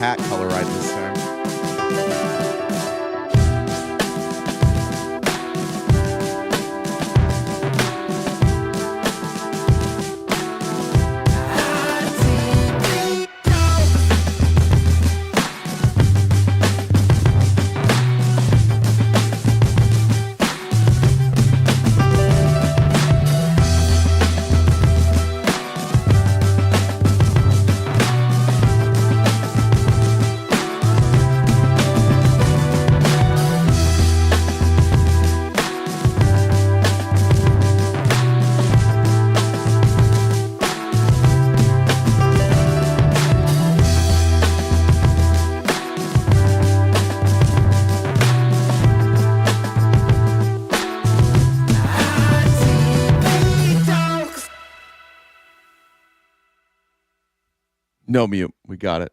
hat color right this time. No mute. We got it.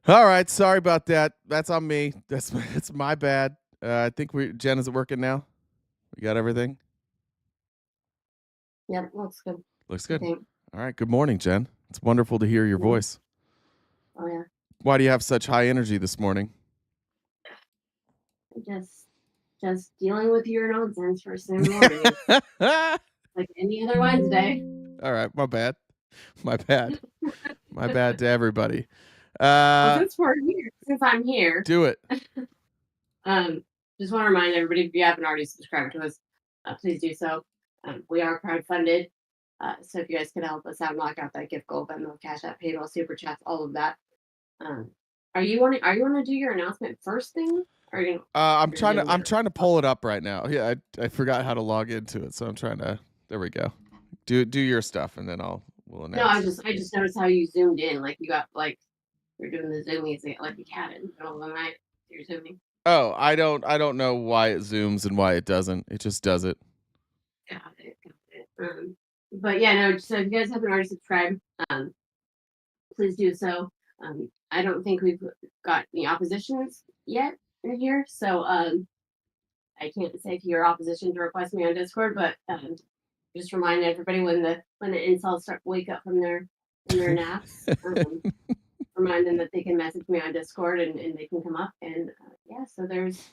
All right. Sorry about that. That's on me. It's my bad. I think Jen, is it working now? We got everything? Yep, looks good. Looks good. All right. Good morning, Jen. It's wonderful to hear your voice. Oh, yeah. Why do you have such high energy this morning? Just dealing with your nonsense first thing in the morning. Like any other Wednesday. All right. My bad. My bad. My bad to everybody. Well, since I'm here, do it. Just want to remind everybody, if you haven't already subscribed to us, please do so. We are crowdfunded, so if you guys could help us out, knock out that gift goal, Venmo, Cash App, PayPal, Super Chats, all of that. Are you want to do your announcement first thing? Or are you I'm trying to pull it up right now. Yeah, I forgot how to log into it, so I'm trying to. There we go. Do your stuff, and then we'll announce. No, I just noticed how you zoomed in, like you got like you're doing the zoomies like you had in the middle of the night. You're zooming. Oh, I don't know why it zooms and why it doesn't. It just does it. Got it. But yeah, no. So if you guys haven't already subscribed, please do so. I don't think we've got any oppositions yet in here, so I can't say if you're opposition to request me on Discord, but just remind everybody when the incels start wake up from their naps, remind them that they can message me on Discord and they can come up and yeah. So there's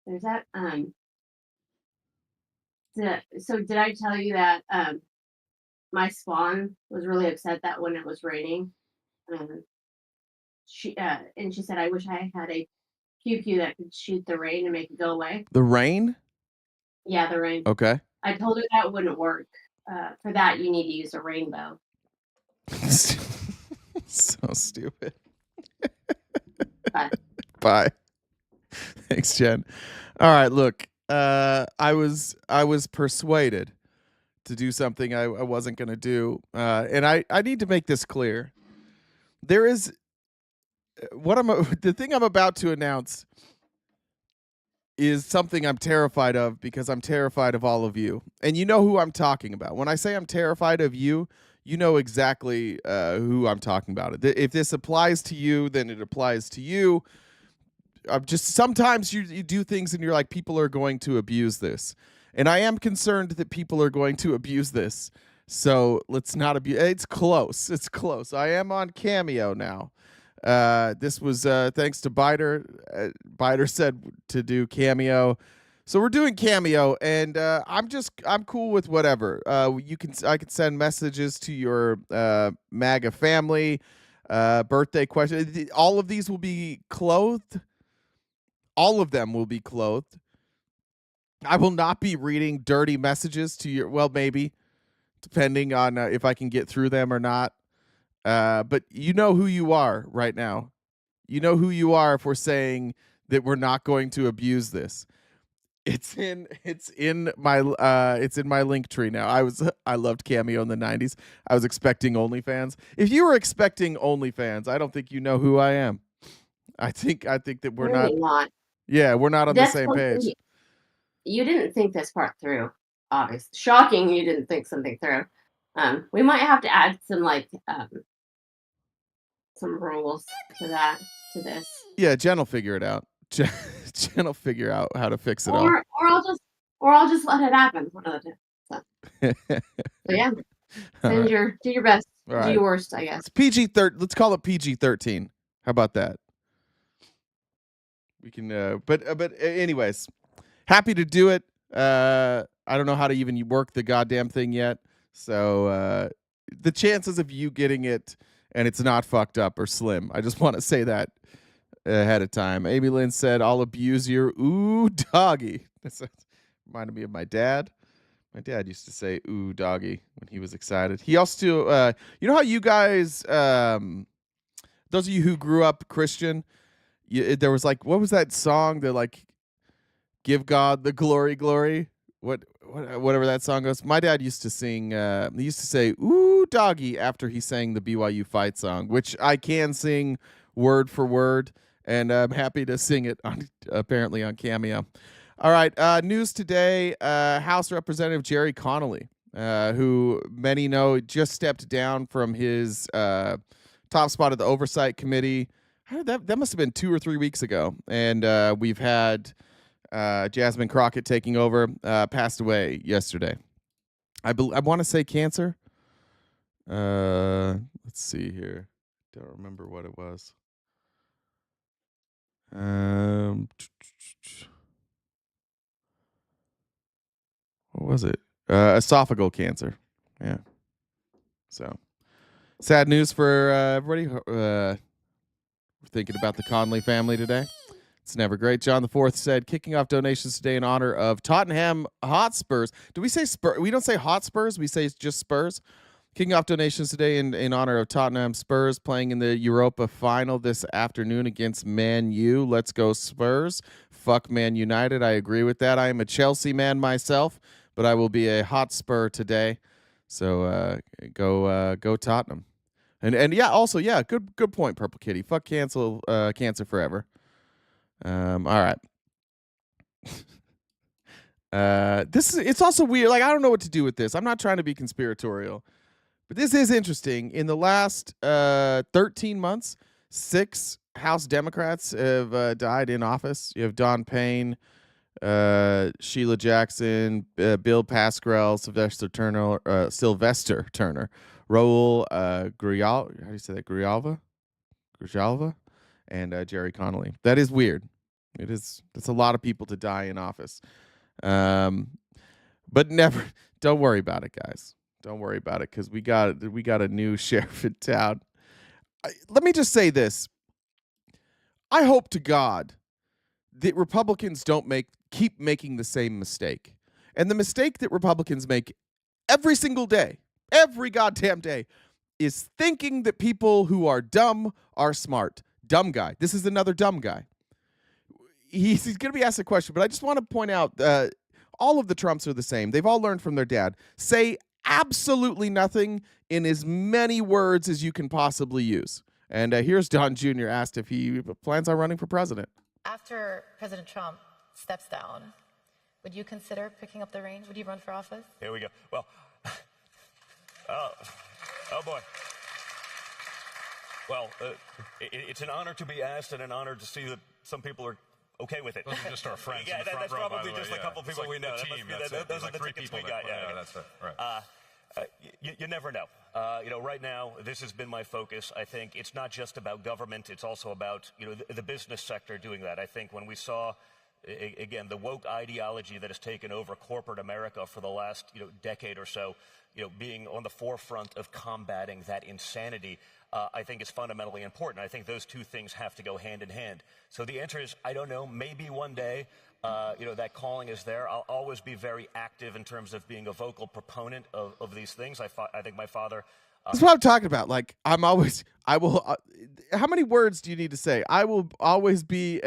that. So did I tell you that my spawn was really upset that when it was raining, she said, I wish I had a pew that could shoot the rain and make it go away. The rain? Yeah, the rain. Okay. I told her that wouldn't work. For that, you need to use a rainbow. So stupid. Bye. Thanks, Jen. All right, look. I was persuaded to do something I wasn't going to do, and I need to make this clear. There is the thing I'm about to announce is something I'm terrified of because I'm terrified of all of you, and you know who I'm talking about. When I say I'm terrified of you, you know exactly who I'm talking about. If this applies to you, then it applies to you. Just sometimes you do things and you're like, people are going to abuse this. And I am concerned that people are going to abuse this. So let's not abuse. It's close. It's close. I am on Cameo now. This was thanks to Biter. Biter said to do Cameo. So we're doing Cameo, and I'm cool with whatever. I can send messages to your MAGA family, birthday question. All of these will be clothed. All of them will be clothed. I will not be reading dirty messages to your, well, maybe, depending on if I can get through them or not. But you know who you are right now. You know who you are if we're saying that we're not going to abuse this. It's in my link tree now. I loved Cameo in the 90s. I was expecting OnlyFans. If you were expecting OnlyFans, I don't think you know who I am. I think that we're not. Yeah, we're not on the same page. You didn't think this part through, obviously. Shocking you didn't think something through. We might have to add some some rules to this. Yeah, Jen will figure it out. Jen will figure out how to fix it all. Or I'll just let it happen one of the times. So yeah. Do your best. All Do right. your worst, I guess. It's PG-13. Let's call it PG-13. How about that? We can, but anyways, happy to do it. I don't know how to even work the goddamn thing yet. So the chances of you getting it and it's not fucked up are slim. I just want to say that ahead of time. Amy Lynn said, I'll abuse your ooh doggy. That's reminded me of my dad. My dad used to say ooh doggy when he was excited. He also, you know how you guys, those of you who grew up Christian, there was like, what was that song that like, give God the glory, glory? Whatever that song goes. My dad used to sing, he used to say ooh doggy after he sang the BYU fight song, which I can sing word for word, and I'm happy to sing it on apparently on Cameo. All right, news today, House Representative Jerry Connolly, who many know just stepped down from his top spot of the Oversight Committee. That must have been 2 or 3 weeks ago. And we've had Jasmine Crockett taking over, passed away yesterday. I want to say cancer. Let's see here. Don't remember what it was. What was it? Esophageal cancer. Yeah. So sad news for everybody. We're thinking about the Conley family today. It's never great. John IV said, kicking off donations today in honor of Tottenham Hotspurs. Do we say Spurs? We don't say Hotspurs. We say just Spurs. Kicking off donations today in honor of Tottenham Spurs playing in the Europa final this afternoon against Man U. Let's go Spurs. Fuck Man United. I agree with that. I am a Chelsea man myself, but I will be a Hotspur today. So go Tottenham. And yeah, also yeah, good point, Purple Kitty. Fuck cancer forever. All right. It's also weird. Like I don't know what to do with this. I'm not trying to be conspiratorial. But this is interesting. In the last 13 months, 6 House Democrats have died in office. You have Don Payne, Sheila Jackson, Bill Pascrell, Sylvester Turner, Raul Grijalva, how do you say that? Grijalva, and Jerry Connolly. That is weird. It is. That's a lot of people to die in office. But never. Don't worry about it, guys. Don't worry about it because we got a new sheriff in town. Let me just say this. I hope to God that Republicans don't keep making the same mistake. And the mistake that Republicans make every single day, every goddamn day, is thinking that people who are dumb are smart. Dumb guy. This is another dumb guy. He's going to be asked a question, but I just want to point out all of the Trumps are the same. They've all learned from their dad. Say absolutely nothing in as many words as you can possibly use. And here's Don Jr. asked if he plans on running for president. After President Trump steps down, would you consider picking up the reins? Would you run for office? Here we go. Well, oh boy. Well, it's an honor to be asked and an honor to see that some people are okay with it. Those are just our friends. Yeah, in the front that's row, probably by the just way, a couple people we know. Team, Those are the 3 tickets people we got. yeah, that's it. Right. You never know. Right now, this has been my focus. I think it's not just about government. It's also about, the business sector doing that. I think when we saw, again, the woke ideology that has taken over corporate America for the last, decade or so, being on the forefront of combating that insanity, I think is fundamentally important. I think those two things have to go hand in hand. So the answer is, I don't know, maybe one day, that calling is there. I'll always be very active in terms of being a vocal proponent of these things. I think my father... That's what I'm talking about. Like, I will, how many words do you need to say? I will always be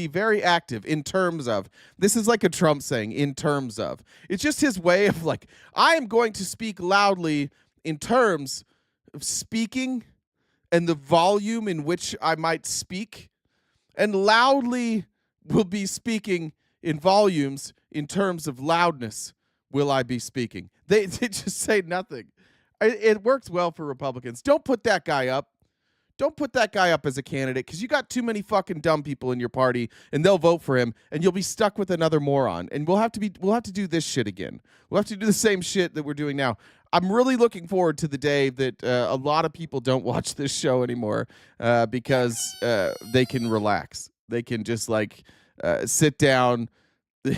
very active in terms of, this is like a Trump saying, in terms of. It's just his way of like, I am going to speak loudly in terms of speaking and the volume in which I might speak, and loudly will be speaking in volumes in terms of loudness will I be speaking. They just say nothing. It works well for Republicans. Don't put that guy up. don't put that guy up as a candidate because you got too many fucking dumb people in your party, and they'll vote for him, and you'll be stuck with another moron. And we'll have to do this shit again. We'll have to do the same shit that we're doing now. I'm really looking forward to the day that a lot of people don't watch this show anymore because they can relax. They can just like sit down,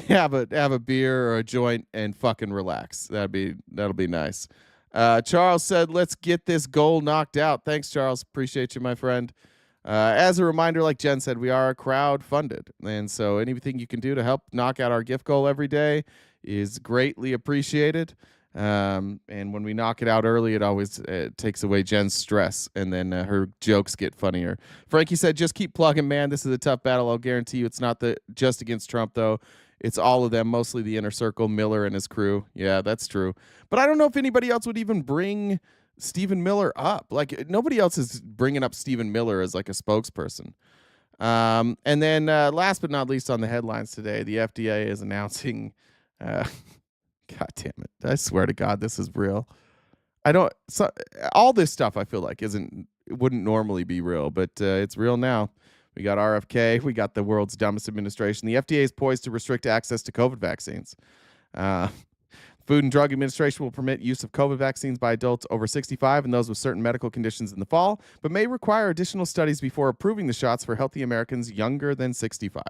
have a beer or a joint, and fucking relax. That'll be nice. Charles said, let's get this goal knocked out. Thanks, Charles. Appreciate you, my friend. As a reminder, like Jen said, we are crowd-funded. And so anything you can do to help knock out our gift goal every day is greatly appreciated. And when we knock it out early, it always takes away Jen's stress, and then her jokes get funnier. Frankie said, just keep plugging, man. This is a tough battle. I'll guarantee you it's not just against Trump, though. It's all of them, mostly the inner circle, Miller and his crew. Yeah, that's true. But I don't know if anybody else would even bring Stephen Miller up. Like, nobody else is bringing up Stephen Miller as like a spokesperson. And then last but not least on the headlines today, the FDA is announcing... God damn it. I swear to God, this is real. All this stuff I feel like wouldn't normally be real, but it's real now. We got RFK. We got the world's dumbest administration. The FDA is poised to restrict access to COVID vaccines. Food and Drug Administration will permit use of COVID vaccines by adults over 65 and those with certain medical conditions in the fall, but may require additional studies before approving the shots for healthy Americans younger than 65.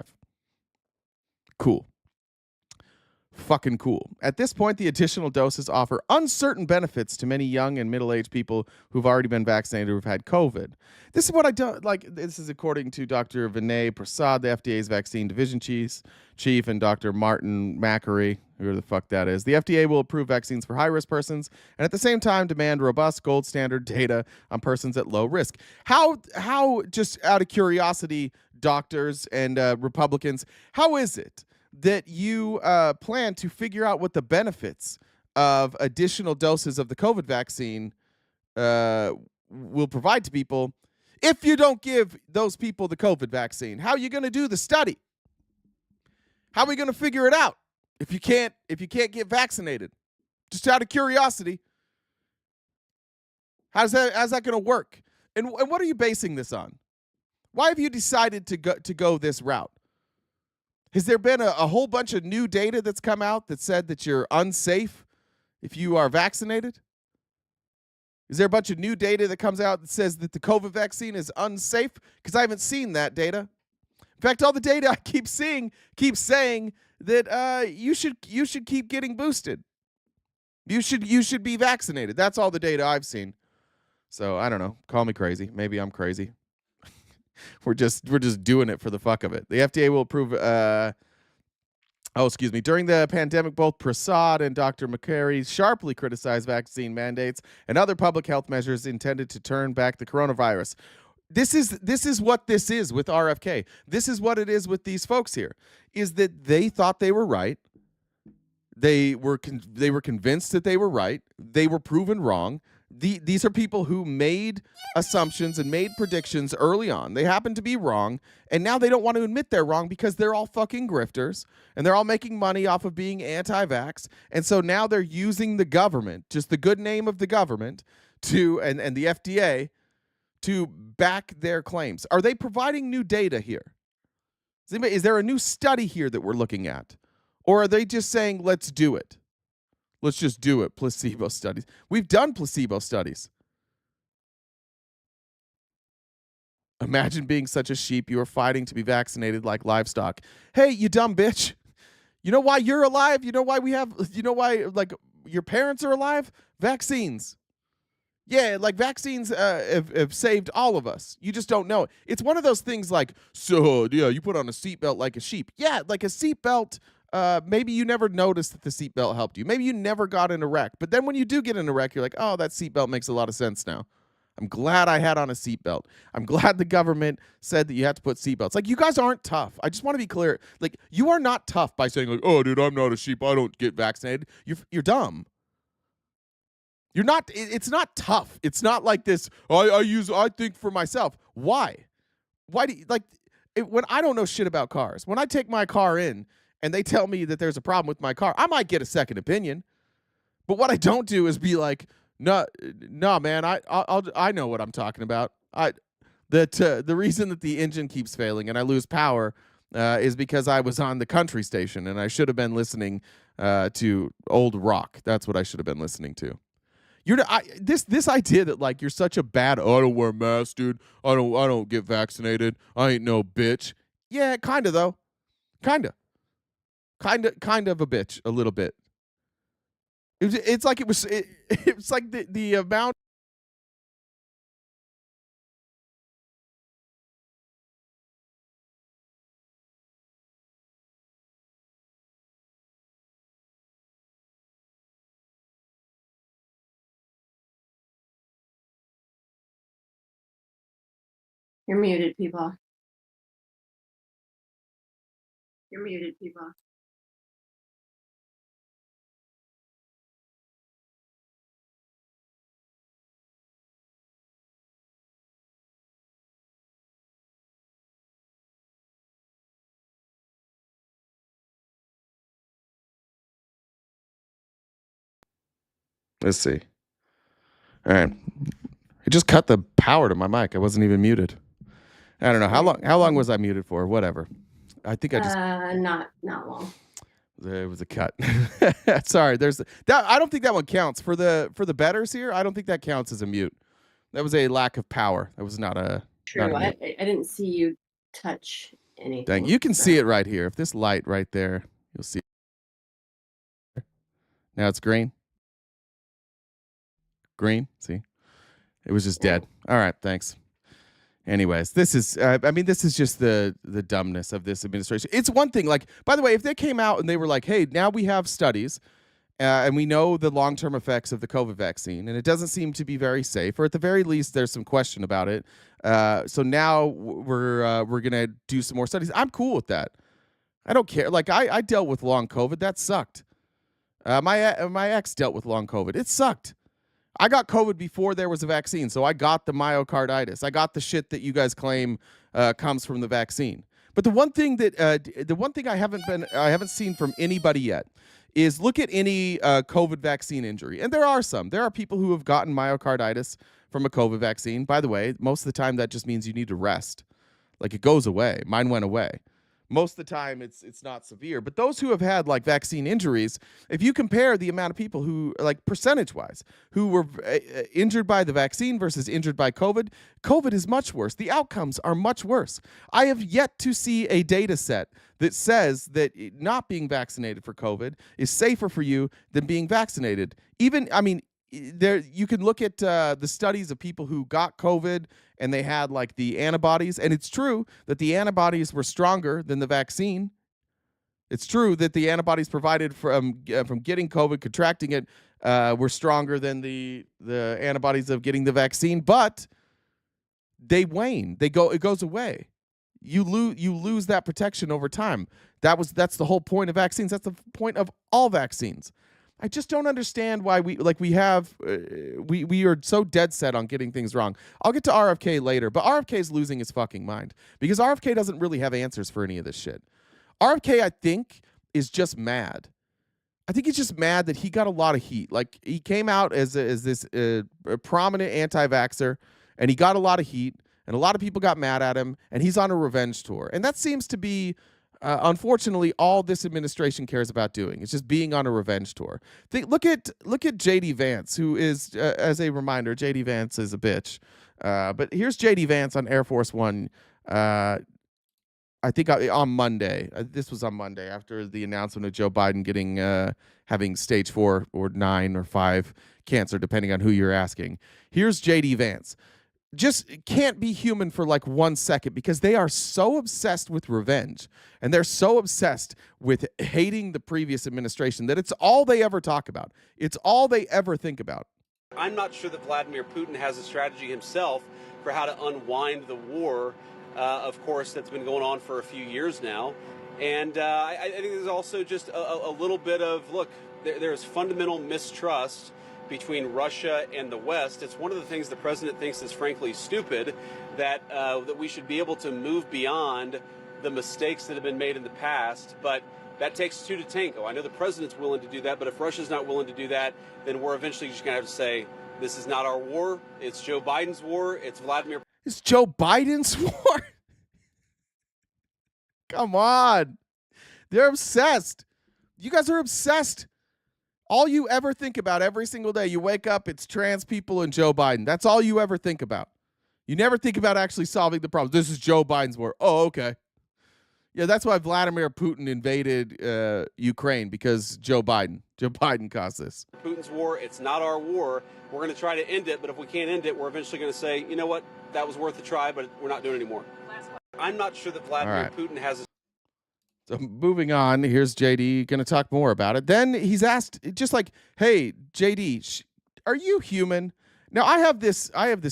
Cool. Fucking cool. At this point, the additional doses offer uncertain benefits to many young and middle-aged people who've already been vaccinated or have had COVID. This is what I don't like. This is according to Dr. Vinay Prasad, the FDA's vaccine division chief, and Dr. Martin Macquarie, whoever the fuck that is. The FDA will approve vaccines for high-risk persons and at the same time demand robust gold standard data on persons at low risk. How just out of curiosity, doctors and Republicans, how is it that you plan to figure out what the benefits of additional doses of the COVID vaccine will provide to people if you don't give those people the COVID vaccine? How are you going to do the study? How are we going to figure it out if you can't get vaccinated? Just out of curiosity, how's that going to work? And what are you basing this on? Why have you decided to go this route? Has there been a whole bunch of new data that's come out that said that you're unsafe if you are vaccinated? Is there a bunch of new data that comes out that says that the COVID vaccine is unsafe? Because I haven't seen that data. In fact, all the data I keep seeing keeps saying that you should keep getting boosted. You should be vaccinated. That's all the data I've seen. So I don't know. Call me crazy. Maybe I'm crazy. We're just doing it for the fuck of it. The FDA will approve. During the pandemic, both Prasad and Dr. McCary sharply criticized vaccine mandates and other public health measures intended to turn back the coronavirus. This is what this is with RFK. This is what it is with these folks here. Is that they thought they were right. They were convinced that they were right. They were proven wrong. These are people who made assumptions and made predictions early on. They happen to be wrong, and now they don't want to admit they're wrong because they're all fucking grifters, and they're all making money off of being anti-vax, and so now they're using the government, just the good name of the government, and the FDA, to back their claims. Are they providing new data here? Is there a new study here that we're looking at? Or are they just saying, let's do it? Let's just do it. Placebo studies. We've done placebo studies. Imagine being such a sheep you are fighting to be vaccinated like livestock. Hey, you dumb bitch. You know why you're alive? You know why like your parents are alive? Vaccines. Yeah, like vaccines have saved all of us. You just don't know it. It's one of those things like, so yeah, you put on a seatbelt like a sheep. Yeah, like a seatbelt. Maybe you never noticed that the seatbelt helped you. Maybe you never got in a wreck. But then when you do get in a wreck, you're like, oh, that seatbelt makes a lot of sense now. I'm glad I had on a seatbelt. I'm glad the government said that you have to put seatbelts. Like, you guys aren't tough. I just want to be clear. Like, you are not tough by saying, like, oh, dude, I'm not a sheep. I don't get vaccinated. You're dumb. You're not. It's not tough. It's not like this. I think for myself. Why? Why do you, like when I don't know shit about cars? When I take my car in and they tell me that there's a problem with my car, I might get a second opinion. But what I don't do is be like, no, man, I know what I'm talking about. that the reason that the engine keeps failing and I lose power is because I was on the country station and I should have been listening to old rock. That's what I should have been listening to. This idea that like you're such a bad, oh, I don't wear a mask, dude. I don't get vaccinated. I ain't no bitch. Yeah, kind of though. Kind of a bitch, a little bit. It's like it's like the amount. You're muted, people. You're muted, people. Let's see. All right. It just cut the power to my mic. I wasn't even muted. I don't know how long was I muted for? Whatever. I think I just not long. There was a cut. Sorry, there's that. I don't think that one counts for the betters here. I don't think that counts as a mute. That was a lack of power. That was not a True. Not a mute. I didn't see you touch anything. Dang, you can see it right here. If this light right there, you'll see. Now it's green. Green. See, it was just dead. All right, thanks. Anyways, this is this is just the dumbness of this administration. It's one thing, like, by the way, if they came out and they were like, hey, now we have studies and we know the long-term effects of the COVID vaccine, and it doesn't seem to be very safe, or at the very least, there's some question about it. So now we're gonna do some more studies. I'm cool with that. I don't care. Like I dealt with long COVID. That sucked. My ex dealt with long COVID. It sucked. I got COVID before there was a vaccine, so I got the myocarditis. I got the shit that you guys claim comes from the vaccine. But the one thing I haven't seen from anybody yet is look at any COVID vaccine injury, and there are some. There are people who have gotten myocarditis from a COVID vaccine. By the way, most of the time that just means you need to rest. Like it goes away. Mine went away. Most of the time it's not severe, but those who have had like vaccine injuries, if you compare the amount of people who, like, percentage wise, who were injured by the vaccine versus injured by COVID is much worse. The outcomes are much worse. I have yet to see a data set that says that not being vaccinated for COVID is safer for you than being vaccinated. Even, there you can look at the studies of people who got COVID and they had like the antibodies, and it's true that the antibodies were stronger than the vaccine. It's true that the antibodies provided from getting COVID, contracting it, were stronger than the antibodies of getting the vaccine, but they wane. It goes away. You lose that protection over time. That's the whole point of vaccines. That's the point of all vaccines. I just don't understand why we are so dead set on getting things wrong. I'll get to RFK later, but RFK is losing his fucking mind because RFK doesn't really have answers for any of this shit. RFK, I think, is just mad. I think he's just mad that he got a lot of heat. Like, he came out as this prominent anti-vaxxer, and he got a lot of heat, and a lot of people got mad at him, and he's on a revenge tour. And that seems to be unfortunately all this administration cares about doing. It's just being on a revenge tour. Look at JD Vance, who is, as a reminder, JD Vance is a bitch. But here's JD Vance on Air Force One. I think on Monday. This was on Monday after the announcement of Joe Biden having stage 4 or 9 or 5 cancer, depending on who you're asking. Here's JD Vance. Just can't be human for like 1 second because they are so obsessed with revenge and they're so obsessed with hating the previous administration that it's all they ever talk about. It's all they ever think about. I'm not sure that Vladimir Putin has a strategy himself for how to unwind the war, of course, that's been going on for a few years now. And I think there's also just a little bit of, look, there's fundamental mistrust between Russia and the West. It's one of the things the president thinks is frankly stupid, that we should be able to move beyond the mistakes that have been made in the past, but that takes two to tango. I know the president's willing to do that, but if Russia's not willing to do that, then we're eventually just going to have to say, This is not our war. It's Joe Biden's war. It's Vladimir. It's Joe Biden's war. Come on. They're obsessed. You guys are obsessed. All you ever think about every single day, you wake up, it's trans people and Joe Biden. That's all you ever think about. You never think about actually solving the problem. This is Joe Biden's war. Oh, okay. Yeah, that's why Vladimir Putin invaded Ukraine, because Joe Biden caused this. Putin's war. It's not our war. We're going to try to end it, but if we can't end it, we're eventually going to say, you know what, that was worth a try, but we're not doing it anymore. I'm not sure that Vladimir Putin has a... So moving on, here's JD going to talk more about it. Then he's asked, just like, hey, JD, are you human? Now, I have this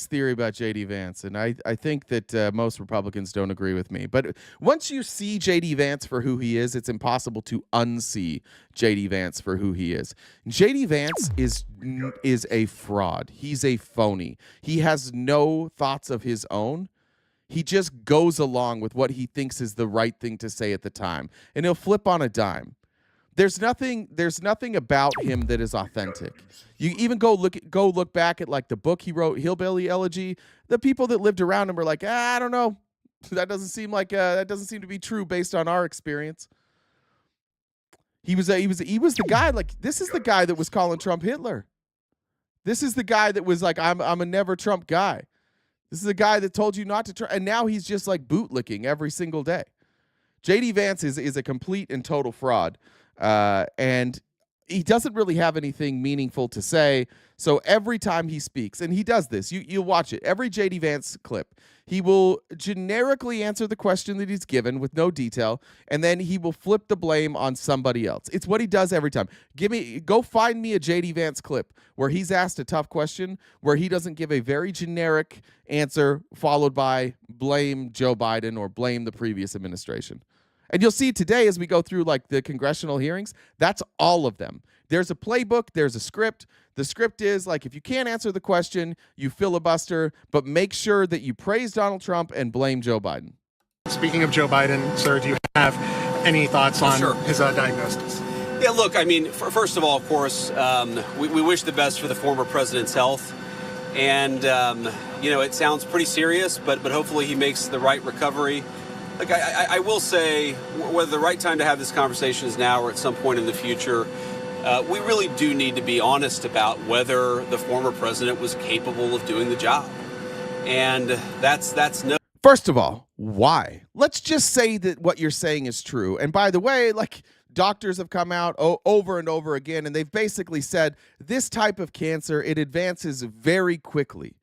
theory about JD Vance, and I think that most Republicans don't agree with me. But once you see JD Vance for who he is, it's impossible to unsee JD Vance for who he is. JD Vance is a fraud. He's a phony. He has no thoughts of his own. He just goes along with what he thinks is the right thing to say at the time, and he'll flip on a dime. There's nothing about him that is authentic. You even go look back at like the book he wrote, Hillbilly Elegy. The people that lived around him were like, I don't know. That doesn't seem to be true based on our experience. He was the guy, like, this is the guy that was calling Trump Hitler. This is the guy that was like, I'm a never Trump guy. This is the guy that told you not to try, and now he's just like bootlicking every single day. JD Vance is a complete and total fraud. And he doesn't really have anything meaningful to say. So every time he speaks, and he does this, you'll watch it, every JD Vance clip, he will generically answer the question that he's given with no detail, and then he will flip the blame on somebody else. It's what he does every time. Go find me a JD Vance clip where he's asked a tough question, where he doesn't give a very generic answer followed by blame Joe Biden or blame the previous administration. And you'll see today as we go through like the congressional hearings, that's all of them. There's a playbook, there's a script. The script is like, if you can't answer the question, you filibuster, but make sure that you praise Donald Trump and blame Joe Biden. Speaking of Joe Biden, sir, do you have any thoughts on his diagnosis? Yeah, look, I mean, first of all, of course, we wish the best for the former president's health. And, it sounds pretty serious, but hopefully he makes the right recovery. Like I will say, whether the right time to have this conversation is now or at some point in the future, we really do need to be honest about whether the former president was capable of doing the job. And that's no... First of all, why? Let's just say that what you're saying is true. And by the way, like, doctors have come out over and over again, and they've basically said this type of cancer, it advances very quickly.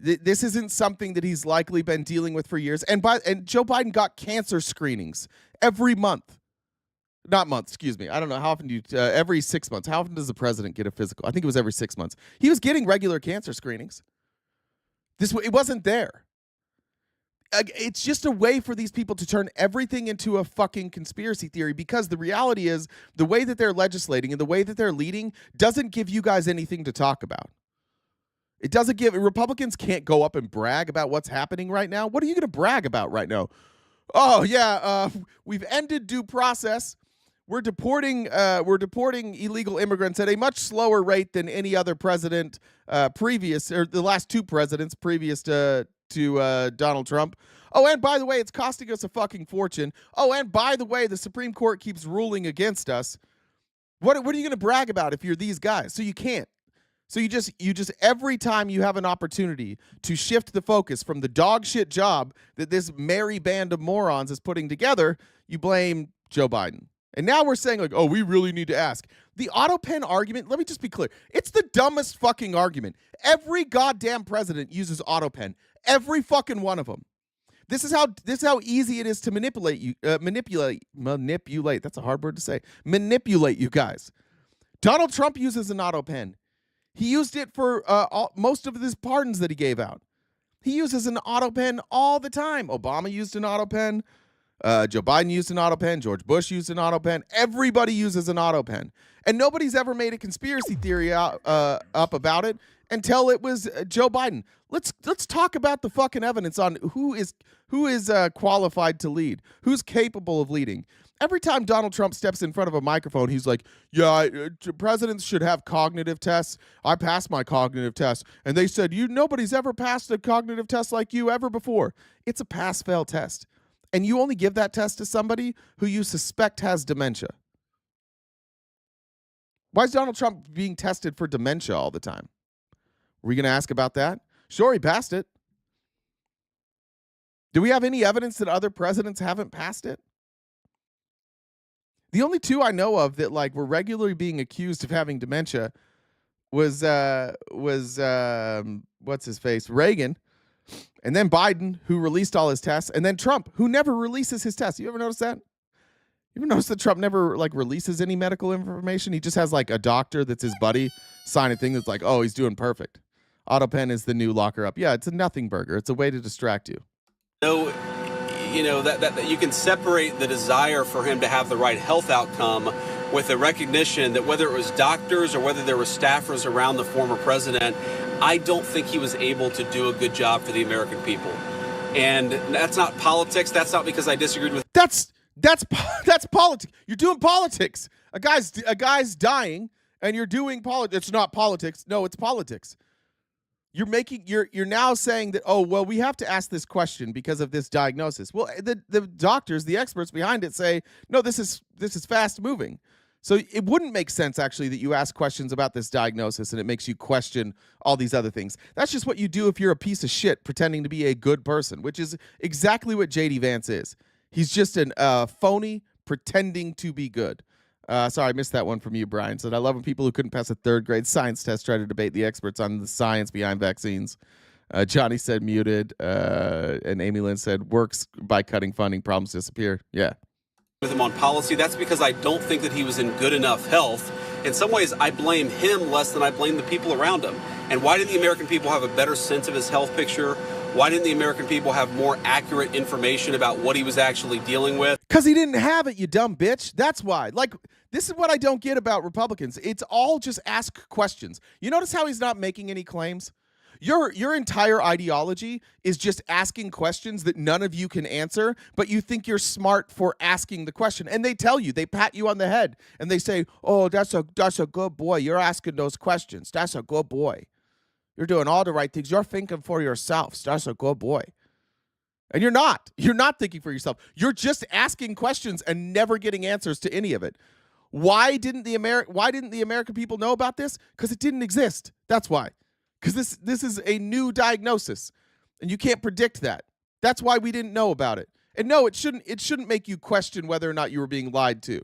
This isn't something that he's likely been dealing with for years. And Joe Biden got cancer screenings every month. Not month, excuse me. I don't know. How often do you, every 6 months. How often does the president get a physical? I think it was every 6 months. He was getting regular cancer screenings. It wasn't there. It's just a way for these people to turn everything into a fucking conspiracy theory, because the reality is the way that they're legislating and the way that they're leading doesn't give you guys anything to talk about. It doesn't give... Republicans can't go up and brag about what's happening right now. What are you going to brag about right now? Oh, yeah, we've ended due process. We're deporting illegal immigrants at a much slower rate than any other president previous, or the last two presidents previous to Donald Trump. Oh, and by the way, it's costing us a fucking fortune. Oh, and by the way, the Supreme Court keeps ruling against us. What are you going to brag about if you're these guys? So you can't. So you just every time you have an opportunity to shift the focus from the dog shit job that this merry band of morons is putting together, you blame Joe Biden. And now we're saying, like, oh, we really need to ask. The auto pen argument, let me just be clear. It's the dumbest fucking argument. Every goddamn president uses auto pen. Every fucking one of them. This is how easy it is to manipulate you. Manipulate. That's a hard word to say. Manipulate you guys. Donald Trump uses an auto pen. He used it for most of his pardons that he gave out. He uses an auto pen all the time. Obama used an auto pen. Joe Biden used an auto pen. George Bush used an auto pen. Everybody uses an auto pen. And nobody's ever made a conspiracy theory up about it until it was Joe Biden. Let's talk about the fucking evidence on who is qualified to lead, who's capable of leading. every time Donald Trump steps in front of a microphone, he's like, yeah, presidents should have cognitive tests. I passed my cognitive test. And they said, nobody's ever passed a cognitive test like you ever before. It's a pass-fail test. And you only give that test to somebody who you suspect has dementia. Why is Donald Trump being tested for dementia all the time? Were we going to ask about that? Sure, he passed it. Do we have any evidence that other presidents haven't passed it? The only two I know of that like were regularly being accused of having dementia was what's his face, Reagan, and then Biden, who released all his tests, and then Trump, who never releases his tests. You ever notice that? You ever notice that Trump never like releases any medical information? He just has like a doctor that's his buddy sign a thing that's like, oh, he's doing perfect. AutoPen is the new locker up. Yeah, it's a nothing burger. It's a way to distract you. No, that you can separate the desire for him to have the right health outcome with the recognition that whether it was doctors or whether there were staffers around the former president, I don't think he was able to do a good job for the American people. And that's not politics. That's not because I disagreed with. That's politics. You're doing politics. A guy's dying, and you're doing politics. It's not politics. No, it's politics. You're now saying that, oh, well, we have to ask this question because of this diagnosis. Well, the doctors, the experts behind it say, no, this is fast moving. So it wouldn't make sense actually that you ask questions about this diagnosis and it makes you question all these other things. That's just what you do if you're a piece of shit pretending to be a good person, which is exactly what JD Vance is. He's just a phony pretending to be good. Sorry, I missed that one from you, Brian. Said, I love when people who couldn't pass a third grade science test try to debate the experts on the science behind vaccines. Johnny said muted. And Amy Lynn said works by cutting funding, problems disappear. Yeah. With him on policy, that's because I don't think that he was in good enough health. In some ways, I blame him less than I blame the people around him. And why didn't the American people have a better sense of his health picture? Why didn't the American people have more accurate information about what he was actually dealing with? Because he didn't have it, you dumb bitch. That's why. Like, this is what I don't get about Republicans. It's all just ask questions. You notice how he's not making any claims? Your entire ideology is just asking questions that none of you can answer, but you think you're smart for asking the question. And they tell you, they pat you on the head, and they say, oh, that's a good boy. You're asking those questions. That's a good boy. You're doing all the right things. You're thinking for yourself. That's a good boy. And you're not. You're not thinking for yourself. You're just asking questions and never getting answers to any of it. Why didn't the American people know about this? Because it didn't exist. That's why. Because this is a new diagnosis, and you can't predict that. That's why we didn't know about it. And no, it shouldn't make you question whether or not you were being lied to.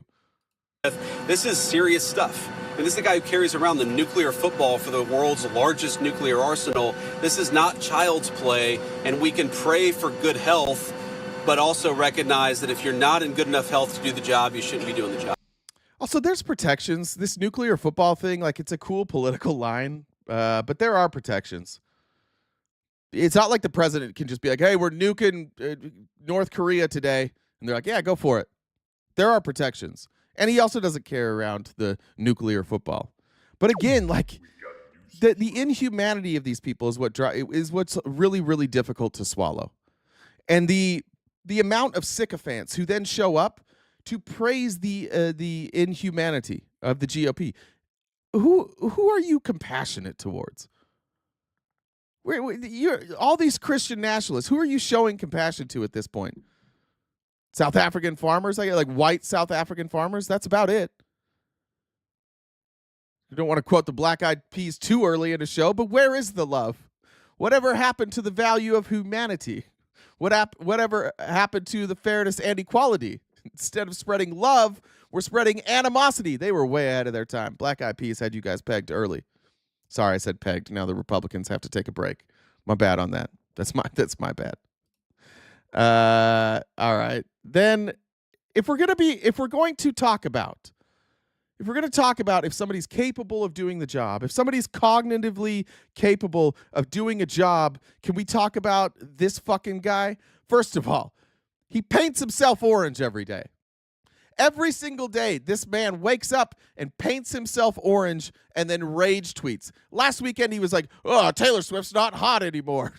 This is serious stuff. And this is the guy who carries around the nuclear football for the world's largest nuclear arsenal. This is not child's play, and we can pray for good health, but also recognize that if you're not in good enough health to do the job, you shouldn't be doing the job. Also, there's protections. This nuclear football thing, like, it's a cool political line. But there are protections. It's not like the president can just be like, hey, we're nuking North Korea today. And they're like, yeah, go for it. There are protections. And he also doesn't care around the nuclear football. But again, like the inhumanity of these people is what's really, really difficult to swallow. And the amount of sycophants who then show up to praise the inhumanity of the GOP. Who are you compassionate towards? You're all these Christian nationalists. Who are you showing compassion to at this point? South African farmers, like white South African farmers. That's about it. You don't want to quote the Black Eyed Peas too early in the show, but where is the love? Whatever happened to the value of humanity? Whatever happened to the fairness and equality? Instead of spreading love, we're spreading animosity. They were way ahead of their time. Black Eyed Peas had you guys pegged early. Sorry, I said pegged. Now the Republicans have to take a break. My bad on that. That's my bad. All right. Then if we're going to talk about if somebody's capable of doing the job, if somebody's cognitively capable of doing a job, can we talk about this fucking guy? First of all, he paints himself orange every day. Every single day, this man wakes up and paints himself orange and then rage tweets. Last weekend, he was like, oh, Taylor Swift's not hot anymore.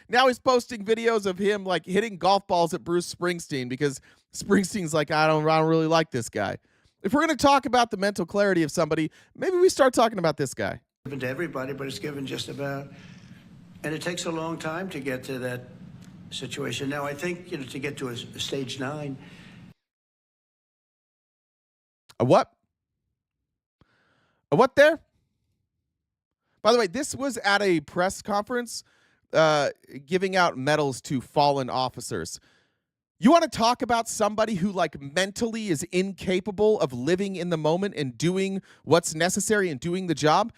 now he's posting videos of him like hitting golf balls at Bruce Springsteen because Springsteen's like, I don't really like this guy. If we're going to talk about the mental clarity of somebody, maybe we start talking about this guy. Given to everybody, but it's given just about, and it takes a long time to get to that situation. Now, I think, to get to a stage 9. A what? A what there? By the way, this was at a press conference giving out medals to fallen officers. You want to talk about somebody who like mentally is incapable of living in the moment and doing what's necessary and doing the job?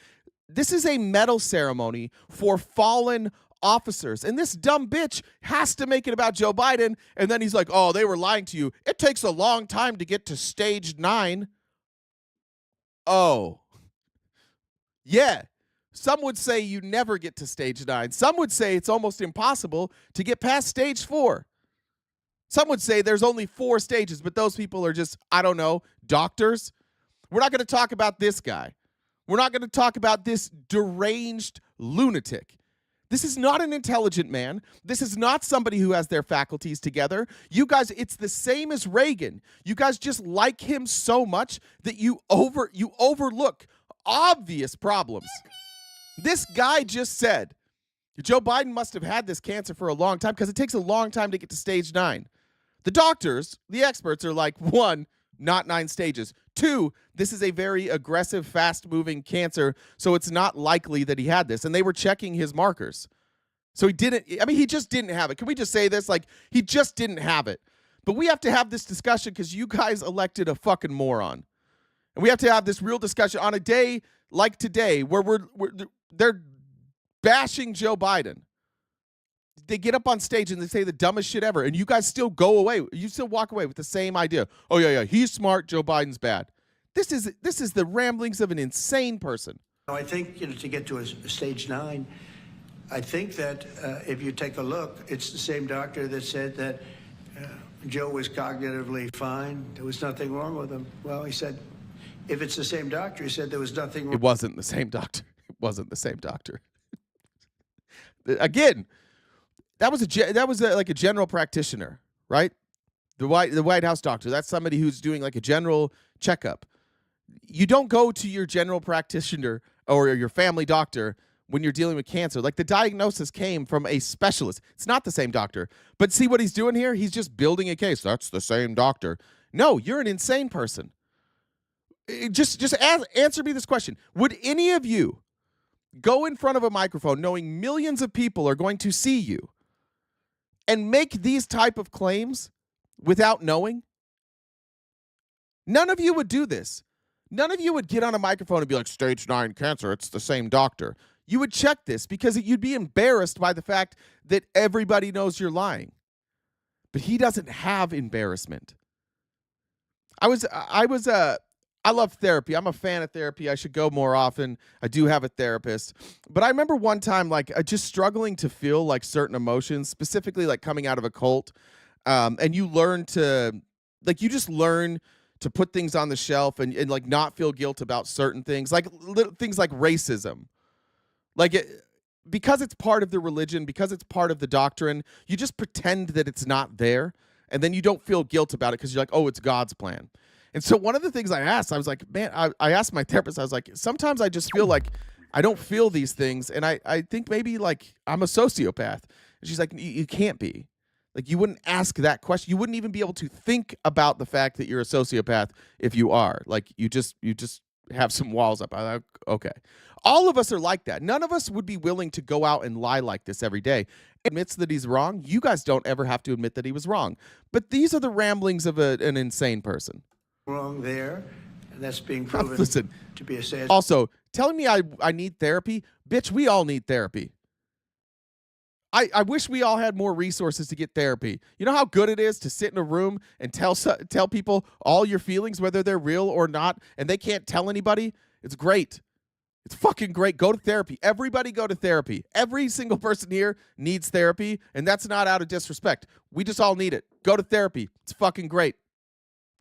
This is a medal ceremony for fallen officers. And this dumb bitch has to make it about Joe Biden. And then he's like, oh, they were lying to you. It takes a long time to get to stage 9. Oh. Yeah. Some would say you never get to stage 9. Some would say it's almost impossible to get past stage 4. Some would say there's only 4 stages, but those people are just, I don't know, doctors. We're not going to talk about this guy. We're not going to talk about this deranged lunatic. This is not an intelligent man. This is not somebody who has their faculties together. You guys, it's the same as Reagan. You guys just like him so much that you overlook obvious problems. This guy just said Joe Biden must have had this cancer for a long time because it takes a long time to get to stage 9. The doctors, the experts are like, 1, not 9 stages. 2, this is a very aggressive, fast-moving cancer, so it's not likely that he had this. And they were checking his markers. So he didn't, he just didn't have it. Can we just say this? Like, he just didn't have it. But we have to have this discussion because you guys elected a fucking moron. And we have to have this real discussion on a day like today where they're bashing Joe Biden. They get up on stage and they say the dumbest shit ever, and you guys still go away. You still walk away with the same idea. Oh, yeah, he's smart. Joe Biden's bad. This is the ramblings of an insane person. I think, to get to a stage 9, I think that if you take a look, it's the same doctor that said that Joe was cognitively fine. There was nothing wrong with him. Well, he said, if it's the same doctor, he said there was nothing wrong. It wasn't the same doctor. It wasn't the same doctor. Again, that was like a general practitioner, right? The White House doctor. That's somebody who's doing like a general checkup. You don't go to your general practitioner or your family doctor when you're dealing with cancer. Like the diagnosis came from a specialist. It's not the same doctor. But see what he's doing here? He's just building a case. That's the same doctor. No, you're an insane person. Just answer me this question. Would any of you go in front of a microphone knowing millions of people are going to see you and make these type of claims without knowing? None of you would do this. None of you would get on a microphone and be like, stage 9 cancer, it's the same doctor. You would check this because you'd be embarrassed by the fact that everybody knows you're lying. But he doesn't have embarrassment. I love therapy. I'm a fan of therapy. I should go more often. I do have a therapist. But I remember one time, like, just struggling to feel like certain emotions, specifically like coming out of a cult. And you learn to, like, you just learn to put things on the shelf and like not feel guilt about certain things, like things like racism. Like, because it's part of the religion, because it's part of the doctrine, you just pretend that it's not there. And then you don't feel guilt about it because you're like, oh, it's God's plan. And so one of the things I asked, I was like, man, I asked my therapist, I was like, sometimes I just feel like I don't feel these things. And I think maybe like I'm a sociopath. And she's like, you can't be. Like, you wouldn't ask that question. You wouldn't even be able to think about the fact that you're a sociopath if you are. Like, you just have some walls up. I'm like, okay. All of us are like that. None of us would be willing to go out and lie like this every day. Admits that he's wrong. You guys don't ever have to admit that he was wrong. But these are the ramblings of an insane person. Wrong there, and that's being proven to be a sad. Also, telling me I need therapy? Bitch, we all need therapy. I wish we all had more resources to get therapy. You know how good it is to sit in a room and tell people all your feelings, whether they're real or not, and they can't tell anybody? It's great. It's fucking great. Go to therapy. Everybody go to therapy. Every single person here needs therapy, and that's not out of disrespect. We just all need it. Go to therapy. It's fucking great.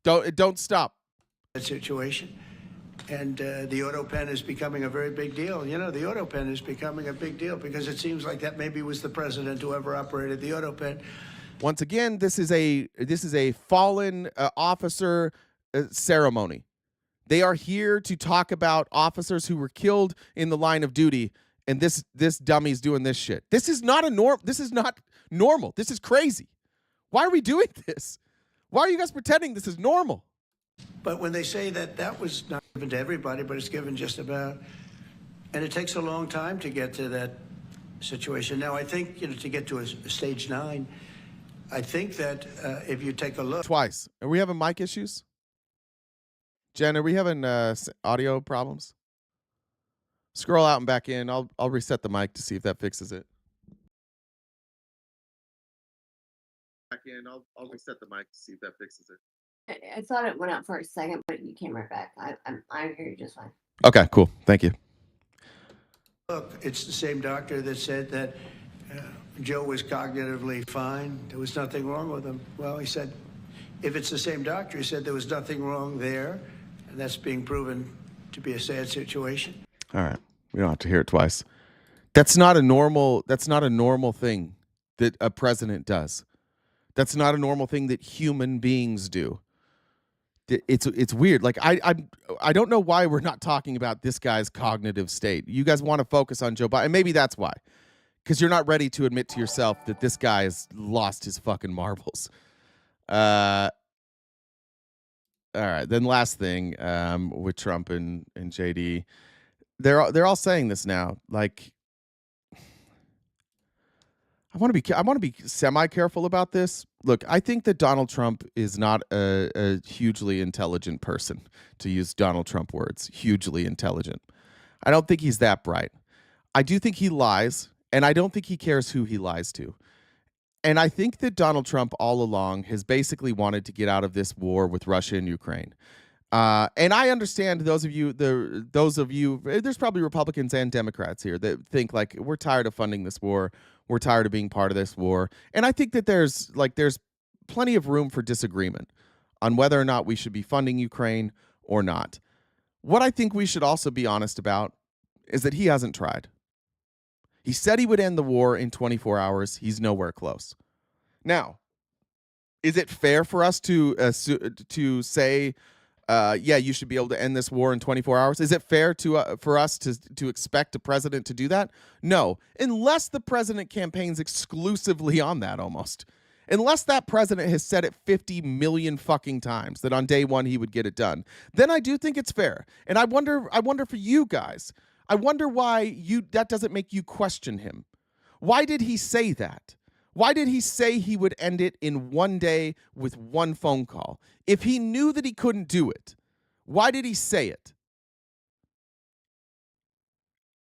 Don't stop. That situation, And the auto pen is becoming a very big deal. You know, the auto pen is becoming a big deal because it seems like that maybe was the president who ever operated the auto pen. Once again, this is a fallen officer ceremony. They are here to talk about officers who were killed in the line of duty, and this dummy's doing this shit. This is not normal. This is crazy. Why are we doing this? Why are you guys pretending this is normal? But when they say that that was not given to everybody, but it's given just about, and it takes a long time to get to that situation. Now, I think, you know, to get to a stage 9, I think that if you take a look. Twice. Are we having mic issues? Jen, are we having audio problems? Scroll out and back in. I'll reset the mic to see if that fixes it. Back in. I'll reset the mic to see if that fixes it. I thought it went out for a second, but you came right back. I hear you just fine. Okay, cool. Thank you. Look, it's the same doctor that said that Joe was cognitively fine. There was nothing wrong with him. Well, he said, if it's the same doctor, he said there was nothing wrong there, and that's being proven to be a sad situation. All right. We don't have to hear it twice. That's not a normal thing that a president does. That's not a normal thing that human beings do. It's weird. Like I don't know why we're not talking about this guy's cognitive state. You guys want to focus on Joe Biden, and maybe that's why. Because you're not ready to admit to yourself that this guy has lost his fucking marbles. All right. Then last thing, with Trump and JD, they're all saying this now. Like, I want to be semi careful about this. Look, I think that Donald Trump is not a hugely intelligent person, to use Donald Trump words. Hugely intelligent. I don't think he's that bright. I do think he lies, and I don't think he cares who he lies to. And I think that Donald Trump all along has basically wanted to get out of this war with Russia and Ukraine. And I understand those of you, there's probably Republicans and Democrats here that think like, we're tired of funding this war. We're tired of being part of this war. And I think that there's plenty of room for disagreement on whether or not we should be funding Ukraine or not. What I think we should also be honest about is that he hasn't tried. He said he would end the war in 24 hours. He's nowhere close. Now, is it fair for us to say, yeah, you should be able to end this war in 24 hours? Is it fair for us to expect a president to do that? No, unless the president campaigns exclusively on that almost. Unless that president has said it 50 million fucking times that on day one he would get it done. Then I do think it's fair. And I wonder for you guys, I wonder why that doesn't make you question him. Why did he say that? Why did he say he would end it in one day with one phone call? If he knew that he couldn't do it, why did he say it?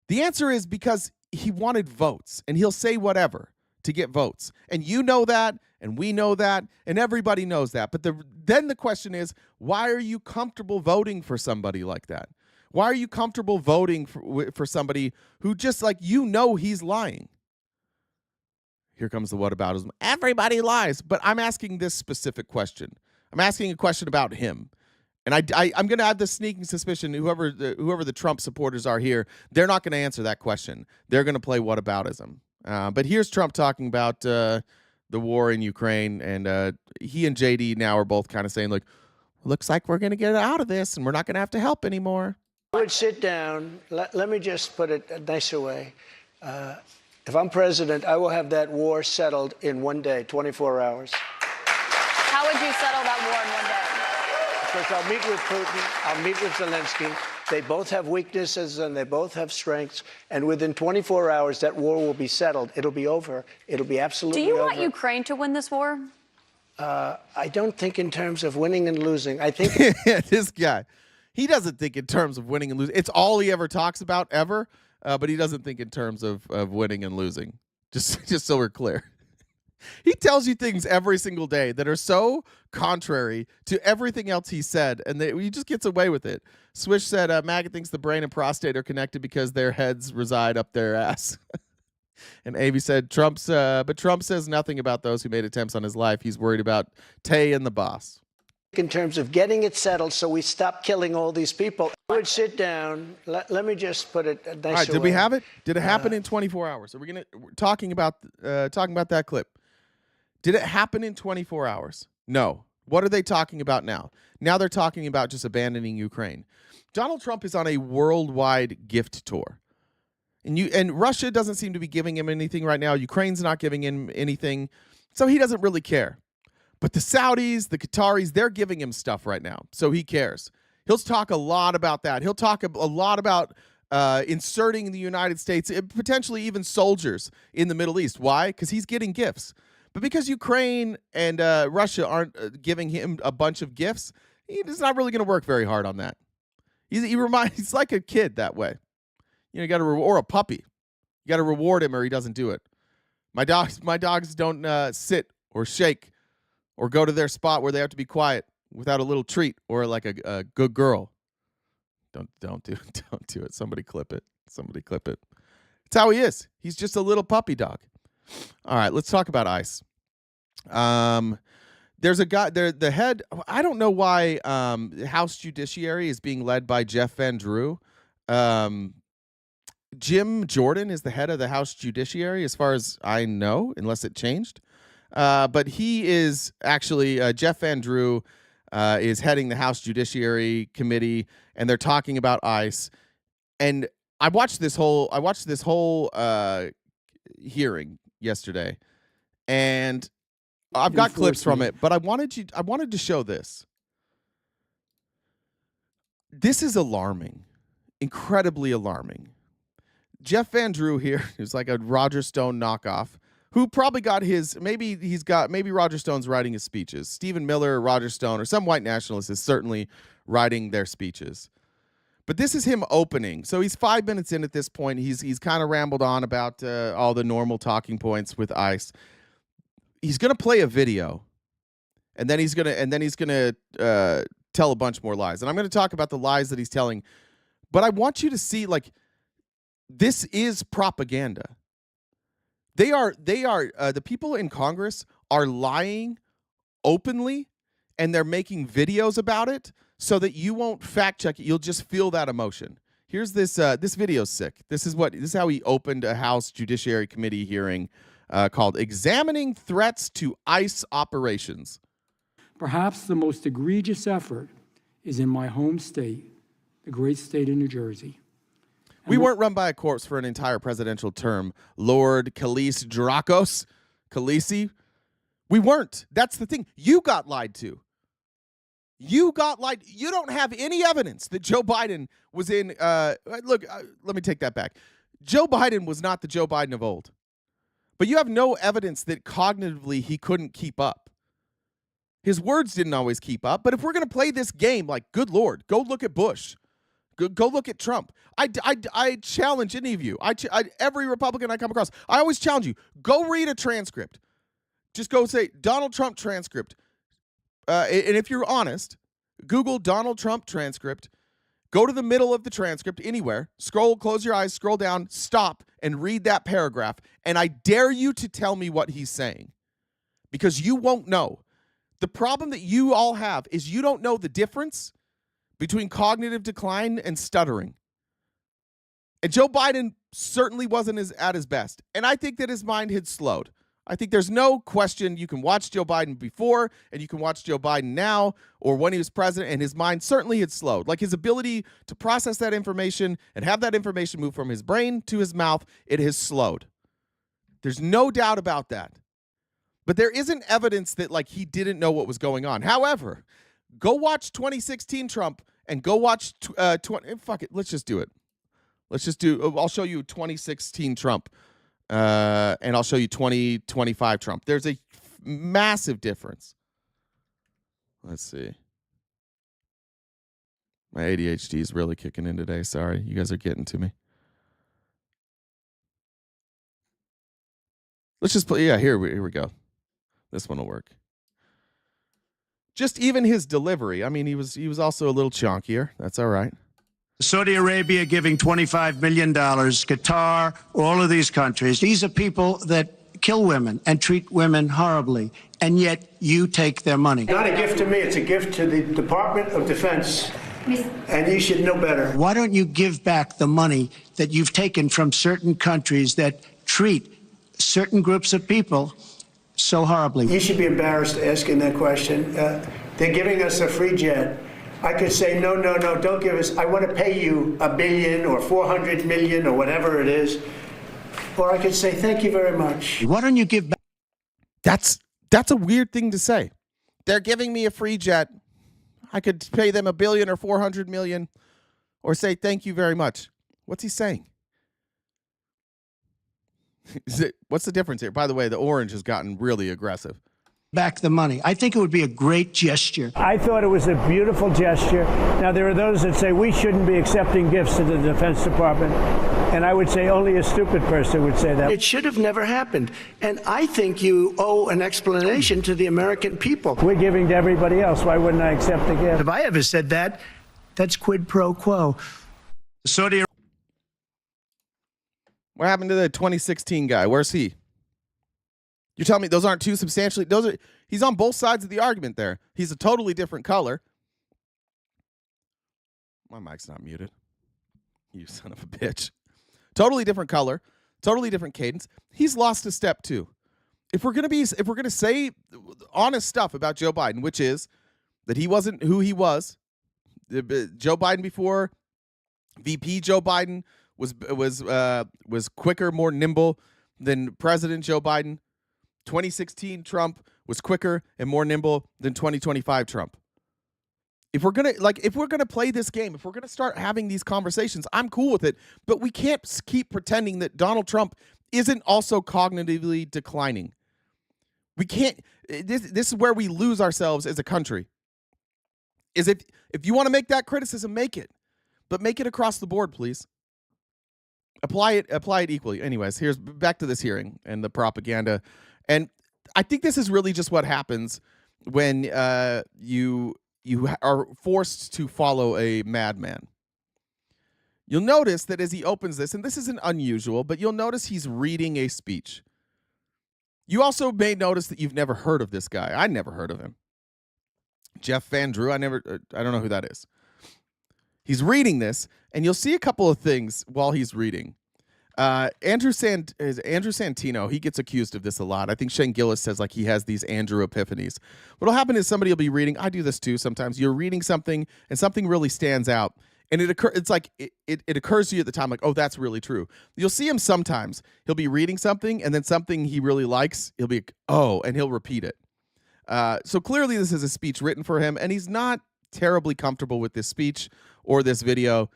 The answer is because he wanted votes, and he'll say whatever to get votes. And you know that, and we know that, and everybody knows that. But then the question is, why are you comfortable voting for somebody like that? Why are you comfortable voting for somebody who just like, you know, he's lying? Here comes the whataboutism. Everybody lies. But I'm asking this specific question. I'm asking a question about him. And I'm going to have the sneaking suspicion, whoever the Trump supporters are here, they're not going to answer that question. They're going to play whataboutism. But here's Trump talking about the war in Ukraine. And he and JD now are both kind of saying, like, looks like we're going to get out of this and we're not going to have to help anymore. I would sit down. Let me just put it a nicer way. If I'm president, I will have that war settled in one day, 24 hours. How would you settle that war in one day? Because I'll meet with Putin, I'll meet with Zelensky. They both have weaknesses and they both have strengths. And within 24 hours, that war will be settled. It'll be over. It'll be absolutely over. Do you want Ukraine to win this war? I don't think in terms of winning and losing. I think this guy, he doesn't think in terms of winning and losing. It's all he ever talks about ever, but he doesn't think in terms of winning and losing. Just so we're clear. He tells you things every single day that are so contrary to everything else he said, and he just gets away with it. Swish said, MAGA thinks the brain and prostate are connected because their heads reside up their ass. And Avi said, but Trump says nothing about those who made attempts on his life. He's worried about Tay and the boss. in terms of getting it settled so we stop killing all these people. I would sit down. Let me just put it a nicer All right, did way. we have it? Did it happen in 24 hours? Are we talking about that clip? Did it happen in 24 hours? No. What are they talking about now? Now they're talking about just abandoning Ukraine. Donald Trump is on a worldwide gift tour. And Russia doesn't seem to be giving him anything right now. Ukraine's not giving him anything. So he doesn't really care. But the Saudis, the Qataris, they're giving him stuff right now. So he cares. He'll talk a lot about that. He'll talk a lot about inserting the United States, potentially even soldiers in the Middle East. Why? Because he's getting gifts. But because Ukraine and Russia aren't giving him a bunch of gifts, he's not really going to work very hard on that. He's like a kid that way. You got to or a puppy. You got to reward him or he doesn't do it. My dogs don't sit or shake or go to their spot where they have to be quiet without a little treat or like a good girl. Don't do it. Somebody clip it. It's how he is. He's just a little puppy dog. All right, let's talk about ICE. There's a guy there, the head. I don't know why the House Judiciary is being led by Jeff Van Drew. Jim Jordan is the head of the House Judiciary, as far as I know, unless it changed. But he is actually Jeff Van Drew is heading the House Judiciary Committee, and they're talking about ICE. And I watched this whole hearing yesterday, and I've got clips from it. But I wanted to show this. This is alarming, incredibly alarming. Jeff Van Drew here, who's like a Roger Stone knockoff, who probably got maybe Roger Stone's writing his speeches. Stephen Miller, Roger Stone, or some white nationalist is certainly writing their speeches. But this is him opening. So he's 5 minutes in at this point. He's kind of rambled on about all the normal talking points with ICE. He's going to play a video, and then he's going to tell a bunch more lies. And I'm going to talk about the lies that he's telling. But I want you to see, like, this is propaganda. They are the people in Congress are lying openly, and they're making videos about it so that you won't fact check it. You'll just feel that emotion. Here's this video's sick. This is how he opened a House Judiciary Committee hearing called Examining Threats to ICE Operations. Perhaps the most egregious effort is in my home state, the great state of New Jersey. We weren't run by a corpse for an entire presidential term, Lord Khaleesi Drakos. Khaleesi. We weren't. That's the thing. You got lied to. You don't have any evidence that Joe Biden was in. Look, let me take that back. Joe Biden was not the Joe Biden of old. But you have no evidence that cognitively he couldn't keep up. His words didn't always keep up. But if we're going to play this game, like, good Lord, go look at Bush. Go look at Trump. I challenge any of you. Every Republican I come across, I always challenge you. Go read a transcript. Just go say Donald Trump transcript. And if you're honest, Google Donald Trump transcript. Go to the middle of the transcript anywhere. Scroll, close your eyes, scroll down, stop, and read that paragraph. And I dare you to tell me what he's saying. Because you won't know. The problem that you all have is you don't know the difference between cognitive decline and stuttering. And Joe Biden certainly wasn't at his best. And I think that his mind had slowed. I think there's no question you can watch Joe Biden before and you can watch Joe Biden now or when he was president, and his mind certainly had slowed. Like, his ability to process that information and have that information move from his brain to his mouth, it has slowed. There's no doubt about that. But there isn't evidence that, like, he didn't know what was going on. However, go watch 2016 Trump and go watch fuck it. Let's just do it. I'll show you 2016 Trump and I'll show you 2025 Trump. There's a massive difference. Let's see. My ADHD is really kicking in today. Sorry. You guys are getting to me. Let's just play. Yeah, here we go. This one will work. Just even his delivery. I mean, he was also a little chonkier. That's all right. Saudi Arabia giving $25 million, Qatar, all of these countries. These are people that kill women and treat women horribly, and yet you take their money. Not a gift to me, it's a gift to the Department of Defense. And you should know better. Why don't you give back the money that you've taken from certain countries that treat certain groups of people so horribly? You should be embarrassed asking that question. They're giving us a free jet. I could say, no, don't give us. I want to pay you $1 billion or 400 million or whatever it is. Or I could say, thank you very much. Why don't you give back? That's a weird thing to say. They're giving me a free jet. I could pay them $1 billion or 400 million, or say thank you very much. What's he saying? What's the difference here? By the way, the orange has gotten really aggressive. Back the money. I think it would be a great gesture. I thought it was a beautiful gesture. Now, there are those that say we shouldn't be accepting gifts to the Defense Department. And I would say only a stupid person would say that. It should have never happened. And I think you owe an explanation to the American people. We're giving to everybody else. Why wouldn't I accept the gift? If I ever said that, that's quid pro quo. What happened to the 2016 guy? Where's he? You're telling me those aren't two substantially... He's on both sides of the argument there. He's a totally different color. My mic's not muted. You son of a bitch. Totally different color. Totally different cadence. He's lost a step too. If we're gonna say honest stuff about Joe Biden, which is that he wasn't who he was, Joe Biden before VP Joe Biden was quicker, more nimble than President Joe Biden. 2016 Trump was quicker and more nimble than 2025 Trump. If we're gonna play this game, if we're gonna start having these conversations, I'm cool with it. But we can't keep pretending that Donald Trump isn't also cognitively declining. We can't. This is where we lose ourselves as a country. Is if you want to make that criticism, make it, but make it across the board, please. Apply it equally. Anyways, here's back to this hearing and the propaganda. And I think this is really just what happens when you are forced to follow a madman. You'll notice that as he opens this, and this isn't unusual, but you'll notice he's reading a speech. You also may notice that you've never heard of this guy. I never heard of him. Jeff Van Drew, I don't know who that is. He's reading this, and you'll see a couple of things while he's reading. Andrew Santino, he gets accused of this a lot. I think Shane Gillis says like he has these Andrew epiphanies. What'll happen is somebody will be reading. I do this too sometimes. You're reading something and something really stands out, and it occurs to you at the time like, oh, that's really true. You'll see him sometimes. He'll be reading something, and then something he really likes, he'll be oh, and he'll repeat it. So clearly this is a speech written for him, and he's not terribly comfortable with this speech or this video.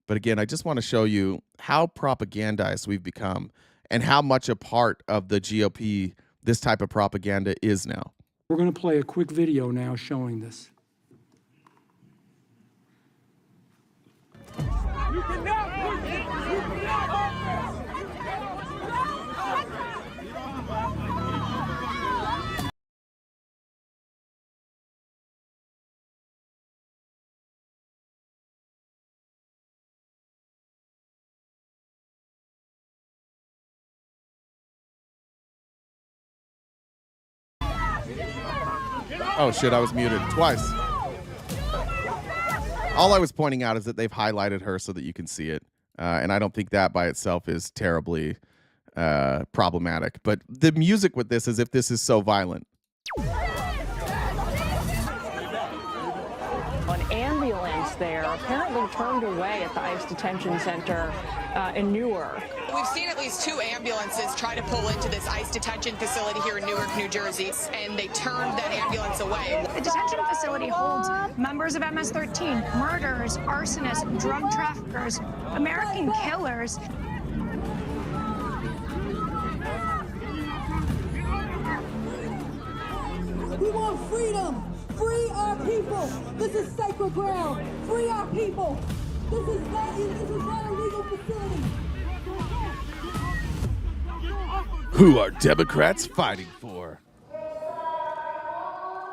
But again, I just want to show you how propagandized we've become and how much a part of the GOP this type of propaganda is now. We're going to play a quick video now showing this. Oh shit, I was muted twice. All I was pointing out is that they've highlighted her so that you can see it. And I don't think that by itself is terribly problematic. But the music with this is if this is so violent. An ambulance there apparently turned away at the ICE detention center in Newark. We've seen at least 2 ambulances try to pull into this ICE detention facility here in Newark, New Jersey, and they turned that ambulance away. The detention facility holds members of MS-13, murderers, arsonists, drug traffickers, American killers. We want freedom. Free our people. This is sacred ground. Free our people. This is not a legal facility. Who are Democrats fighting for?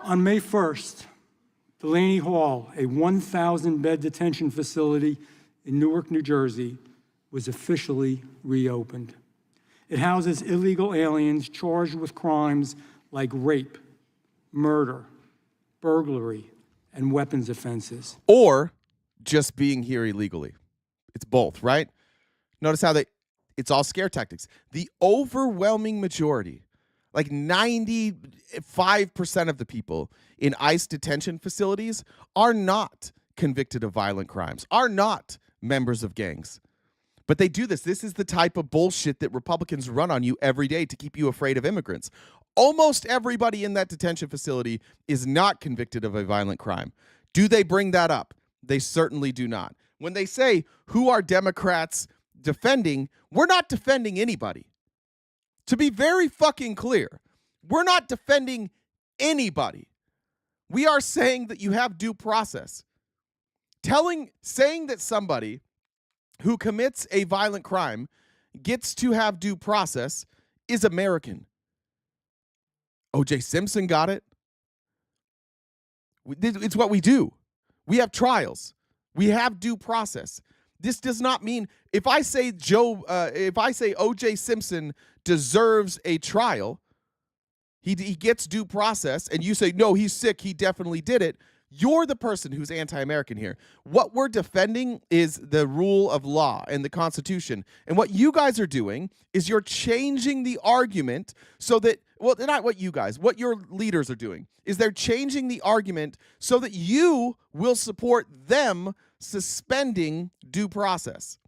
On May 1st, Delaney Hall, a 1,000-bed detention facility in Newark, New Jersey, was officially reopened. It houses illegal aliens charged with crimes like rape, murder, burglary, and weapons offenses. Or just being here illegally. It's both, right? Notice how it's all scare tactics. The overwhelming majority, like 95% of the people in ICE detention facilities are not convicted of violent crimes, are not members of gangs. But they do this. This is the type of bullshit that Republicans run on you every day to keep you afraid of immigrants. Almost everybody in that detention facility is not convicted of a violent crime. Do they bring that up? They certainly do not. When they say, who are Democrats defending, we're not defending anybody. To be very fucking clear, we're not defending anybody. We are saying that you have due process. Saying that somebody who commits a violent crime gets to have due process is American. O.J. Simpson got it. It's what we do. We have trials. We have due process. This does not mean if I say O.J. Simpson deserves a trial, he gets due process, and you say, no, he's sick, he definitely did it. You're the person who's anti-American here. What we're defending is the rule of law and the Constitution. And what you guys are doing is you're changing the argument so that, well, not what you guys, what your leaders are doing is they're changing the argument so that you will support them suspending due process.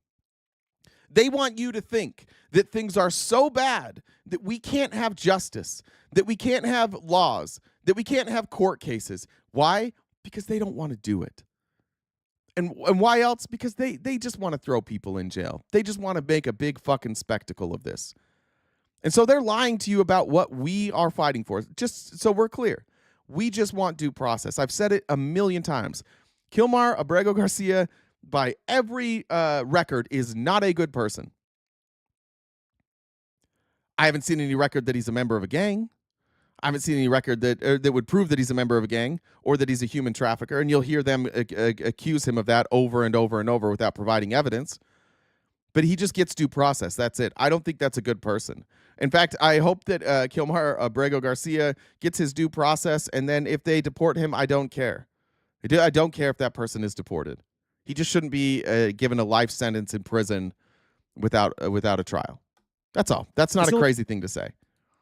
They want you to think that things are so bad that we can't have justice, that we can't have laws, that we can't have court cases. Why? Because they don't want to do it. And why else? Because they just want to throw people in jail. They just want to make a big fucking spectacle of this. And so they're lying to you about what we are fighting for. Just so we're clear, we just want due process. I've said it a million times. Kilmar Abrego Garcia, by every record, is not a good person. I haven't seen any record that he's a member of a gang. I haven't seen any record that would prove that he's a member of a gang or that he's a human trafficker, and you'll hear them accuse him of that over and over and over without providing evidence. But he just gets due process. That's it. I don't think that's a good person. In fact, I hope that Kilmar Abrego Garcia gets his due process, and then if they deport him, I don't care. I don't care if that person is deported. He just shouldn't be given a life sentence in prison without a trial. That's all. That's not a crazy thing to say.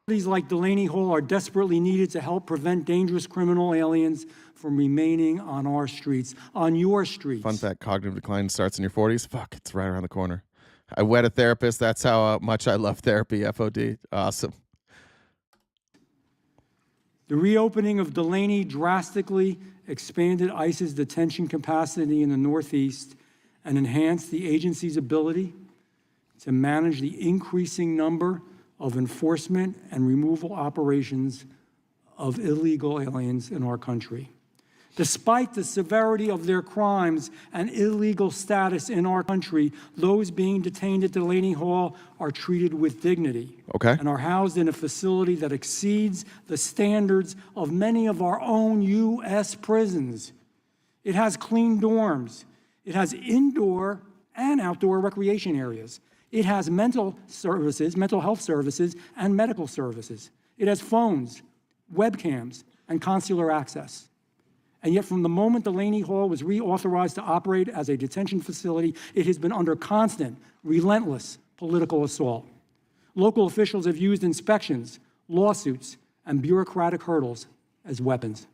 Facilities like Delaney Hall are desperately needed to help prevent dangerous criminal aliens from remaining on our streets, on your streets. Fun fact, cognitive decline starts in your 40s. Fuck, it's right around the corner. I wed a therapist. That's how much I love therapy, FOD. Awesome. The reopening of Delaney drastically expanded ICE's detention capacity in the Northeast and enhanced the agency's ability to manage the increasing number of enforcement and removal operations of illegal aliens in our country. Despite the severity of their crimes and illegal status in our country, those being detained at Delaney Hall are treated with dignity. Okay. And are housed in a facility that exceeds the standards of many of our own U.S. prisons. It has clean dorms. It has indoor and outdoor recreation areas. It has mental health services, and medical services. It has phones, webcams, and consular access. And yet from the moment Delaney Hall was reauthorized to operate as a detention facility, it has been under constant, relentless political assault. Local officials have used inspections, lawsuits, and bureaucratic hurdles as weapons.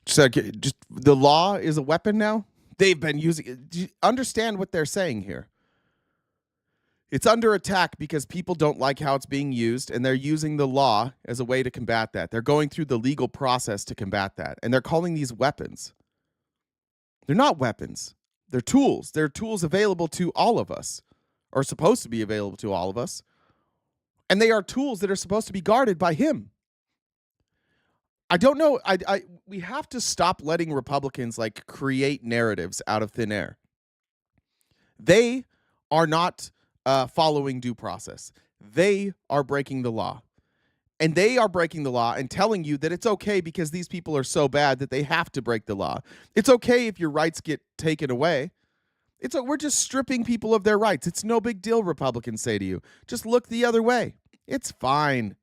So just the law is a weapon now? They've been using it. Do you understand what they're saying here? It's under attack because people don't like how it's being used, and they're using the law as a way to combat that. They're going through the legal process to combat that, and they're calling these weapons. They're not weapons. They're tools. They're tools available to all of us, or supposed to be available to all of us, and they are tools that are supposed to be guarded by him. I don't know. We have to stop letting Republicans like create narratives out of thin air. They are not following due process. They are breaking the law. And they are breaking the law and telling you that it's okay because these people are so bad that they have to break the law. It's okay if your rights get taken away. We're just stripping people of their rights. It's no big deal, Republicans say to you. Just look the other way. It's fine.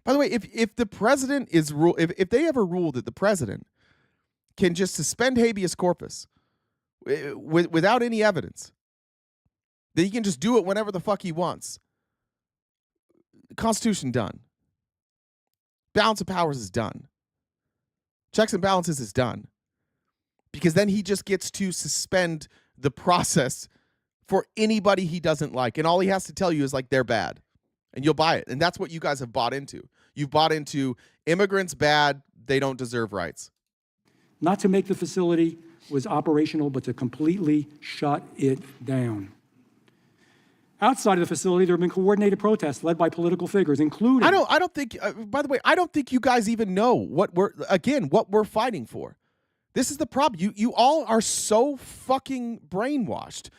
By the way, if the president is if they ever rule that the president can just suspend habeas corpus without any evidence, that he can just do it whenever the fuck he wants, Constitution done. Balance of powers is done. Checks and balances is done. Because then he just gets to suspend the process for anybody he doesn't like. And all he has to tell you is like, they're bad. And you'll buy it. And that's what you guys have bought into. You've bought into immigrants bad, they don't deserve rights. Not to make the facility was operational, but to completely shut it down. Outside of the facility, there have been coordinated protests led by political figures, including... I don't think, by the way, I don't think you guys even know what we're fighting for. This is the problem. You all are so fucking brainwashed.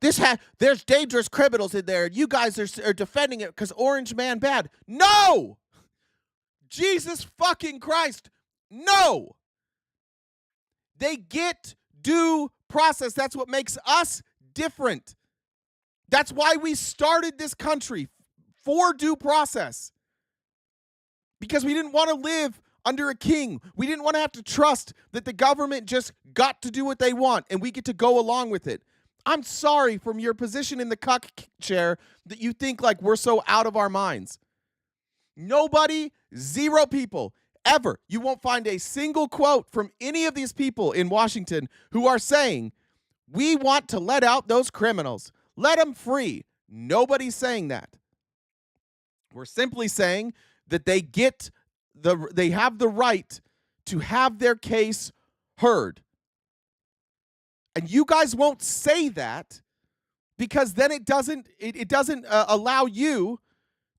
There's dangerous criminals in there. You guys are defending it because Orange Man bad. No! Jesus fucking Christ. No! They get due process. That's what makes us different. That's why we started this country, for due process. Because we didn't want to live under a king. We didn't want to have to trust that the government just got to do what they want and we get to go along with it. I'm sorry from your position in the cuck chair that you think like we're so out of our minds. Nobody, zero people, ever. You won't find a single quote from any of these people in Washington who are saying, we want to let out those criminals. Let them free. Nobody's saying that. We're simply saying that they have the right to have their case heard. And you guys won't say that because then it doesn't allow you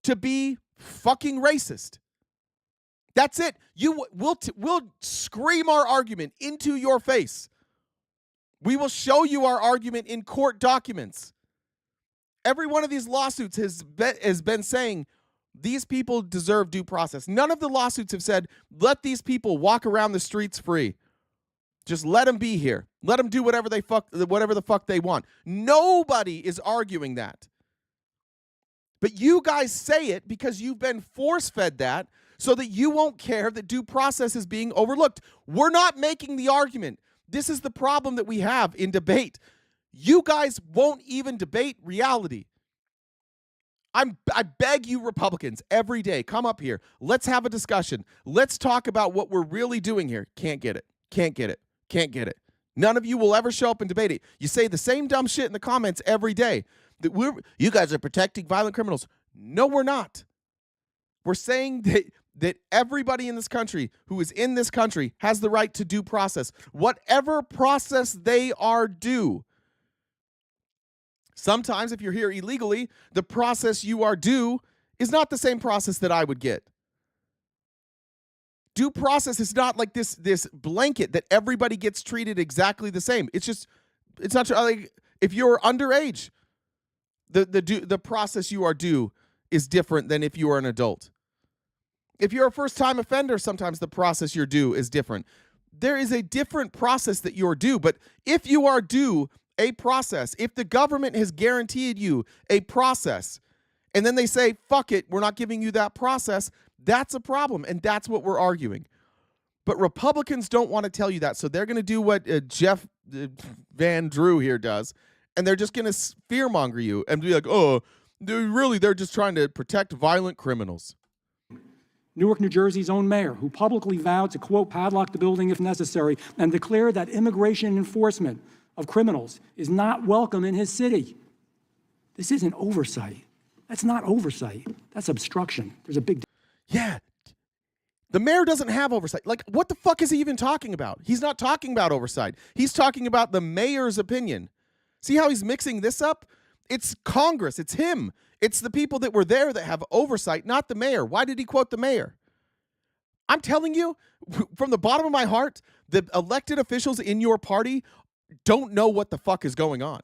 to be fucking racist. That's it. We'll scream our argument into your face. We will show you our argument in court documents. Every one of these lawsuits has been saying these people deserve due process. None of the lawsuits have said, let these people walk around the streets free. Just let them be here. Let them do whatever the fuck they want. Nobody is arguing that. But you guys say it because you've been force-fed that so that you won't care that due process is being overlooked. We're not making the argument. This is the problem that we have in debate. You guys won't even debate reality. I beg you Republicans every day, come up here. Let's have a discussion. Let's talk about what we're really doing here. Can't get it. Can't get it. Can't get it. None of you will ever show up and debate it. You say the same dumb shit in the comments every day. That you guys are protecting violent criminals. No, we're not. We're saying that everybody in this country who is in this country has the right to due process. Whatever process they are due. Sometimes if you're here illegally, the process you are due is not the same process that I would get. Due process is not like this blanket that everybody gets treated exactly the same. It's not like if you're underage, the process you are due is different than if you are an adult. If you're a first-time offender, sometimes the process you're due is different. There is a different process that you're due, but if you are due a process, if the government has guaranteed you a process, and then they say, fuck it, we're not giving you that process, that's a problem, and that's what we're arguing. But Republicans don't want to tell you that, so they're going to do what Jeff Van Drew here does, and they're just going to fearmonger you and be like, oh, they're just trying to protect violent criminals. Newark, New Jersey's own mayor, who publicly vowed to, quote, padlock the building if necessary, and declared that immigration enforcement of criminals is not welcome in his city. This isn't oversight. That's not oversight. That's obstruction. There's a big... Yeah. The mayor doesn't have oversight. Like, what the fuck is he even talking about? He's not talking about oversight. He's talking about the mayor's opinion. See how he's mixing this up? It's Congress. It's him. It's the people that were there that have oversight, not the mayor. Why did he quote the mayor? I'm telling you, from the bottom of my heart, the elected officials in your party don't know what the fuck is going on.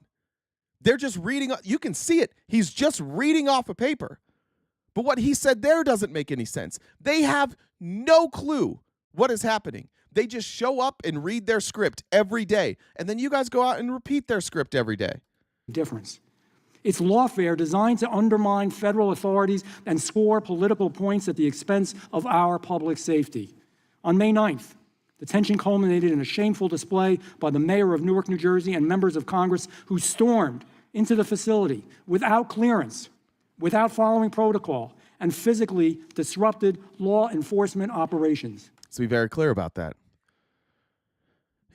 They're just reading. You can see it. He's just reading off a paper. But what he said there doesn't make any sense. They have no clue what is happening. They just show up and read their script every day. And then you guys go out and repeat their script every day. Difference. It's lawfare designed to undermine federal authorities and score political points at the expense of our public safety. On May 9th, the tension culminated in a shameful display by the mayor of Newark, New Jersey, and members of Congress who stormed into the facility without clearance, without following protocol, and physically disrupted law enforcement operations. Let's be very clear about that.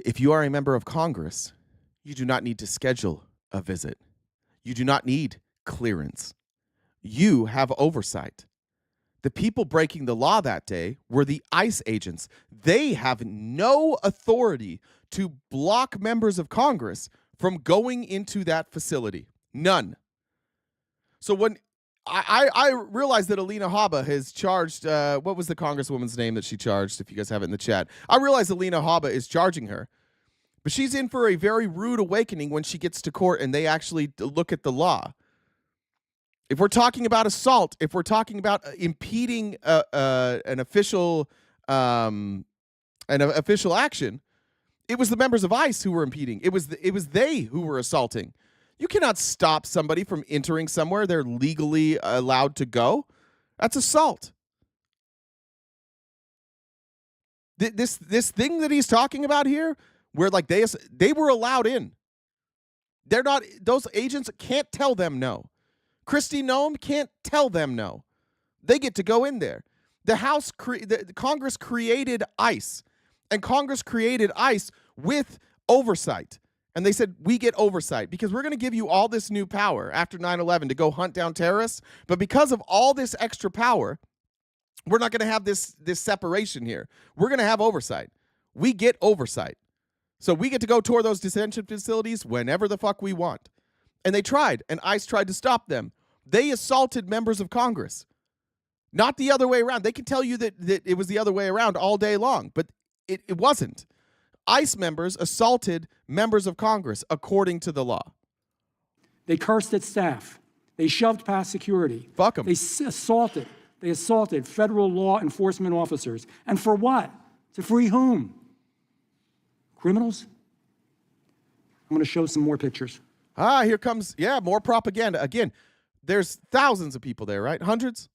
If you are a member of Congress, you do not need to schedule a visit. You do not need clearance. You have oversight. The people breaking the law that day were the ICE agents. They have no authority to block members of Congress from going into that facility. None. So when I realized that Alina Habba has charged, what was the congresswoman's name that she charged, if you guys have it in the chat? I realized Alina Habba is charging her. But she's in for a very rude awakening when she gets to court and they actually look at the law. If we're talking about assault, if we're talking about impeding an official action, it was the members of ICE who were impeding. It was they who were assaulting. You cannot stop somebody from entering somewhere they're legally allowed to go. That's assault. This thing that he's talking about here, where like they were allowed in. They're not, those agents can't tell them no. Kristi Noem can't tell them no. They get to go in there. The Congress created ICE, and Congress created ICE with oversight. And they said, we get oversight because we're going to give you all this new power after 9/11 to go hunt down terrorists. But because of all this extra power, we're not going to have this separation here. We're going to have oversight. We get oversight. So we get to go tour those detention facilities whenever the fuck we want. And they tried, and ICE tried to stop them. They assaulted members of Congress. Not the other way around. They can tell you that it was the other way around all day long, but it wasn't. ICE members assaulted members of Congress according to the law. They cursed at staff. They shoved past security. Fuck them. They assaulted federal law enforcement officers. And for what? To free whom? Criminals? I'm going to show some more pictures. Here comes, more propaganda. Again, there's thousands of people there, right? Hundreds?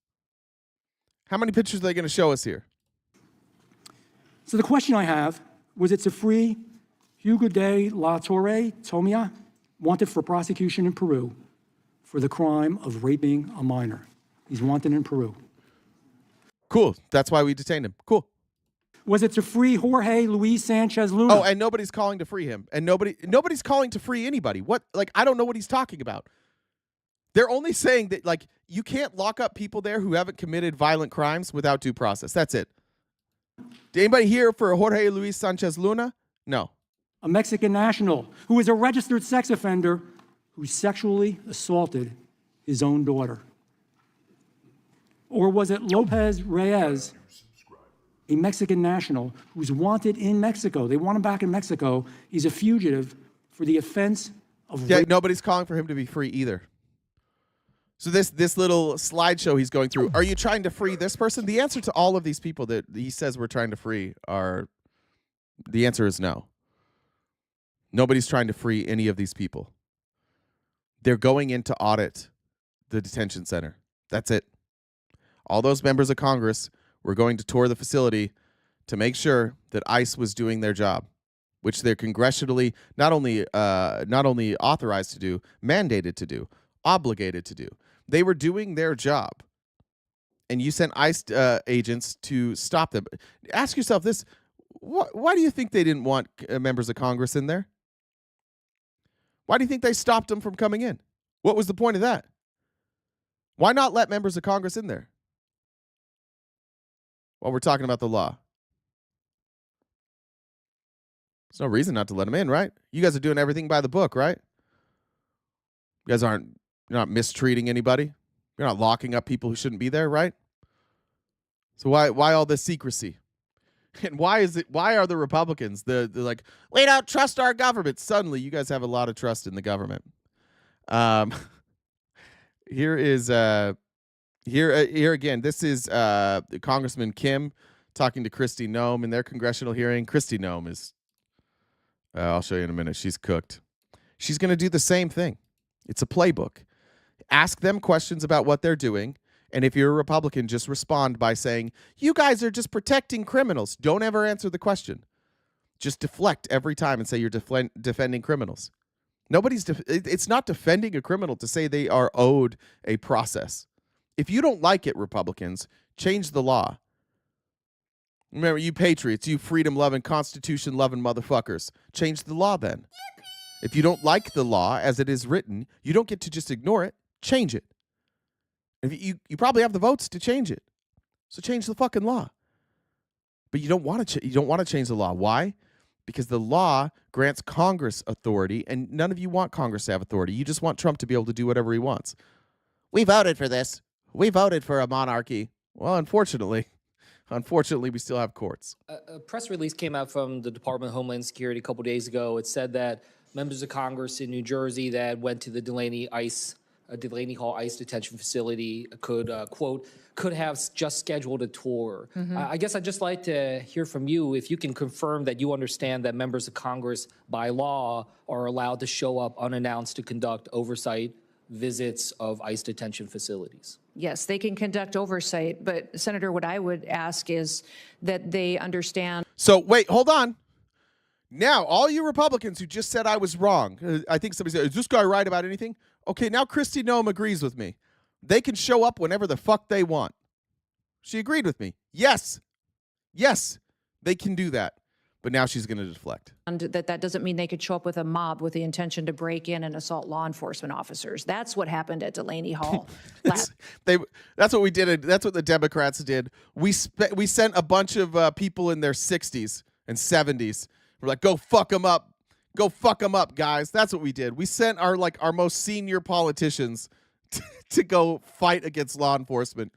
How many pictures are they going to show us here? So the question I have, was it to free Hugo de la Torre Tomia, wanted for prosecution in Peru for the crime of raping a minor? He's wanted in Peru. Cool. That's why we detained him. Cool. Was it to free Jorge Luis Sanchez Luna? Oh, and nobody's calling to free him. And nobody's calling to free anybody. What? Like, I don't know what he's talking about. They're only saying that, like, you can't lock up people there who haven't committed violent crimes without due process. That's it. Did anybody here for Jorge Luis Sanchez Luna? No. A Mexican national who is a registered sex offender who sexually assaulted his own daughter. Or was it Lopez Reyes, a Mexican national who's wanted in Mexico? They want him back in Mexico. He's a fugitive for the offense of rape. Nobody's calling for him to be free either. So this little slideshow he's going through, are you trying to free this person? The answer to all of these people that he says we're trying to free the answer is no. Nobody's trying to free any of these people. They're going in to audit the detention center. That's it. All those members of Congress were going to tour the facility to make sure that ICE was doing their job, which they're congressionally not only authorized to do, mandated to do, obligated to do. They were doing their job. And you sent ICE agents to stop them. Ask yourself this. Why do you think they didn't want members of Congress in there? Why do you think they stopped them from coming in? What was the point of that? Why not let members of Congress in there? While we're talking about the law. There's no reason not to let them in, right? You guys are doing everything by the book, right? You guys you're not mistreating anybody. You're not locking up people who shouldn't be there, right? So why all this secrecy? And why are the Republicans, they're like, we don't trust our government. Suddenly you guys have a lot of trust in the government. Here again, this is Congressman Kim talking to Kristi Noem in their congressional hearing. Kristi Noem is, I'll show you in a minute, she's cooked. She's going to do the same thing. It's a playbook. Ask them questions about what they're doing, and if you're a Republican, just respond by saying, you guys are just protecting criminals. Don't ever answer the question. Just deflect every time and say you're defending criminals. It's not defending a criminal to say they are owed a process. If you don't like it, Republicans, change the law. Remember, you patriots, you freedom-loving, Constitution-loving motherfuckers, change the law then. If you don't like the law as it is written, you don't get to just ignore it. Change it. If you probably have the votes to change it, so change the fucking law. But you don't want to change the law. Why? Because the law grants Congress authority, and none of you want Congress to have authority. You just want Trump to be able to do whatever he wants. We voted for this. We voted for a monarchy. Well, unfortunately, we still have courts. A press release came out from the Department of Homeland Security a couple days ago. It said that members of Congress in New Jersey that went to the Delaney Hall ICE detention facility could, quote, could have just scheduled a tour. I guess I'd just like to hear from you if you can confirm that you understand that members of Congress by law are allowed to show up unannounced to conduct oversight visits of ICE detention facilities. Yes, they can conduct oversight, but Senator, what I would ask is that they understand. So wait, hold on. Now, all you Republicans who just said I was wrong, I think somebody said, is this guy right about anything? Okay, now Kristi Noem agrees with me. They can show up whenever the fuck they want. She agreed with me. Yes, they can do that. But now she's going to deflect. And that doesn't mean they could show up with a mob with the intention to break in and assault law enforcement officers. That's what happened at Delaney Hall. That's what we did. That's what the Democrats did. We sent a bunch of people in their 60s and 70s. We're like, go fuck them up. Go fuck them up, guys. That's what we did. We sent our most senior politicians to go fight against law enforcement,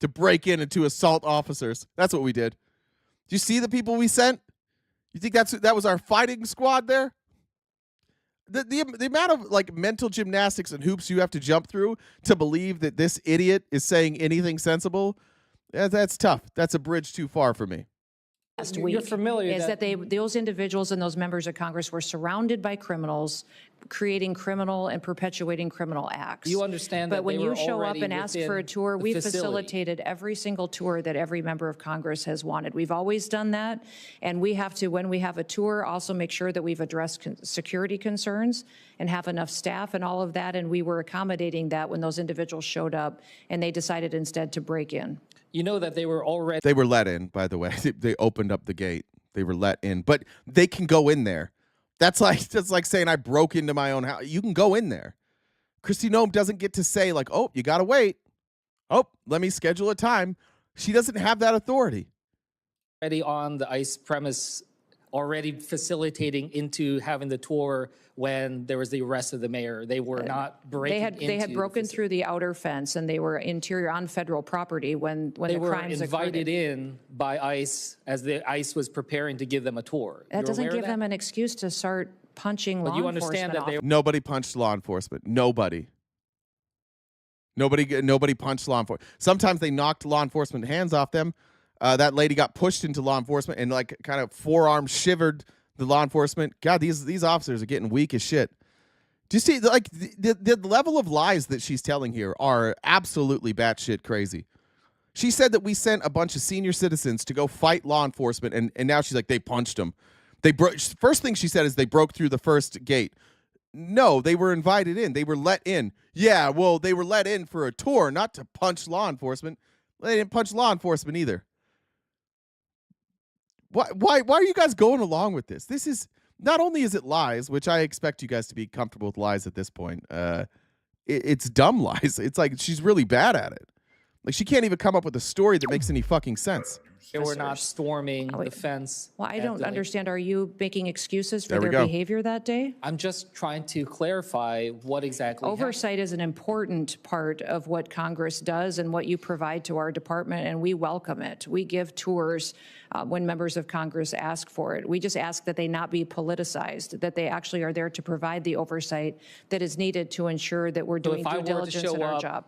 to break in and to assault officers. That's what we did. Do you see the people we sent? You think that was our fighting squad there? The amount of mental gymnastics and hoops you have to jump through to believe that this idiot is saying anything sensible, that's tough. That's a bridge too far for me. Last week You're familiar is that those individuals and those members of Congress were surrounded by criminals, creating criminal and perpetuating criminal acts. You understand but that when they you were show up already and ask for a within tour, the we facility. facilitated every single tour that every member of Congress has wanted. We've always done that, and we have to, when we have a tour, also make sure that we've addressed security concerns and have enough staff and all of that, and we were accommodating that when those individuals showed up and they decided instead to break in. You know that they were already... They were let in, by the way. They opened up the gate. They were let in, but they can go in there. That's like saying I broke into my own house. You can go in there. Kristi Noem doesn't get to say oh, you got to wait. Oh, let me schedule a time. She doesn't have that authority. Already on the ICE premise, already facilitating into having the tour when there was the arrest of the mayor. They were not breaking into They had broken through the outer fence, and they were interior on federal property when the crimes occurred. They were invited in by ICE as the ICE was preparing to give them a tour. That doesn't give them an excuse to start punching law enforcement. You understand that nobody punched law enforcement. Nobody punched law enforcement. Sometimes they knocked law enforcement hands off them. That lady got pushed into law enforcement and kind of forearm shivered the law enforcement. God, these officers are getting weak as shit. Do you see the level of lies that she's telling here are absolutely batshit crazy. She said that we sent a bunch of senior citizens to go fight law enforcement, and now she's like, they punched them. First thing she said is they broke through the first gate. No, they were invited in. They were let in. Yeah, well, they were let in for a tour, not to punch law enforcement. They didn't punch law enforcement either. Why are you guys going along with this? This is not only is it lies, which I expect you guys to be comfortable with lies at this point. It's dumb lies. It's like she's really bad at it. She can't even come up with a story that makes any fucking sense. They were not storming the fence. Well, I don't understand. Are you making excuses for their behavior that day? I'm just trying to clarify what exactly Oversight is an important part of what Congress does and what you provide to our department, and we welcome it. We give tours when members of Congress ask for it. We just ask that they not be politicized, that they actually are there to provide the oversight that is needed to ensure that we're doing due diligence in our job.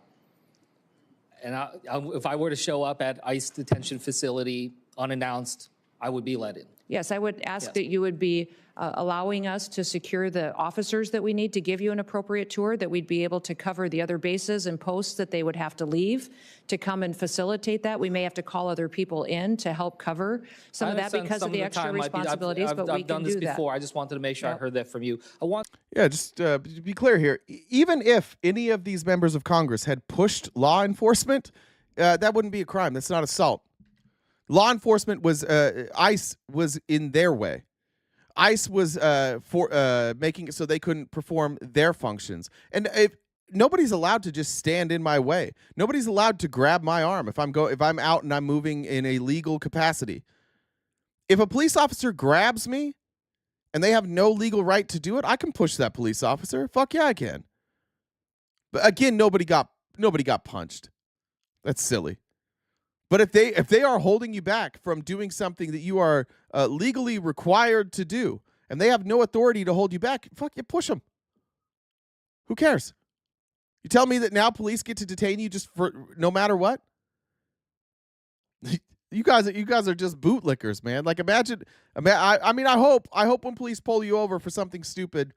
And if I were to show up at ICE detention facility unannounced, I would be let in. Yes, I would ask Yes. that you would be allowing us to secure the officers that we need to give you an appropriate tour, that we'd be able to cover the other bases and posts that they would have to leave to come and facilitate that. We may have to call other people in to help cover some I of that understand because some of the extra time might be- responsibilities, but we I've done can this do that. before. I just wanted to make sure I heard that from you. I want. Yeah, just to be clear here, even if any of these members of Congress had pushed law enforcement, that wouldn't be a crime. That's not assault. Law enforcement was ICE was in their way. ICE was making it so they couldn't perform their functions. And if nobody's allowed to just stand in my way. Nobody's allowed to grab my arm if I'm out and I'm moving in a legal capacity. If a police officer grabs me and they have no legal right to do it, I can push that police officer. Fuck yeah, I can. But again, nobody got punched. That's silly. But if they are holding you back from doing something that you are legally required to do, and they have no authority to hold you back, fuck you, push them. Who cares? You tell me that now police get to detain you just for no matter what? You guys are just bootlickers, man. Like imagine I hope when police pull you over for something stupid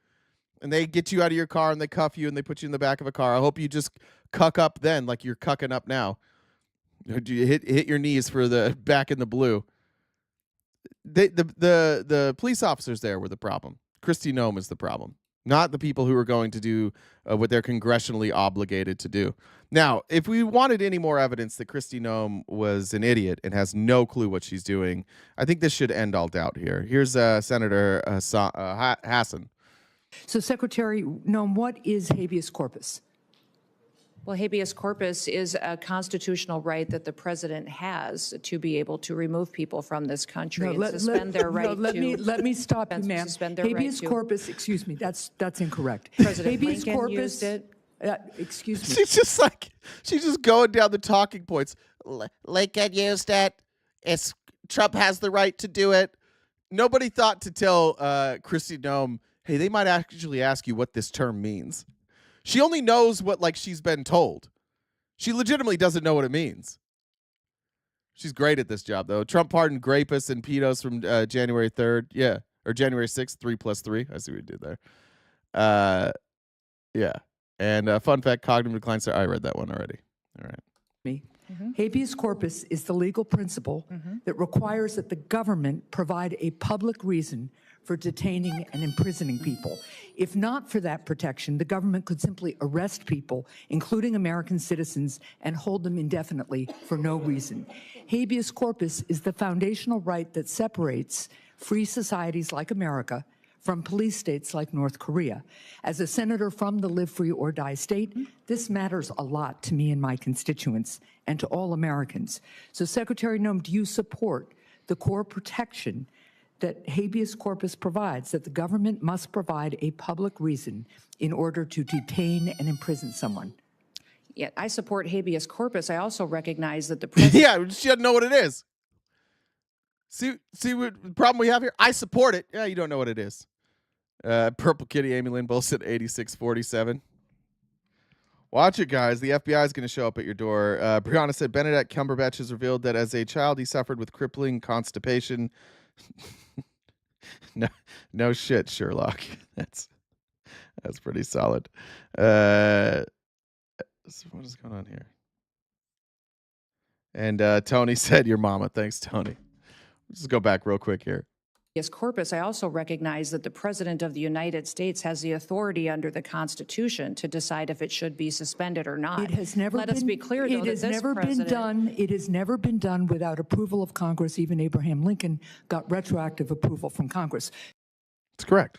and they get you out of your car and they cuff you and they put you in the back of a car, I hope you just cuck up then like you're cucking up now. You hit your knees for the back in the blue. The police officers there were the problem. Kristi Noem is the problem, not the people who are going to do what they're congressionally obligated to do. Now, if we wanted any more evidence that Kristi Noem was an idiot and has no clue what she's doing, I think this should end all doubt here. Here's Senator Hassan. So, Secretary Noem, what is habeas corpus? Well, habeas corpus is a constitutional right that the president has to be able to remove people from this country and suspend their right let me stop you, ma'am. Habeas right corpus, excuse me, that's incorrect. President habeas Lincoln corpus, used it. Excuse me. She's just going down the talking points. Lincoln used it. Trump has the right to do it. Nobody thought to tell Kristi Noem, hey, they might actually ask you what this term means. She only knows what she's been told. She legitimately doesn't know what it means. She's great at this job, though. Trump pardoned rapists and pedos from January 3rd. Yeah. Or January 6th, 3 + 3. I see what you did there. Yeah. And fun fact, cognitive decline. I read that one already. All right. Habeas corpus is the legal principle that requires that the government provide a public reason for detaining and imprisoning people. If not for that protection, the government could simply arrest people, including American citizens, and hold them indefinitely for no reason. Habeas corpus is the foundational right that separates free societies like America from police states like North Korea. As a senator from the Live Free or Die state, this matters a lot to me and my constituents and to all Americans. So, Secretary Noem, do you support the core protection that habeas corpus provides, that the government must provide a public reason in order to detain and imprison someone? Yeah, I support habeas corpus. I also recognize that the president... Yeah, she doesn't know what it is. See what the problem we have here? I support it. Yeah, you don't know what it is. Purple Kitty, Amy Lynn both said 8647. Watch it, guys. The FBI is going to show up at your door. Brianna said Benedict Cumberbatch has revealed that as a child he suffered with crippling constipation. No shit, Sherlock. That's pretty solid. What is going on here? And Tony said your mama. Thanks, Tony. Let's go back real quick here. Habeas corpus, I also recognize that the President of the United States has the authority under the Constitution to decide if it should be suspended or not. It has never Let us be clear, though, it that has this never president... been done. It has never been done without approval of Congress. Even Abraham Lincoln got retroactive approval from Congress. That's correct.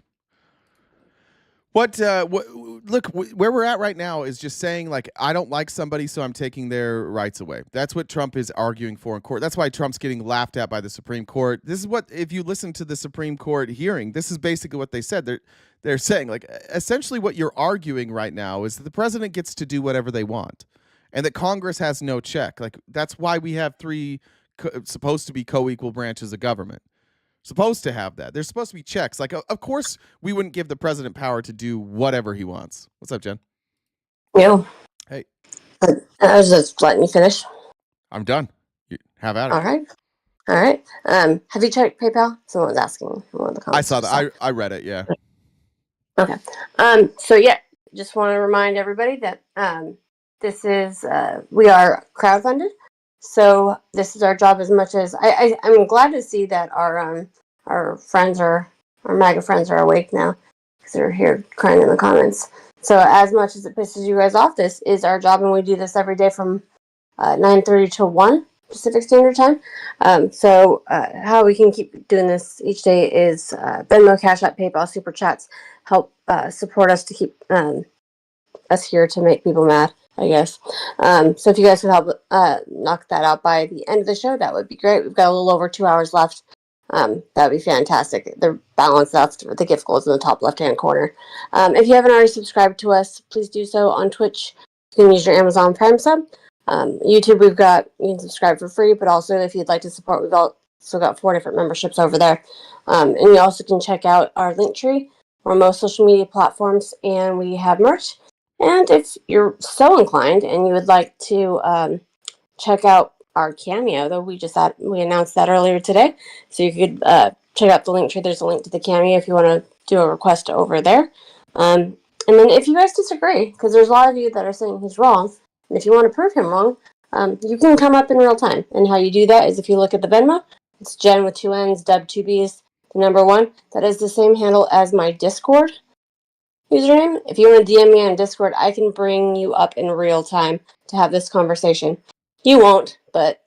Look, where we're at right now is just saying, I don't like somebody, so I'm taking their rights away. That's what Trump is arguing for in court. That's why Trump's getting laughed at by the Supreme Court. This is what, if you listen to the Supreme Court hearing, this is basically what they said. They're saying, essentially what you're arguing right now is that the president gets to do whatever they want and that Congress has no check. That's why we have three supposed to be co-equal branches of government. Supposed to have that. There's supposed to be checks. Of course, we wouldn't give the president power to do whatever he wants. What's up, Jen? No. Hey. I was just letting you finish. I'm done. Have at it. All right. All right. Have you checked PayPal? Someone was asking in one of the comments. I saw that. I read it. Yeah. Okay. So yeah, just want to remind everybody that this is we are crowdfunded. So this is our job as much as I'm glad to see that our friends our MAGA friends are awake now because they're here crying in the comments. So as much as it pisses you guys off, this is our job, and we do this every day from 9:30 to 1 Pacific Standard Time. So how we can keep doing this each day is Venmo, Cash App, PayPal, Super Chats help support us to keep us here to make people mad, I guess. So if you guys could help knock that out by the end of the show, that would be great. We've got a little over 2 hours left. That would be fantastic. They're balanced out. The gift goes in the top left-hand corner. If you haven't already subscribed to us, please do so on Twitch. You can use your Amazon Prime sub. YouTube, you can subscribe for free, but also if you'd like to support, we've also got 4 different memberships over there. And you also can check out our link tree on most social media platforms, and we have merch. And if you're so inclined and you would like to check out our Cameo, though we announced that earlier today, so you could check out the link tree. There's a link to the Cameo if you want to do a request over there. And then if you guys disagree, because there's a lot of you that are saying he's wrong, and if you want to prove him wrong, you can come up in real time. And how you do that is if you look at the Venmo, it's Jen with 2 N's, Deb 2 B's, the number 1. That is the same handle as my Discord username. If you want to DM me on Discord, I can bring you up in real time to have this conversation. You won't, but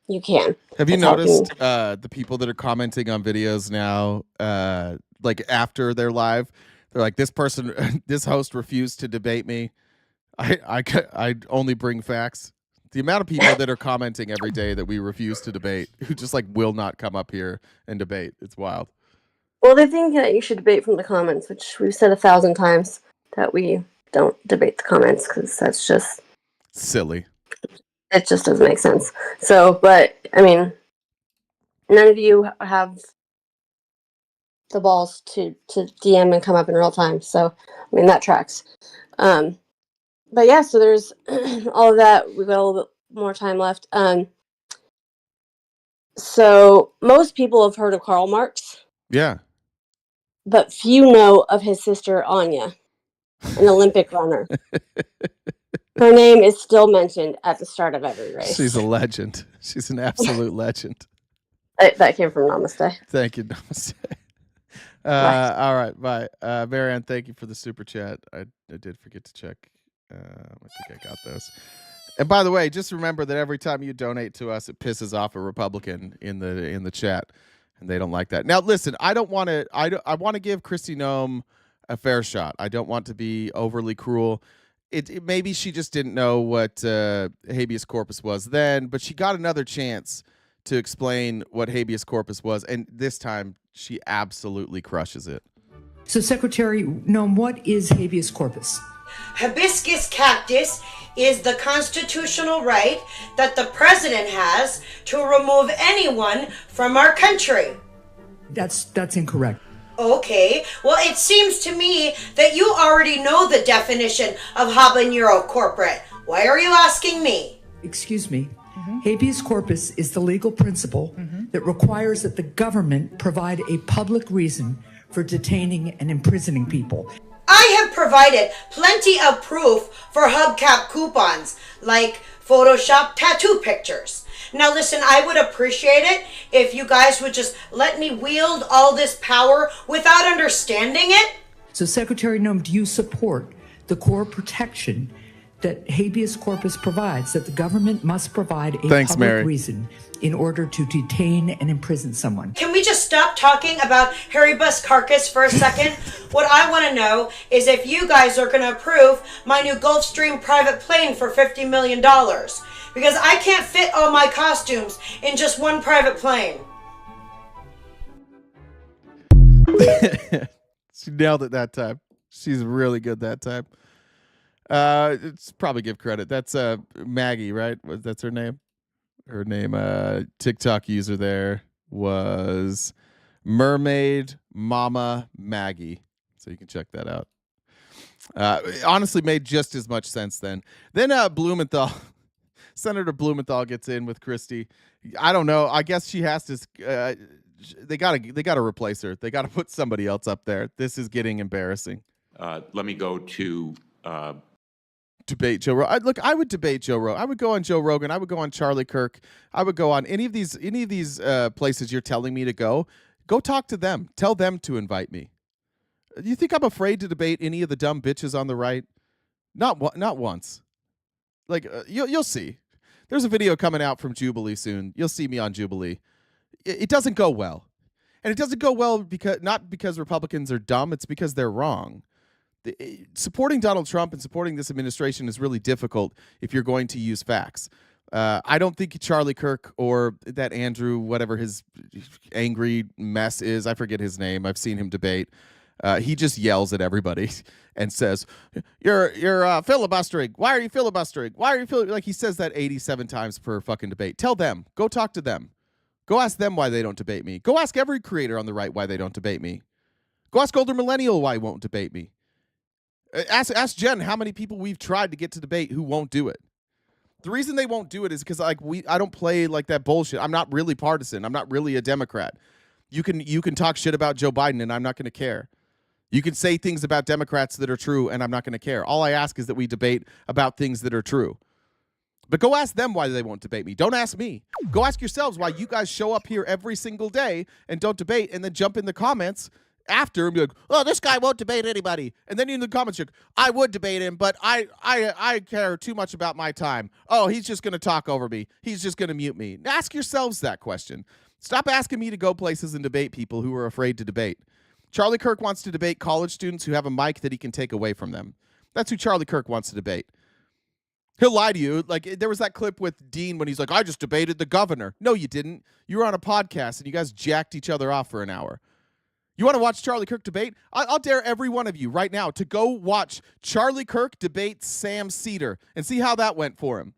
you can. Have you noticed the people that are commenting on videos now, like after they're live, they're like, this host refused to debate me. I only bring facts. The amount of people that are commenting every day that we refuse to debate, who just like will not come up here and debate. It's wild. Well, they think that you should debate from the comments, which we've said 1,000 times that we don't debate the comments because that's just silly. It just doesn't make sense. So, but I mean, none of you have the balls to DM and come up in real time. So, I mean, that tracks. But yeah, so there's all of that. We've got a little bit more time left. So most people have heard of Karl Marx. Yeah. But few know of his sister, Anya, an Olympic runner. Her name is still mentioned at the start of every race. She's a legend. She's an absolute legend. That came from Namaste. Thank you, Namaste. All right, bye. Marianne, thank you for the super chat. I did forget to check. I think I got those. And by the way, just remember that every time you donate to us, it pisses off a Republican in the chat, and they don't like that. Now, listen, I want to give Kristi Noem a fair shot. I don't want to be overly cruel. Maybe she just didn't know what habeas corpus was then, but she got another chance to explain what habeas corpus was, and this time she absolutely crushes it. So, Secretary Noem, what is habeas corpus? Hibiscus cactus is the constitutional right that the president has to remove anyone from our country. That's incorrect. Okay, well, it seems to me that you already know the definition of habanero corporate. Why are you asking me? Excuse me. Habeas corpus is the legal principle that requires that the government provide a public reason for detaining and imprisoning people. I have provided plenty of proof for hubcap coupons, like Photoshop tattoo pictures. Now listen, I would appreciate it if you guys would just let me wield all this power without understanding it. So, Secretary Noem, do you support the core protection that habeas corpus provides, that the government must provide a public reason in order to detain and imprison someone? Can we just stop talking about Harry Bus Carcass for a second? What I want to know is if you guys are going to approve my new Gulfstream private plane for $50 million. Because I can't fit all my costumes in just one private plane. She nailed it that time. She's really good that time. It's probably give credit. That's Maggie, right? That's her name. Her name, TikTok user there was Mermaid Mama Maggie. So you can check that out. Honestly, made just as much sense then. Then Blumenthal Senator Blumenthal gets in with Christie. I don't know. I guess she has to. They gotta replace her. They gotta put somebody else up there. This is getting embarrassing. Let me go to debate Joe Rogan. Look, I would debate Joe Rogan. I would go on Joe Rogan. I would go on Charlie Kirk. I would go on any of these places you're telling me to go. Go talk to them. Tell them to invite me. You think I'm afraid to debate any of the dumb bitches on the right? Not once. Like you'll see. There's a video coming out from Jubilee soon. You'll see me on Jubilee. It doesn't go well. And it doesn't go well not because Republicans are dumb, it's because they're wrong. Supporting Donald Trump and supporting this administration is really difficult if you're going to use facts. I don't think Charlie Kirk or that Andrew, whatever his angry mess is, I forget his name. I've seen him debate. He just yells at everybody and says, "You're filibustering. Why are you filibustering? Why are you filibustering?" Like he says that 87 times per fucking debate. Tell them. Go talk to them. Go ask them why they don't debate me. Go ask every creator on the right why they don't debate me. Go ask older millennial why he won't debate me. Ask Jen how many people we've tried to get to debate who won't do it. The reason they won't do it is because I don't play like that bullshit. I'm not really partisan. I'm not really a Democrat. You can talk shit about Joe Biden and I'm not going to care. You can say things about Democrats that are true and I'm not going to care. All I ask is that we debate about things that are true. But go ask them why they won't debate me. Don't ask me. Go ask yourselves why you guys show up here every single day and don't debate and then jump in the comments after and be like, "Oh, this guy won't debate anybody." And then in the comments, you're like, "I would debate him, but I care too much about my time. Oh, he's just going to talk over me. He's just going to mute me." Ask yourselves that question. Stop asking me to go places and debate people who are afraid to debate. Charlie Kirk wants to debate college students who have a mic that he can take away from them. That's who Charlie Kirk wants to debate. He'll lie to you. Like there was that clip with Dean when he's like, "I just debated the governor." No, you didn't. You were on a podcast and you guys jacked each other off for an hour. You want to watch Charlie Kirk debate? I'll dare every one of you right now to go watch Charlie Kirk debate Sam Cedar and see how that went for him.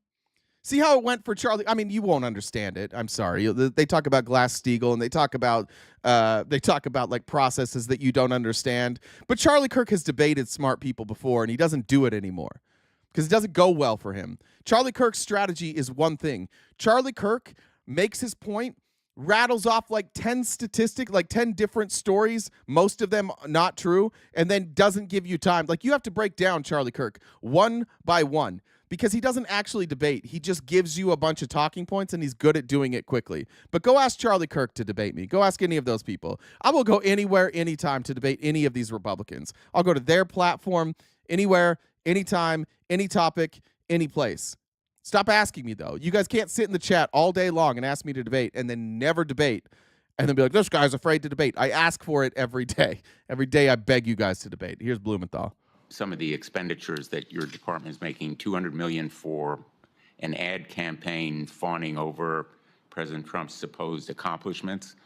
See how it went for Charlie. I mean, you won't understand it. I'm sorry. They talk about Glass-Steagall and they talk about like processes that you don't understand. But Charlie Kirk has debated smart people before and he doesn't do it anymore because it doesn't go well for him. Charlie Kirk's strategy is one thing. Charlie Kirk makes his point, rattles off like 10 statistics, like 10 different stories, most of them not true, and then doesn't give you time. Like you have to break down Charlie Kirk one by one because he doesn't actually debate. He just gives you a bunch of talking points and he's good at doing it quickly. But go ask Charlie Kirk to debate me. Go ask any of those people. I will go anywhere, anytime to debate any of these Republicans. I'll go to their platform anywhere, anytime, any topic, any place. Stop asking me, though. You guys can't sit in the chat all day long and ask me to debate and then never debate and then be like, "This guy's afraid to debate." I ask for it every day. Every day I beg you guys to debate. Here's Blumenthal. some of the expenditures that your department is making, $200 million for an ad campaign fawning over President Trump's supposed accomplishments,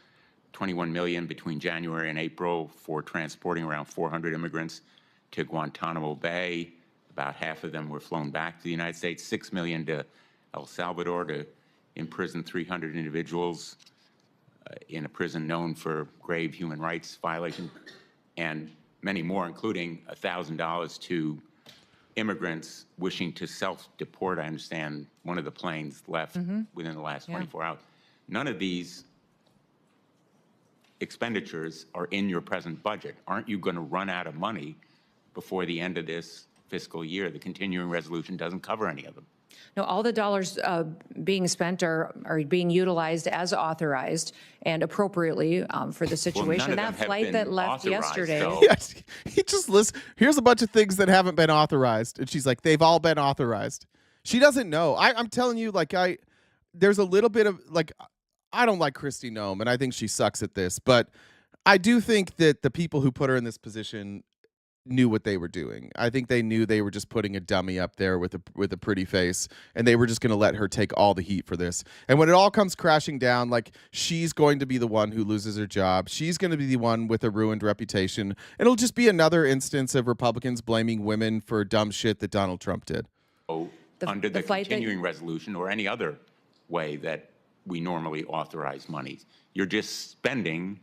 $21 million between January and April for transporting around 400 immigrants to Guantanamo Bay. About half of them were flown back to the United States. $6 million to El Salvador to imprison 300 individuals in a prison known for grave human rights violation, and many more, including $1,000 to immigrants wishing to self-deport. I understand one of the planes left within the last 24 hours. None of these expenditures are in your present budget. Aren't you going to run out of money before the end of this fiscal year? The continuing resolution doesn't cover any of them. No, all the dollars being spent are being utilized as authorized and appropriately for the situation. Well, that flight that left yesterday. Yes, he just lists, here's a bunch of things that haven't been authorized. And she's like, they've all been authorized. She doesn't know. I'm telling you, like, there's a little bit of, like, I don't like Kristi Noem, and I think she sucks at this. But I do think that the people who put her in this position knew what they were doing. I think they knew they were just putting a dummy up there with a pretty face, and they were just going to let her take all the heat for this. And when it all comes crashing down, like, she's going to be the one who loses her job. She's going to be the one with a ruined reputation. It'll just be another instance of Republicans blaming women for dumb shit that Donald Trump did. Under the continuing resolution or any other way that we normally authorize monies. You're just spending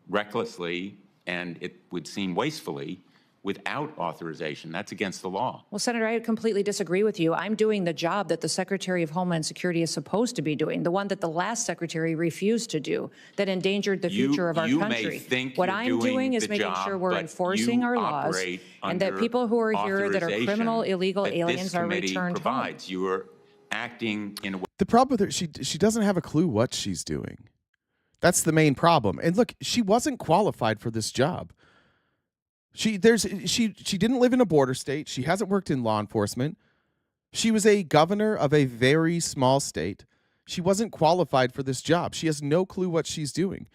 recklessly, and it would seem wastefully, without authorization. That's against the law. Well, Senator, I completely disagree with you. I'm doing the job that the Secretary of Homeland Security is supposed to be doing, the one that the last secretary refused to do, that endangered the future of our country. May think what you're I'm doing is the making job, sure we're but enforcing you our laws, operate and that under people who are here that are criminal, illegal that aliens this are committee returned home. provides. You are acting in a way. The problem with her, she doesn't have a clue what she's doing. That's the main problem. And look, she wasn't qualified for this job. She didn't live in a border state. She hasn't worked in law enforcement. She was a governor of a very small state. She wasn't qualified for this job. She has no clue what she's doing.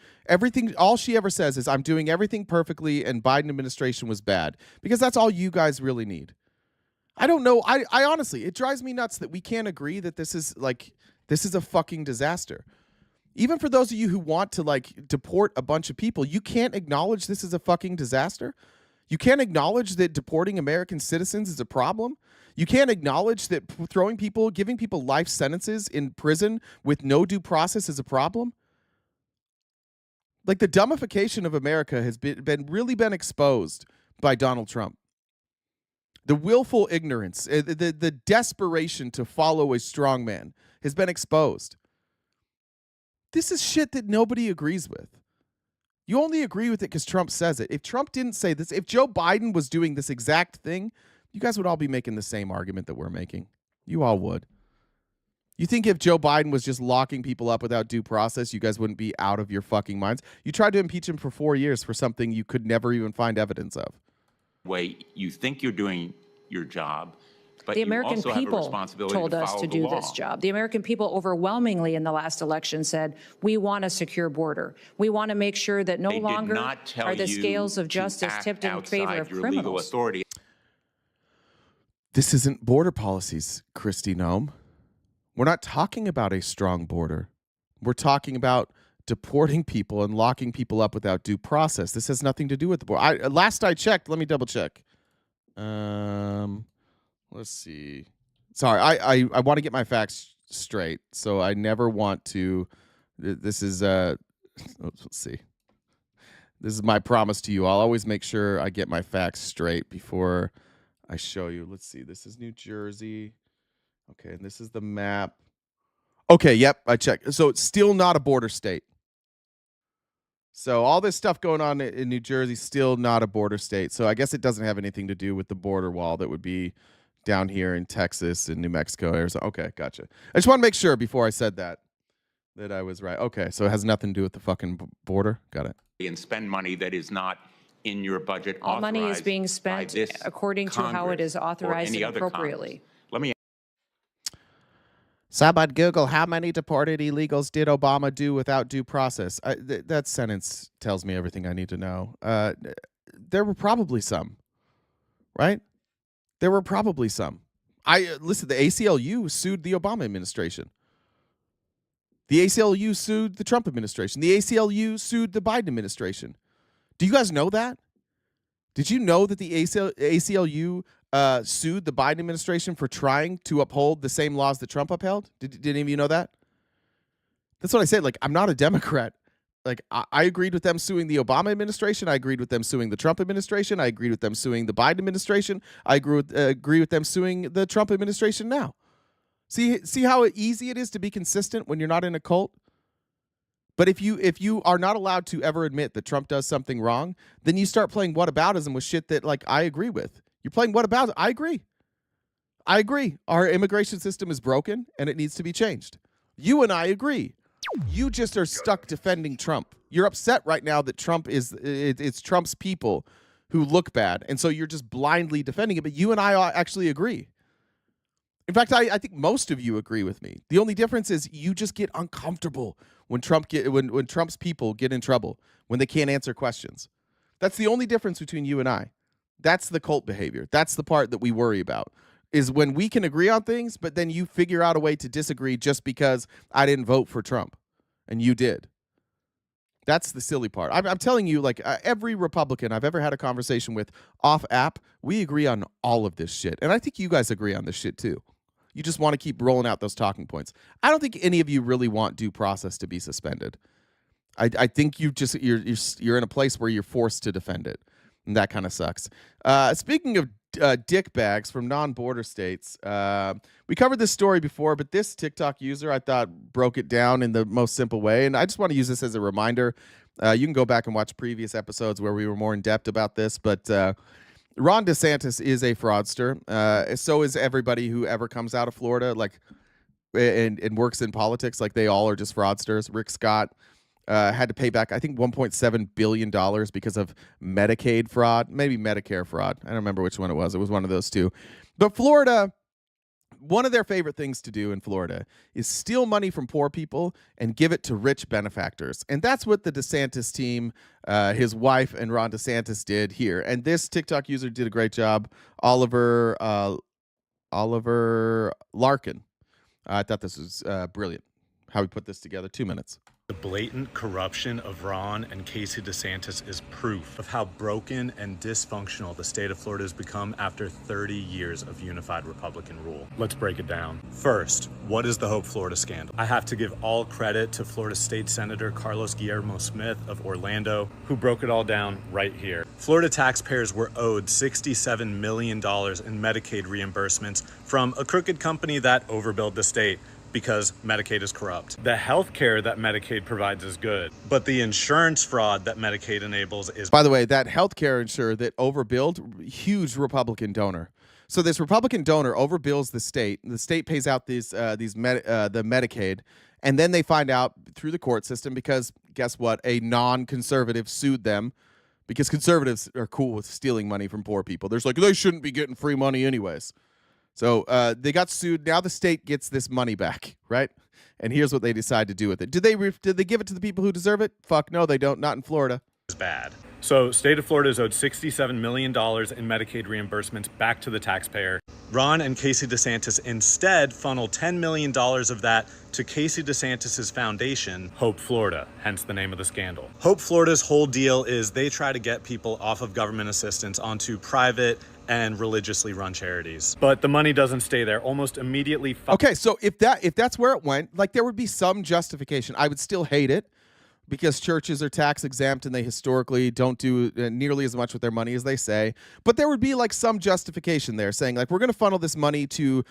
All she ever says is, I'm doing everything perfectly and Biden administration was bad, because that's all you guys really need. I don't know. I honestly, it drives me nuts that we can't agree that this is a fucking disaster. Even for those of you who want to deport a bunch of people, you can't acknowledge this is a fucking disaster. You can't acknowledge that deporting American citizens is a problem. You can't acknowledge that giving people life sentences in prison with no due process is a problem. Like, the dumbification of America has really been exposed by Donald Trump. The willful ignorance, the desperation to follow a strong man has been exposed. This is shit that nobody agrees with. You only agree with it because Trump says it. If Trump didn't say this, if Joe Biden was doing this exact thing, you guys would all be making the same argument that we're making. You all would. You think if Joe Biden was just locking people up without due process, you guys wouldn't be out of your fucking minds? You tried to impeach him for 4 years for something you could never even find evidence of. Way you think you're doing your job, but The you American also have a people responsibility told to us follow to the do law. this job. The American people overwhelmingly in the last election said, we want a secure border. We want to make sure that no They did longer not tell are the you scales of to justice act tipped in favor outside of your legal criminals. authority. This isn't border policies, Kristi Noem. We're not talking about a strong border. We're talking about deporting people and locking people up without due process. This has nothing to do with the border. Last I checked, let me double check. Let's see. Sorry, I want to get my facts straight, so I never want to. This is let's see. This is my promise to you. I'll always make sure I get my facts straight before I show you. Let's see. This is New Jersey. Okay, and this is the map. Okay, yep, I checked. So it's still not a border state. So all this stuff going on in New Jersey, still not a border state. So I guess it doesn't have anything to do with the border wall that would be down here in Texas and New Mexico, Arizona. Okay, gotcha. I just want to make sure before I said that I was right. Okay, so it has nothing to do with the fucking border. Got it. And spend money that is not in your budget. All money is authorized being by spent this according to how it is Congress or authorized any and other appropriately. Congress. Let me Somebody Google how many deported illegals did Obama do without due process. That sentence tells me everything I need to know. There were probably some, right? There were probably some. Listen, the ACLU sued the Obama administration. The ACLU sued the Trump administration. The ACLU sued the Biden administration. Do you guys know that? Did you know that the ACLU sued the Biden administration for trying to uphold the same laws that Trump upheld? Did any of you know that? That's what I said. Like, I'm not a Democrat. Like, I agreed with them suing the Obama administration. I agreed with them suing the Trump administration. I agreed with them suing the Biden administration. I agree with them suing the Trump administration now. See how easy it is to be consistent when you're not in a cult? But if you are not allowed to ever admit that Trump does something wrong, then you start playing whataboutism with shit that, like, I agree with. You're playing whataboutism. I agree. Our immigration system is broken and it needs to be changed. You and I agree. You just are stuck defending Trump. You're upset right now that it's Trump's people who look bad, and so you're just blindly defending it. But you and I actually agree. In fact, I think most of you agree with me. The only difference is you just get uncomfortable when when Trump's people get in trouble, when they can't answer questions. That's the only difference between you and I. That's the cult behavior. That's the part that we worry about, is when we can agree on things, but then you figure out a way to disagree just because I didn't vote for Trump and you did. That's the silly part. I'm telling you, like, every Republican I've ever had a conversation with off app, we agree on all of this shit. And I think you guys agree on this shit too. You just want to keep rolling out those talking points. I don't think any of you really want due process to be suspended. I think you're in a place where you're forced to defend it. And that kind of sucks. Speaking of dick bags from non-border states, we covered this story before, but this TikTok user, I thought, broke it down in the most simple way. And I just want to use this as a reminder. You can go back and watch previous episodes where we were more in depth about this, but Ron DeSantis is a fraudster. So is everybody who ever comes out of Florida, like, and works in politics. Like, they all are just fraudsters. Rick Scott had to pay back, I think, $1.7 billion because of Medicaid fraud, maybe Medicare fraud. I don't remember which one it was. It was one of those two. But Florida, one of their favorite things to do in Florida is steal money from poor people and give it to rich benefactors. And that's what the DeSantis team, his wife and Ron DeSantis, did here. And this TikTok user did a great job. Oliver Larkin. I thought this was brilliant, how we put this together. 2 minutes. The blatant corruption of Ron and Casey DeSantis is proof of how broken and dysfunctional the state of Florida has become after 30 years of unified Republican rule. Let's break it down. First, what is the Hope Florida scandal? I have to give all credit to Florida State Senator Carlos Guillermo Smith of Orlando, who broke it all down right here. Florida taxpayers were owed $67 million in Medicaid reimbursements from a crooked company that overbilled the state, because Medicaid is corrupt. The health care that Medicaid provides is good, but the insurance fraud that Medicaid enables is... By the way, that healthcare insurer that overbilled, huge Republican donor. So this Republican donor overbills the state. The state pays out the Medicaid, and then they find out through the court system because, guess what? A non-conservative sued them because conservatives are cool with stealing money from poor people. There's like, they shouldn't be getting free money anyways. So they got sued. Now the state gets this money back, right? And here's what they decide to do with it. Did they give it to the people who deserve it? Fuck no, they don't. Not in Florida. Is bad. So state of Florida is owed $67 million in Medicaid reimbursements back to the taxpayer. Ron and Casey DeSantis instead funnel $10 million of that to Casey DeSantis's foundation, Hope Florida, hence the name of the scandal. Hope Florida's whole deal is they try to get people off of government assistance onto private and religiously run charities. But the money doesn't stay there. Almost immediately... Okay, so if that's where it went, like, there would be some justification. I would still hate it because churches are tax exempt and they historically don't do nearly as much with their money as they say. But there would be like some justification there saying, like, we're going to funnel this money to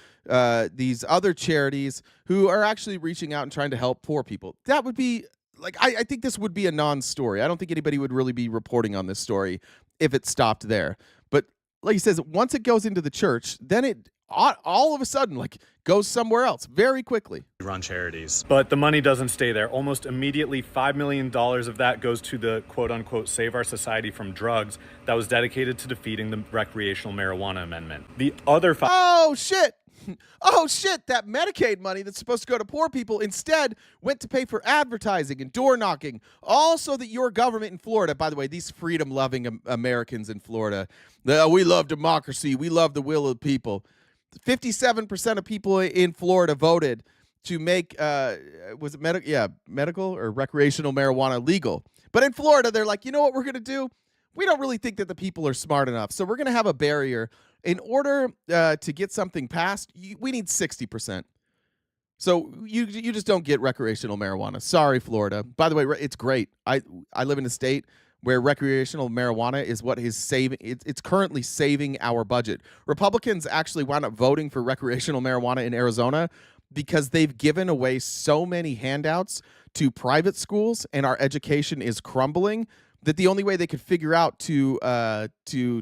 these other charities who are actually reaching out and trying to help poor people. That would be... Like, I think this would be a non-story. I don't think anybody would really be reporting on this story if it stopped there. But like he says, once it goes into the church, then it all of a sudden, like, goes somewhere else very quickly. Run charities. But the money doesn't stay there. Almost immediately, $5 million of that goes to the quote-unquote Save Our Society from Drugs that was dedicated to defeating the recreational marijuana amendment. The other... Oh, shit! Oh, shit, that Medicaid money that's supposed to go to poor people instead went to pay for advertising and door knocking, all so that your government in Florida, by the way, these freedom-loving Americans in Florida, we love democracy, we love the will of the people. 57% of people in Florida voted to make, was it medical or recreational marijuana legal. But in Florida, they're like, you know what we're going to do? We don't really think that the people are smart enough, so we're going to have a barrier. In order to get something passed, we need 60%. So you just don't get recreational marijuana. Sorry, Florida. By the way, it's great. I live in a state where recreational marijuana is what is saving. It's currently saving our budget. Republicans actually wound up voting for recreational marijuana in Arizona because they've given away so many handouts to private schools, and our education is crumbling, that the only way they could figure out to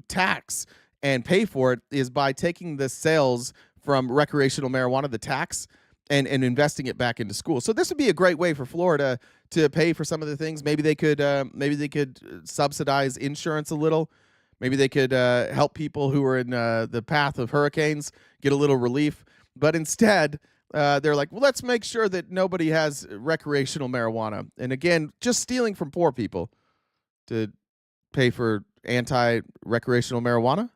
tax and pay for it is by taking the sales from recreational marijuana, the tax, and investing it back into schools. So this would be a great way for Florida to pay for some of the things. Maybe they could subsidize insurance a little. Maybe they could help people who are in the path of hurricanes get a little relief. But instead, they're like, well, let's make sure that nobody has recreational marijuana. And again, just stealing from poor people to pay for anti-recreational marijuana.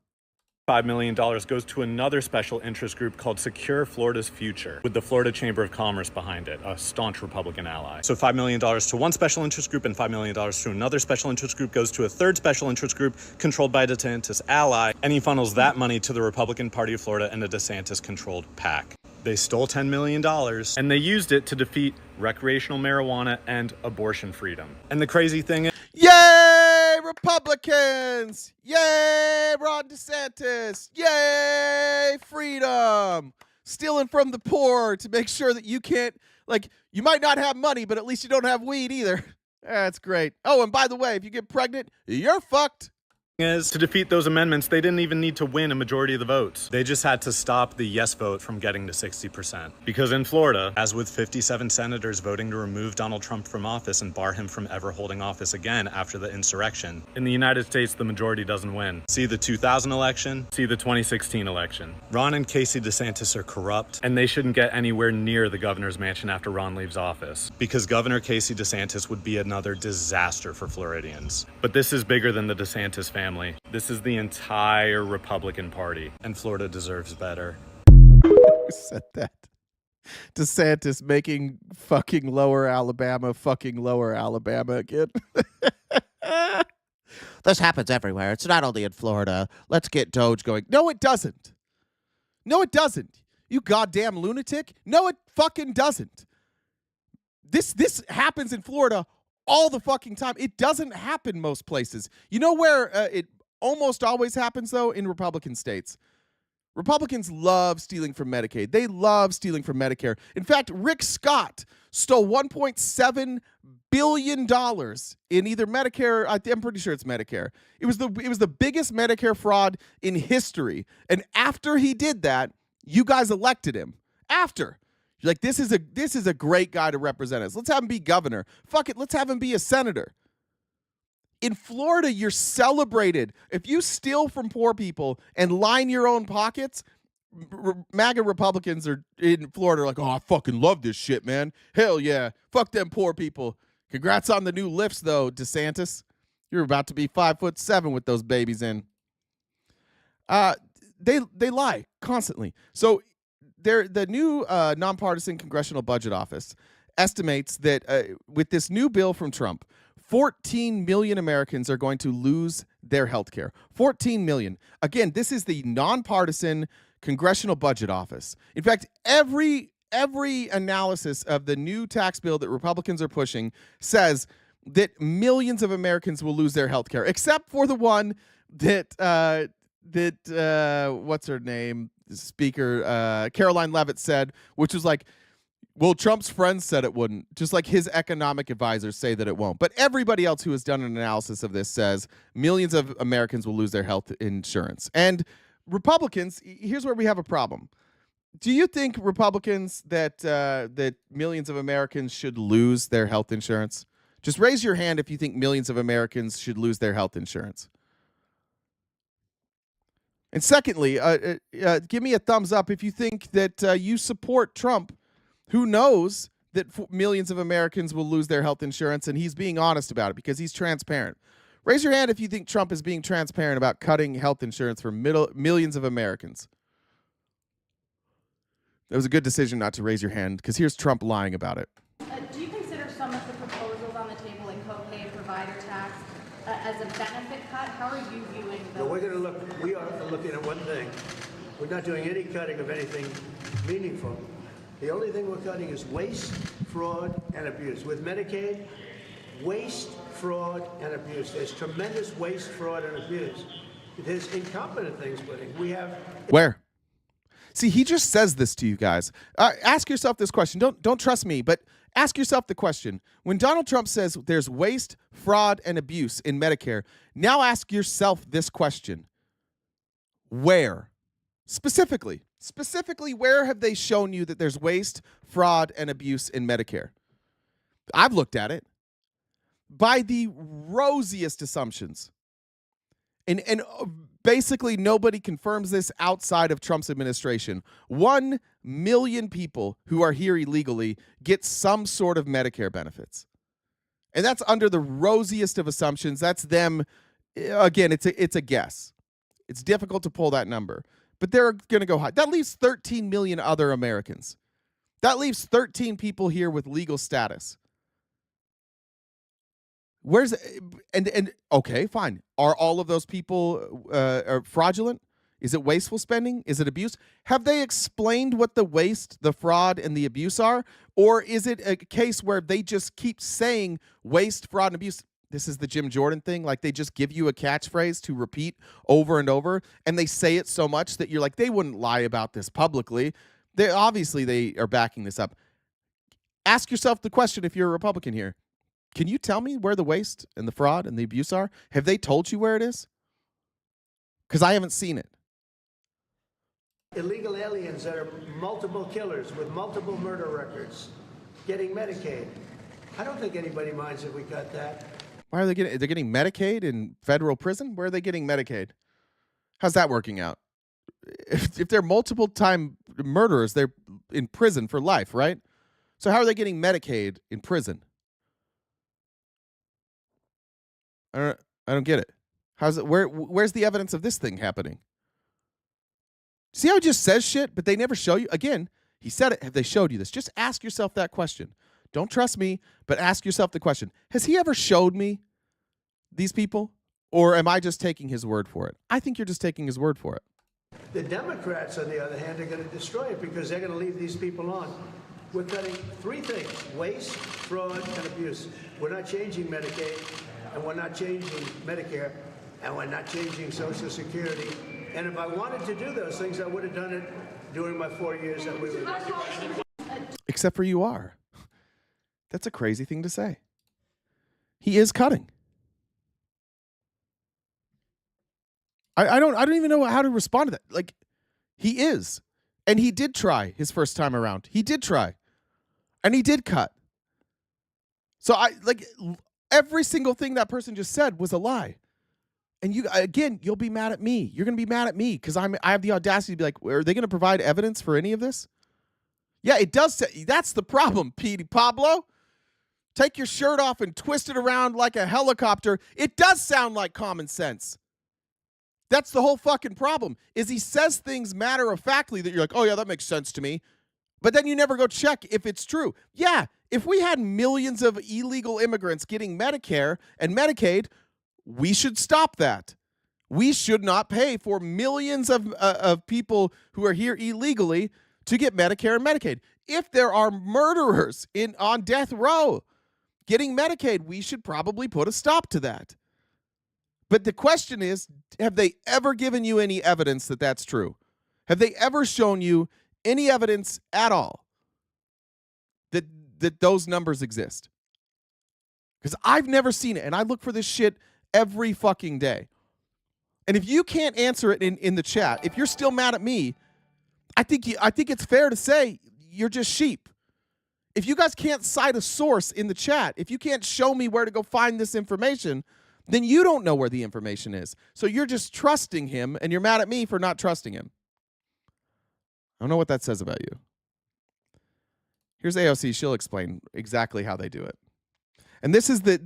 $5 million goes to another special interest group called Secure Florida's Future, with the Florida Chamber of Commerce behind it, a staunch Republican ally. So $5 million to one special interest group and $5 million to another special interest group goes to a third special interest group controlled by a DeSantis ally, and he funnels that money to the Republican Party of Florida and a DeSantis-controlled PAC. They stole $10 million, and they used it to defeat recreational marijuana and abortion freedom. And the crazy thing is... Yay! Republicans! Yay, Ron DeSantis! Yay, freedom! Stealing from the poor to make sure that you can't, like, you might not have money, but at least you don't have weed either. That's great. Oh, and by the way, if you get pregnant, you're fucked. Is to defeat those amendments, they didn't even need to win a majority of the votes. They just had to stop the yes vote from getting to 60%. Because in Florida, as with 57 senators voting to remove Donald Trump from office and bar him from ever holding office again after the insurrection, in the United States, the majority doesn't win. See the 2000 election, see the 2016 election. Ron and Casey DeSantis are corrupt, and they shouldn't get anywhere near the governor's mansion after Ron leaves office. Because Governor Casey DeSantis would be another disaster for Floridians. But this is bigger than the DeSantis family. This is the entire Republican Party, and Florida deserves better. Who said that? DeSantis making fucking lower Alabama again. This happens everywhere. It's not only in Florida. Let's get Doge going. No, it doesn't. No, it doesn't. You goddamn lunatic. No, it fucking doesn't. This happens in Florida all the fucking time. It doesn't happen most places. You know where it almost always happens, though? In Republican states. Republicans love stealing from Medicaid. They love stealing from Medicare. In fact, Rick Scott stole $1.7 billion in either Medicare. I'm pretty sure it's Medicare. It was the biggest Medicare fraud in history. And after he did that, you guys elected him. After. You're like, this is a great guy to represent us. Let's have him be governor. Fuck it, let's have him be a senator. In Florida, you're celebrated. If you steal from poor people and line your own pockets, MAGA Republicans are in Florida are like, oh, I fucking love this shit, man. Hell yeah. Fuck them poor people. Congrats on the new lifts, though, DeSantis. You're about to be 5'7" with those babies in. They lie constantly. So the new nonpartisan Congressional Budget Office estimates that with this new bill from Trump, 14 million Americans are going to lose their health care. 14 million. Again, this is the nonpartisan Congressional Budget Office. In fact, every analysis of the new tax bill that Republicans are pushing says that millions of Americans will lose their health care, except for the one that what's her name? Speaker Caroline Leavitt said, which was like, well, Trump's friends said it wouldn't, just like his economic advisors say that it won't. But everybody else who has done an analysis of this says millions of Americans will lose their health insurance. And Republicans, here's where we have a problem. Do you think Republicans that millions of Americans should lose their health insurance? Just raise your hand if you think millions of Americans should lose their health insurance. And secondly, give me a thumbs up if you think that you support Trump, who knows that millions of Americans will lose their health insurance, and he's being honest about it because he's transparent. Raise your hand if you think Trump is being transparent about cutting health insurance for millions of Americans. That was a good decision not to raise your hand, because here's Trump lying about it. Do you consider some of the proposals on the table in copay and provider tax as a benefit cut? How are you viewing those? No, we are looking at one thing. We're not doing any cutting of anything meaningful. The only thing we're cutting is waste, fraud, and abuse. With Medicaid, waste, fraud, and abuse. There's tremendous waste, fraud, and abuse. There's incompetent things, but we have... Where? See, he just says this to you guys. Ask yourself this question. Don't trust me, but ask yourself the question. When Donald Trump says there's waste, fraud, and abuse in Medicare, now ask yourself this question. Where? Specifically, where have they shown you that there's waste, fraud, and abuse in Medicare? I've looked at it. By the rosiest assumptions. And basically nobody confirms this outside of Trump's administration. 1 million people who are here illegally get some sort of Medicare benefits. And that's under the rosiest of assumptions. That's them. Again, it's a guess. It's difficult to pull that number. But they're going to go high. That leaves 13 million other Americans. That leaves 13 people here with legal status. Okay, fine. Are all of those people are fraudulent? Is it wasteful spending? Is it abuse? Have they explained what the waste, the fraud, and the abuse are? Or is it a case where they just keep saying waste, fraud, and abuse? This is the Jim Jordan thing. Like, they just give you a catchphrase to repeat over and over, and they say it so much that you're like, they wouldn't lie about this publicly. They are backing this up. Ask yourself the question, if you're a Republican here, can you tell me where the waste and the fraud and the abuse are? Have they told you where it is? Because I haven't seen it. Illegal aliens that are multiple killers with multiple murder records getting Medicaid. I don't think anybody minds if we cut that. Why are they getting? They're getting Medicaid in federal prison. Where are they getting Medicaid? How's that working out? If they're multiple time murderers, they're in prison for life, right? So how are they getting Medicaid in prison? I don't get it. How's it? Where's the evidence of this thing happening? See how he just says shit, but they never show you? Again, he said it. Have they showed you this? Just ask yourself that question. Don't trust me, but ask yourself the question. Has he ever showed me these people? Or am I just taking his word for it? I think you're just taking his word for it. The Democrats, on the other hand, are going to destroy it because they're going to leave these people on. We're cutting three things: waste, fraud, and abuse. We're not changing Medicaid, and we're not changing Medicare, and we're not changing Social Security. And if I wanted to do those things, I would have done it during my 4 years that we were. Except for you are. That's a crazy thing to say. He is cutting. I don't even know how to respond to that. Like, he is. And he did try his first time around. He did try. And he did cut. So every single thing that person just said was a lie. And you'll be mad at me. You're going to be mad at me because I have the audacity to be like, are they going to provide evidence for any of this? Yeah, it does. That's the problem, Petey Pablo. Take your shirt off and twist it around like a helicopter. It does sound like common sense. That's the whole fucking problem, is he says things matter-of-factly that you're like, oh, yeah, that makes sense to me. But then you never go check if it's true. Yeah, if we had millions of illegal immigrants getting Medicare and Medicaid, we should stop that. We should not pay for millions of people who are here illegally to get Medicare and Medicaid. If there are murderers on death row getting Medicaid, we should probably put a stop to that. But the question is, have they ever given you any evidence that that's true? Have they ever shown you any evidence at all that those numbers exist? Because I've never seen it, and I look for this shit every fucking day. And if you can't answer it in the chat, if you're still mad at me, I think it's fair to say you're just sheep. If you guys can't cite a source in the chat, if you can't show me where to go find this information, then you don't know where the information is. So you're just trusting him, and you're mad at me for not trusting him. I don't know what that says about you. Here's AOC. She'll explain exactly how they do it. And this is the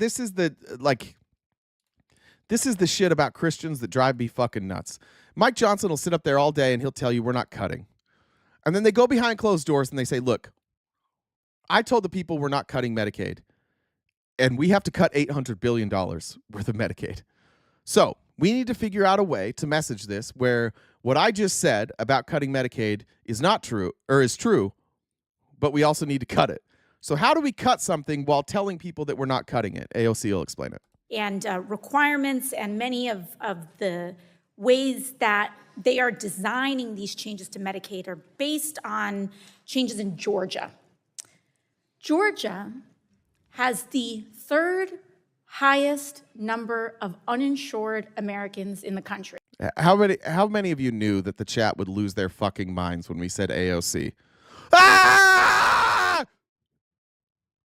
shit about Christians that drive me fucking nuts. Mike Johnson will sit up there all day, and he'll tell you we're not cutting. And then they go behind closed doors, and they say, look, I told the people we're not cutting Medicaid. And we have to cut $800 billion worth of Medicaid. So we need to figure out a way to message this where what I just said about cutting Medicaid is not true, or is true, but we also need to cut it. So how do we cut something while telling people that we're not cutting it? AOC will explain it. And requirements and many of the ways that they are designing these changes to Medicaid are based on changes in Georgia. Georgia has the third highest number of uninsured Americans in the country. How many of you knew that the chat would lose their fucking minds when we said AOC? Ah!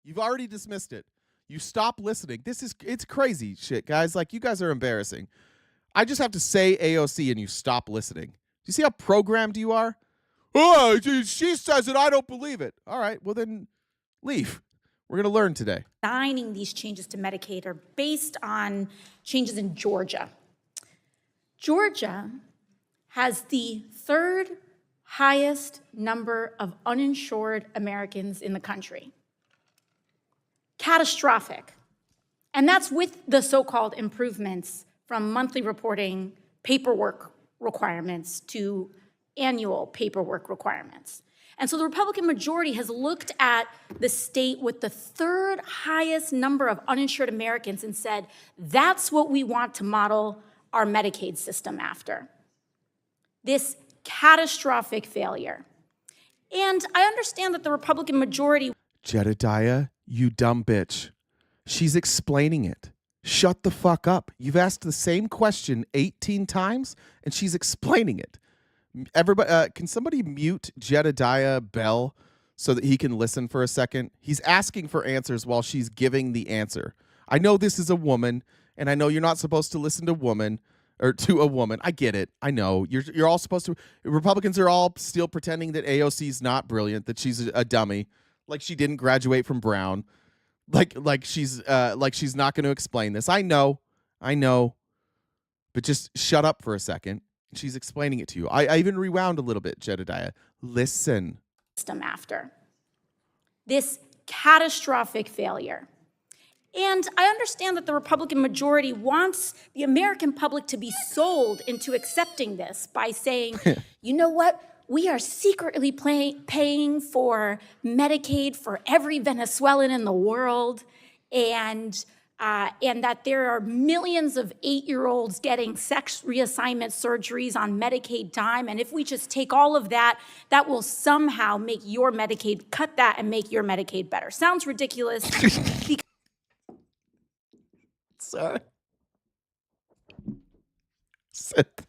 You've already dismissed it. You stop listening. It's crazy shit, guys. Like, you guys are embarrassing. I just have to say AOC and you stop listening. Do you see how programmed you are? Oh, she says it. I don't believe it. All right, well then leave. We're going to learn today. Designing these changes to Medicaid are based on changes in Georgia. Georgia has the third highest number of uninsured Americans in the country. Catastrophic. And that's with the so-called improvements from monthly reporting paperwork requirements to annual paperwork requirements. And so the Republican majority has looked at the state with the third highest number of uninsured Americans and said, that's what we want to model our Medicaid system after. This catastrophic failure. And I understand that the Republican majority— Jedediah, you dumb bitch. She's explaining it. Shut the fuck up. You've asked the same question 18 times, and she's explaining it. Everybody, can somebody mute Jedediah Bell so that he can listen for a second? He's asking for answers while she's giving the answer. I know this is a woman, and I know you're not supposed to listen to a woman. I get it. I know. You're all supposed to. Republicans are all still pretending that AOC's not brilliant, that she's a dummy, like she didn't graduate from Brown, like she's not going to explain this. I know. But just shut up for a second. She's explaining it to you. I even rewound a little bit, Jedediah. Listen. System after this catastrophic failure. And I understand that the Republican majority wants the American public to be sold into accepting this by saying, you know what? We are secretly paying for Medicaid for every Venezuelan in the world, and that there are millions of 8-year-olds getting sex reassignment surgeries on Medicaid dime. And if we just take all of that, that will somehow make your Medicaid, cut that and make your Medicaid better. Sounds ridiculous. Sorry. Said that.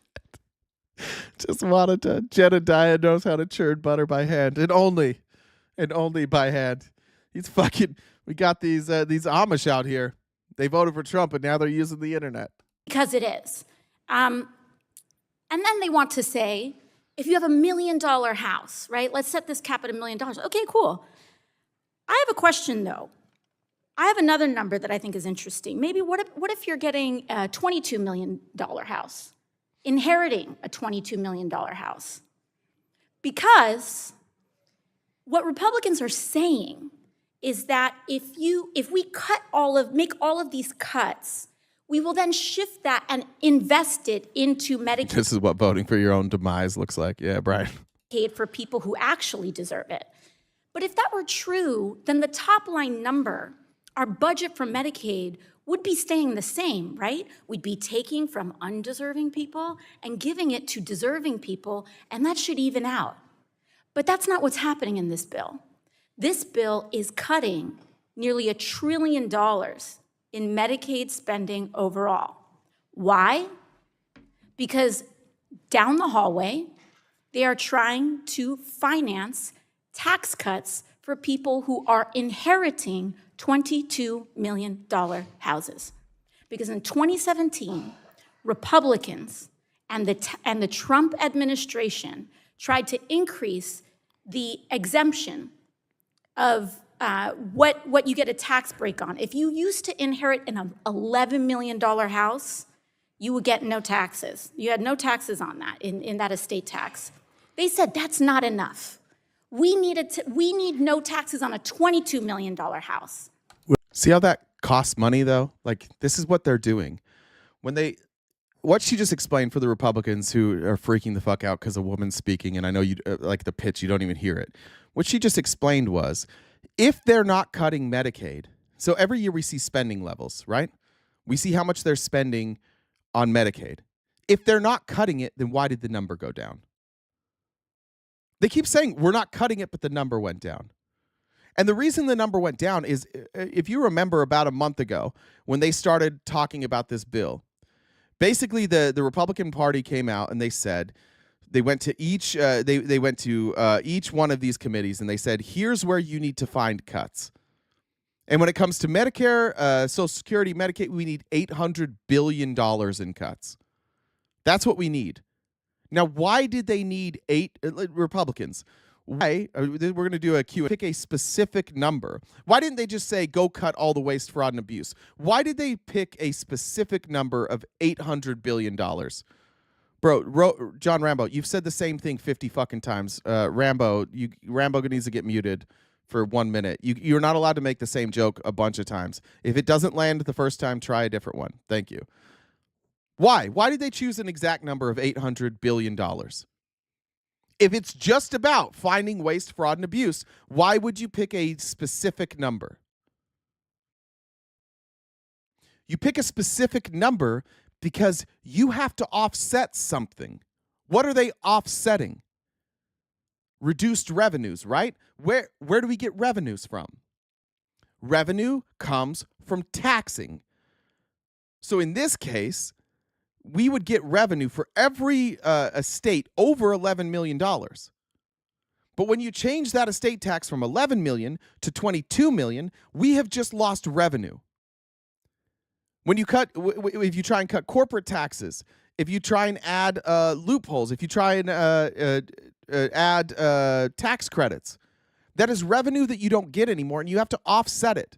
Just wanted to. Jedediah knows how to churn butter by hand, and only by hand. He's fucking. We got these Amish out here. They voted for Trump, and now they're using the internet. Because it is. And then they want to say, if you have $1 million house, right? Let's set this cap at $1 million. Okay, cool. I have a question, though. I have another number that I think is interesting. Maybe what if you're getting a $22 million house, inheriting a $22 million house? Because what Republicans are saying is that if we make all of these cuts, we will then shift that and invest it into Medicaid. This is what voting for your own demise looks like. Yeah, Brian. For people who actually deserve it. But if that were true, then the top line number, our budget for Medicaid, would be staying the same, right? We'd be taking from undeserving people and giving it to deserving people, and that should even out. But that's not what's happening in this bill. This bill is cutting nearly $1 trillion in Medicaid spending overall. Why? Because down the hallway, they are trying to finance tax cuts for people who are inheriting $22 million houses. Because in 2017, Republicans and the Trump administration tried to increase the exemption of what you get a tax break on. If you used to inherit an $11 million house, you would get no taxes. You had no taxes on that in that estate tax. They said that's not enough. We need no taxes on a $22 million house. See how that costs money, though? Like, this is what they're doing. What she just explained for the Republicans who are freaking the fuck out because a woman's speaking, and I know you like the pitch, you don't even hear it. What she just explained was, if they're not cutting Medicaid, so every year we see spending levels, right? We see how much they're spending on Medicaid. If they're not cutting it, then why did the number go down? They keep saying, we're not cutting it, but the number went down. And the reason the number went down is, if you remember about a month ago, when they started talking about this bill, basically the Republican Party came out and they said, they went to each each one of these committees and they said, here's where you need to find cuts. And when it comes to Medicare, Social Security, Medicaid, we need $800 billion in cuts. That's what we need. Now, why did they need Republicans? Why? We're going to do a Q&A. Pick a specific number. Why didn't they just say, go cut all the waste, fraud, and abuse? Why did they pick a specific number of $800 billion? Bro, John Rambo, you've said the same thing 50 fucking times. Rambo needs to get muted for 1 minute. You're not allowed to make the same joke a bunch of times. If it doesn't land the first time, try a different one. Thank you. Why? Why did they choose an exact number of $800 billion? If it's just about finding waste, fraud, and abuse, why would you pick a specific number? You pick a specific number because you have to offset something. What are they offsetting? Reduced revenues, right? Where do we get revenues from? Revenue comes from taxing. So in this case, we would get revenue for every estate over $11 million. But when you change that estate tax from $11 million to $22 million, we have just lost revenue. When you cut, if you try and cut corporate taxes, if you try and add loopholes, if you try and add tax credits, that is revenue that you don't get anymore, and you have to offset it.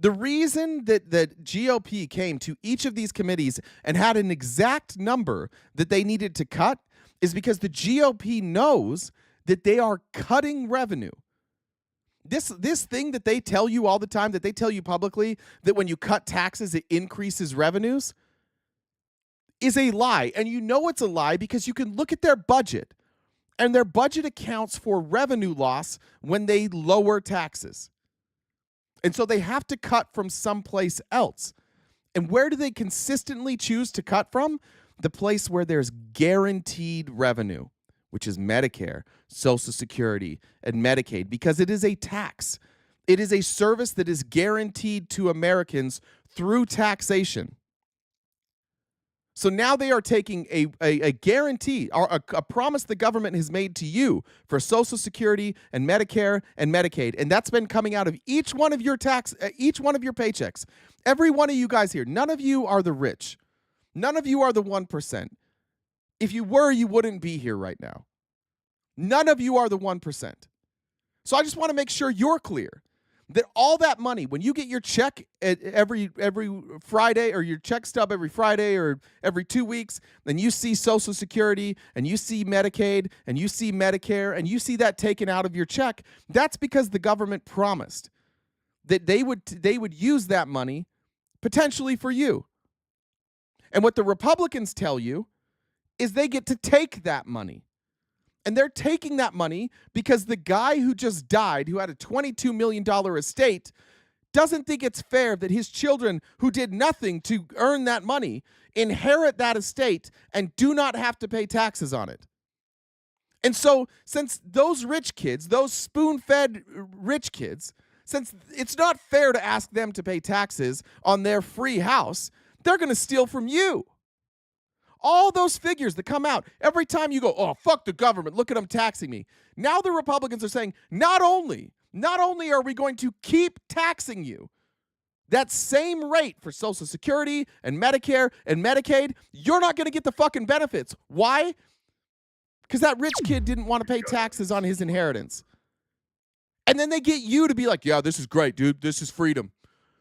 The reason that the GOP came to each of these committees and had an exact number that they needed to cut is because the GOP knows that they are cutting revenue. This thing that they tell you all the time, that they tell you publicly, that when you cut taxes, it increases revenues, is a lie. And you know it's a lie because you can look at their budget, and their budget accounts for revenue loss when they lower taxes. And so they have to cut from someplace else. And where do they consistently choose to cut from? The place where there's guaranteed revenue, which is Medicare, Social Security, and Medicaid, because it is a tax. It is a service that is guaranteed to Americans through taxation. So now they are taking a guarantee, or a promise the government has made to you for Social Security and Medicare and Medicaid, and that's been coming out of each one of your each one of your paychecks. Every one of you guys here, none of you are the rich. None of you are the 1%. If you were, you wouldn't be here right now. None of you are the 1%. So I just want to make sure you're clear that all that money, when you get your check every Friday, or your check stub every Friday or every 2 weeks, then you see Social Security and you see Medicaid and you see Medicare and you see that taken out of your check, that's because the government promised that they would use that money potentially for you. And what the Republicans tell you is they get to take that money. And they're taking that money because the guy who just died, who had a $22 million estate, doesn't think it's fair that his children, who did nothing to earn that money, inherit that estate and do not have to pay taxes on it. And so, since those rich kids, those spoon-fed rich kids, since it's not fair to ask them to pay taxes on their free house, they're going to steal from you. All those figures that come out, every time you go, oh, fuck the government, look at them taxing me. Now the Republicans are saying, not only are we going to keep taxing you, that same rate for Social Security and Medicare and Medicaid, you're not going to get the fucking benefits. Why? Because that rich kid didn't want to pay taxes on his inheritance. And then they get you to be like, yeah, this is great, dude. This is freedom.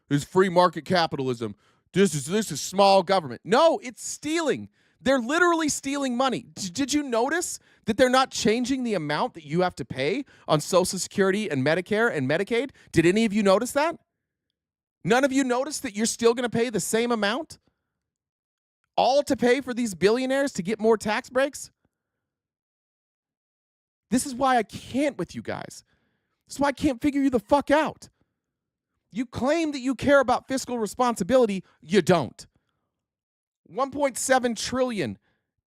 This is free market capitalism. This is small government. No, it's stealing. They're literally stealing money. Did you notice that they're not changing the amount that you have to pay on Social Security and Medicare and Medicaid? Did any of you notice that? None of you noticed that you're still going to pay the same amount? All to pay for these billionaires to get more tax breaks? This is why I can't with you guys. This is why I can't figure you the fuck out. You claim that you care about fiscal responsibility. You don't. 1.7 trillion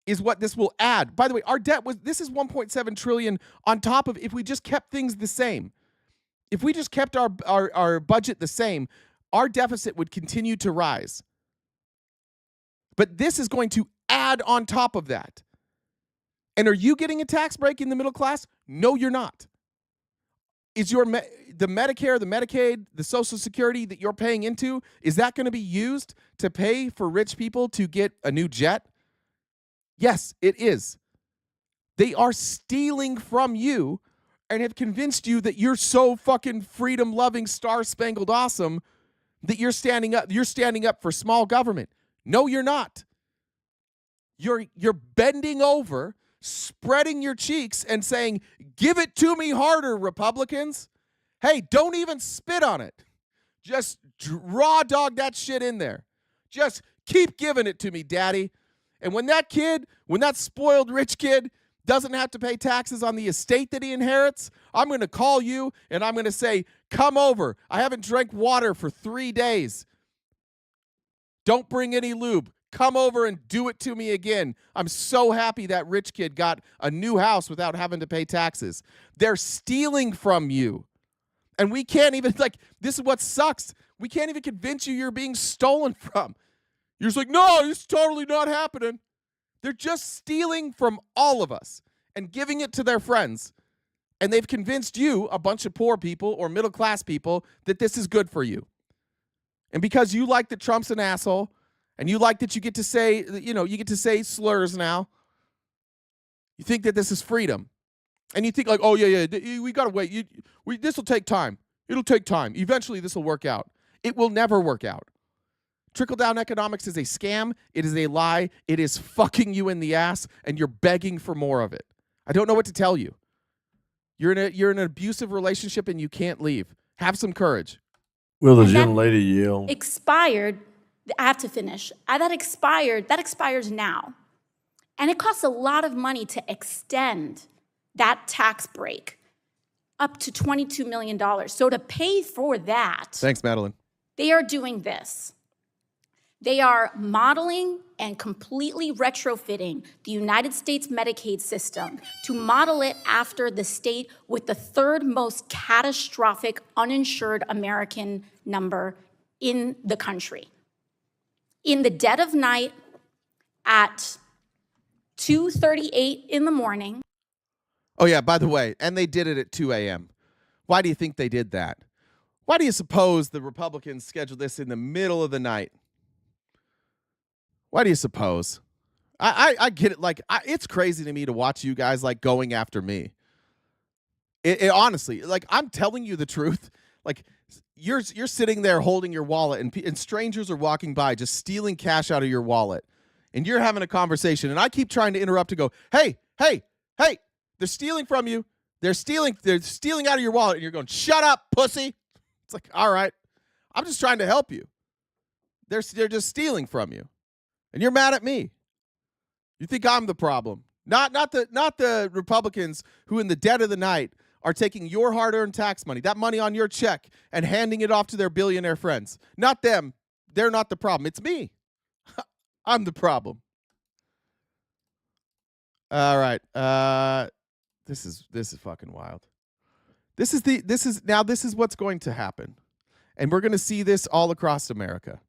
is what this will add. By the way, our debt this is 1.7 trillion on top of, if we just kept things the same. If we just kept our budget the same, our deficit would continue to rise. But this is going to add on top of that. And are you getting a tax break in the middle class? No, you're not. Is the Medicare, the Medicaid, the Social Security that you're paying into, is that going to be used to pay for rich people to get a new jet? Yes, it is. They are stealing from you and have convinced you that you're so fucking freedom-loving, star-spangled awesome that you're standing up for small government. No, you're not. You're bending over, spreading your cheeks and saying, give it to me harder, Republicans. Hey, don't even spit on it. Just raw dog that shit in there. Just keep giving it to me, daddy. And when that spoiled rich kid doesn't have to pay taxes on the estate that he inherits, I'm going to call you and I'm going to say, come over. I haven't drank water for 3 days. Don't bring any lube. Come over and do it to me again. I'm so happy that rich kid got a new house without having to pay taxes. They're stealing from you. And we can't even, like, this is what sucks. We can't even convince you you're being stolen from. You're just like, no, it's totally not happening. They're just stealing from all of us and giving it to their friends. And they've convinced you, a bunch of poor people or middle-class people, that this is good for you. And because you like that Trump's an asshole, and you like that you get to say, you get to say slurs now, you think that this is freedom. And you think like, oh, yeah, we got to wait. This will take time. It'll take time. Eventually, this will work out. It will never work out. Trickle-down economics is a scam. It is a lie. It is fucking you in the ass, and you're begging for more of it. I don't know what to tell you. You're in an abusive relationship, and you can't leave. Have some courage. Will the gentlelady yield? Expired. I have to finish. That expires now. And it costs a lot of money to extend that tax break up to $22 million. So to pay for that, Thanks, Madeline. they are doing this. They are modeling and completely retrofitting the United States Medicaid system to model it after the state with the third most catastrophic uninsured American number in the country. In the dead of night at 2:38 in the morning. Oh, yeah, by the way, and they did it at 2 a.m. Why do you think they did that? Why do you suppose the Republicans scheduled this in the middle of the night? Why do you suppose? I get it. Like, it's crazy to me to watch you guys, like, going after me. It honestly, like, I'm telling you the truth. Like, you're sitting there holding your wallet, and strangers are walking by just stealing cash out of your wallet. And you're having a conversation, and I keep trying to interrupt to go, hey, they're stealing from you. They're stealing out of your wallet. And you're going, shut up, pussy. It's like, all right, I'm just trying to help you. They're just stealing from you. And you're mad at me. You think I'm the problem. Not the Republicans who in the dead of the night are taking your hard-earned tax money, that money on your check, and handing it off to their billionaire friends. Not them. They're not the problem. It's me. I'm the problem. All right. This is fucking wild. This is what's going to happen. And we're going to see this all across America.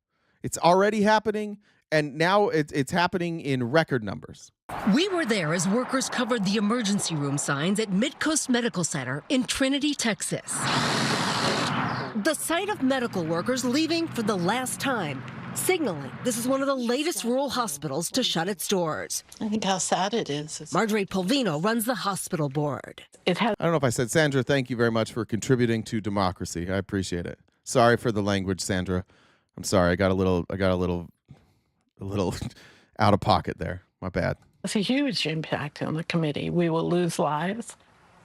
It's already happening, and now it's happening in record numbers. We were there as workers covered the emergency room signs at Midcoast Medical Center in Trinity, Texas. The site of medical workers leaving for the last time, signaling this is one of the latest rural hospitals to shut its doors. I think how sad it is. Marjorie Polvino runs the hospital board. I don't know if I said, Sandra, thank you very much for contributing to democracy. I appreciate it. Sorry for the language, Sandra. I'm sorry. I got a little out of pocket there. My bad. It's a huge impact on the committee. We will lose lives.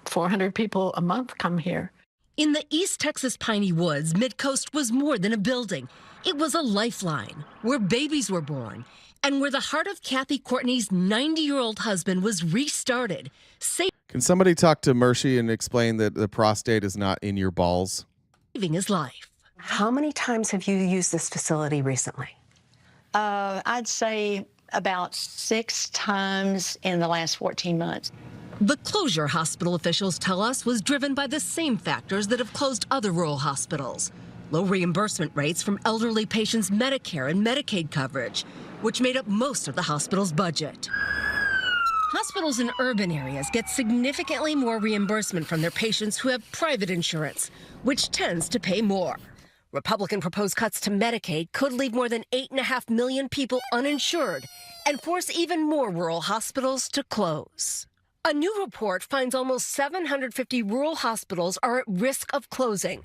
400 people a month come here. In the East Texas Piney Woods, Midcoast was more than a building. It was a lifeline where babies were born and where the heart of Kathy Courtney's 90-year-old husband was restarted. Can somebody talk to Mercy and explain that the prostate is not in your balls? Saving his life. How many times have you used this facility recently? I'd say about 6 times in the last 14 months. The closure, hospital officials tell us, was driven by the same factors that have closed other rural hospitals. Low reimbursement rates from elderly patients' Medicare and Medicaid coverage, which made up most of the hospital's budget. Hospitals in urban areas get significantly more reimbursement from their patients who have private insurance, which tends to pay more. Republican proposed cuts to Medicaid could leave more than 8.5 million people uninsured and force even more rural hospitals to close. A new report finds almost 750 rural hospitals are at risk of closing.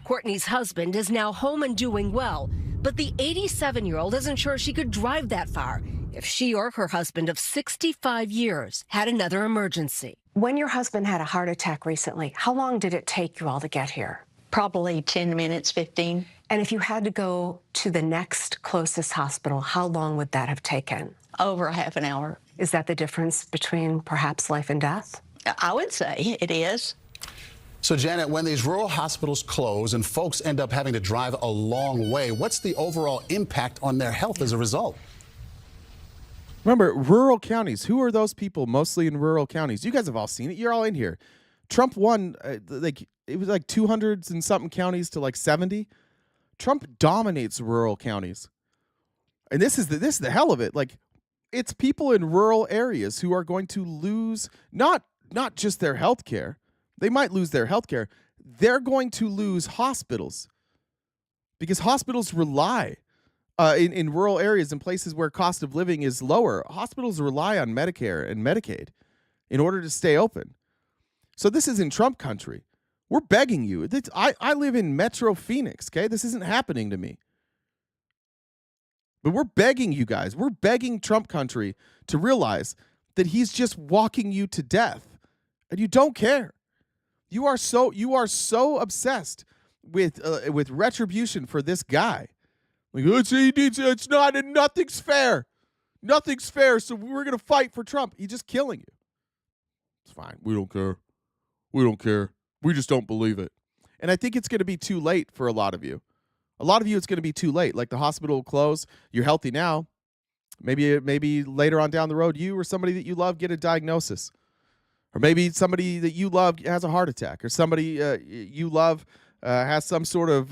Courtney's husband is now home and doing well, but the 87-year-old isn't sure she could drive that far if she or her husband of 65 years had another emergency. When your husband had a heart attack recently, how long did it take you all to get here? Probably 10 minutes, 15. And if you had to go to the next closest hospital, how long would that have taken? Over a half an hour. Is that the difference between perhaps life and death? I would say it is. So, Janet, when these rural hospitals close and folks end up having to drive a long way, what's the overall impact on their health as a result? Remember, rural counties. Who are those people mostly in rural counties? You guys have all seen it. You're all in here. Trump won, it was like 200 and something counties to like 70. Trump dominates rural counties. And this is the hell of it. Like, it's people in rural areas who are going to lose not just their health care. They might lose their health care. They're going to lose hospitals because hospitals rely in rural areas and places where cost of living is lower. Hospitals rely on Medicare and Medicaid in order to stay open. So this is in Trump country. We're begging you. I live in Metro Phoenix, okay? This isn't happening to me. But we're begging you guys. We're begging Trump country to realize that he's just walking you to death. And you don't care. You are so obsessed with retribution for this guy. Like, it's not, and nothing's fair. Nothing's fair, so we're going to fight for Trump. He's just killing you. It's fine. We don't care. We don't care. We just don't believe it. And I think it's going to be too late for a lot of you. A lot of you, it's going to be too late. Like, the hospital will close. You're healthy now. Maybe later on down the road, you or somebody that you love get a diagnosis. Or maybe somebody that you love has a heart attack. Or somebody you love has some sort of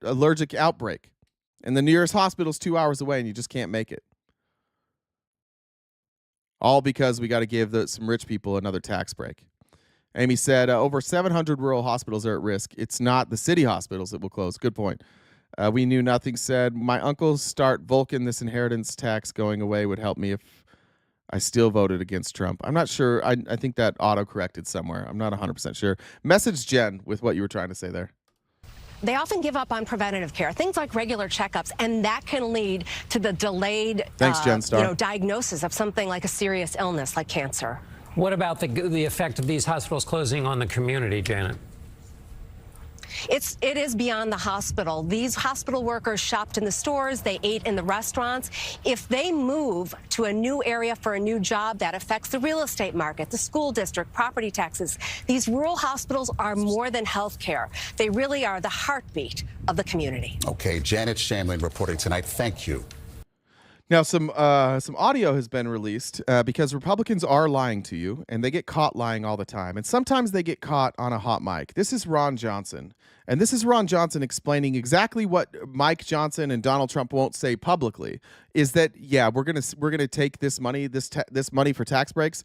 allergic outbreak. And the nearest hospital is 2 hours away and you just can't make it. All because we got to give some rich people another tax break. Amy said over 700 rural hospitals are at risk. It's not the city hospitals that will close. Good point. We knew nothing said. My uncle's start Vulcan, this inheritance tax going away would help me if I still voted against Trump. I'm not sure. I think that auto-corrected somewhere. I'm not 100% sure. Message Jen with what you were trying to say there. They often give up on preventative care, things like regular checkups, and that can lead to the delayed Thanks, Jen Starr. diagnosis of something like a serious illness like cancer. What about the effect of these hospitals closing on the community, Janet? It is beyond the hospital. These hospital workers shopped in the stores, they ate in the restaurants. If they move to a new area for a new job, that affects the real estate market, the school district, property taxes. These rural hospitals are more than health care. They really are the heartbeat of the community. Okay, Janet Shamlin reporting tonight. Thank you. Now, some audio has been released because Republicans are lying to you, and they get caught lying all the time. And sometimes they get caught on a hot mic. This is Ron Johnson. And this is Ron Johnson explaining exactly what Mike Johnson and Donald Trump won't say publicly, is that, yeah, we're gonna take this money, this money for tax breaks.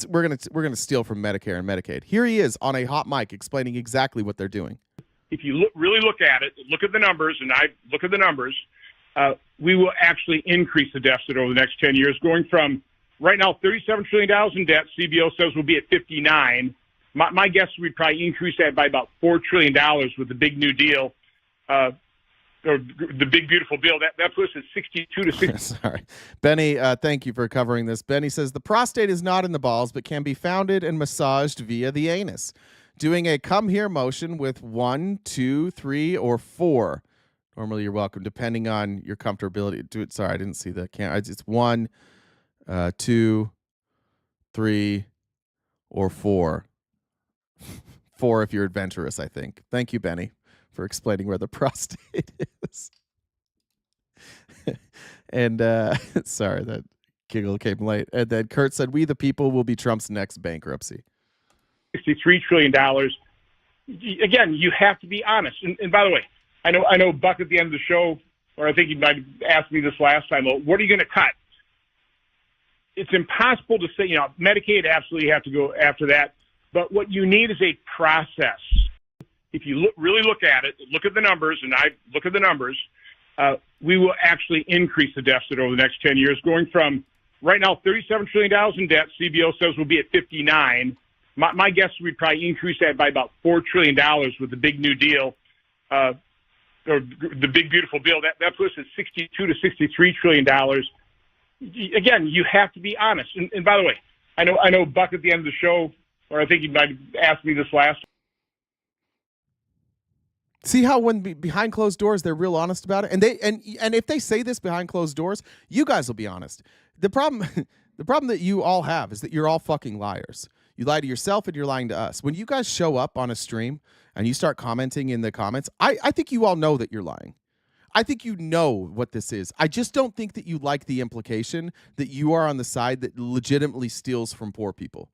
We're gonna steal from Medicare and Medicaid. Here he is on a hot mic explaining exactly what they're doing. If you really look at it, look at the numbers, and I look at the numbers, we will actually increase the deficit over the next 10 years, going from right now $37 trillion in debt. CBO says we'll be at 59. My guess is we'd probably increase that by about $4 trillion with the big new deal, or the big beautiful bill. That puts us at 62 to 60. Sorry, Benny. Thank you for covering this. Benny says the prostate is not in the balls, but can be founded and massaged via the anus. Doing a come here motion with 1, 2, 3, or 4. Normally, you're welcome, depending on your comfortability. Do it. Sorry, I didn't see the camera. It's 1, 2, 3, or 4. 4 if you're adventurous, I think. Thank you, Benny, for explaining where the prostate is. And sorry, that giggle came late. And then Kurt said, "We the people will be Trump's next bankruptcy." $63 trillion. Again, you have to be honest. And by the way, I know Buck at the end of the show, or I think he might have asked me this last time, well, what are you going to cut? It's impossible to say, Medicaid absolutely have to go after that. But what you need is a process. If you really look at it, look at the numbers, and I look at the numbers, we will actually increase the deficit over the next 10 years, going from right now $37 trillion in debt. CBO says we'll be at 59. My guess is we'd probably increase that by about $4 trillion with the big new deal, or the big beautiful bill. That puts us at 62 to 63 trillion dollars. Again, you have to be honest. And by the way, I know Buck at the end of the show, or I think he might have asked me this last. See how when behind closed doors they're real honest about it, and if they say this behind closed doors, you guys will be honest. the problem the problem that you all have is that you're all fucking liars. You lie to yourself and you're lying to us. When you guys show up on a stream and you start commenting in the comments, I think you all know that you're lying. I think you know what this is. I just don't think that you like the implication that you are on the side that legitimately steals from poor people.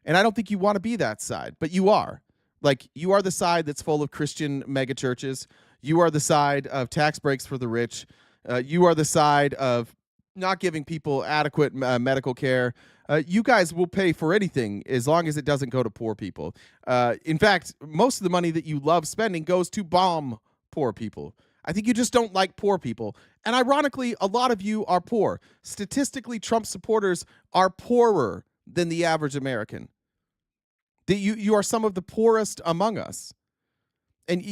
And I don't think you want to be that side, but you are. Like, you are the side that's full of Christian megachurches. You are the side of tax breaks for the rich. You are the side of not giving people adequate medical care. You guys will pay for anything as long as it doesn't go to poor people. In fact, most of the money that you love spending goes to bomb poor people. I think you just don't like poor people. And ironically, a lot of you are poor. Statistically, Trump supporters are poorer than the average American. You are some of the poorest among us. And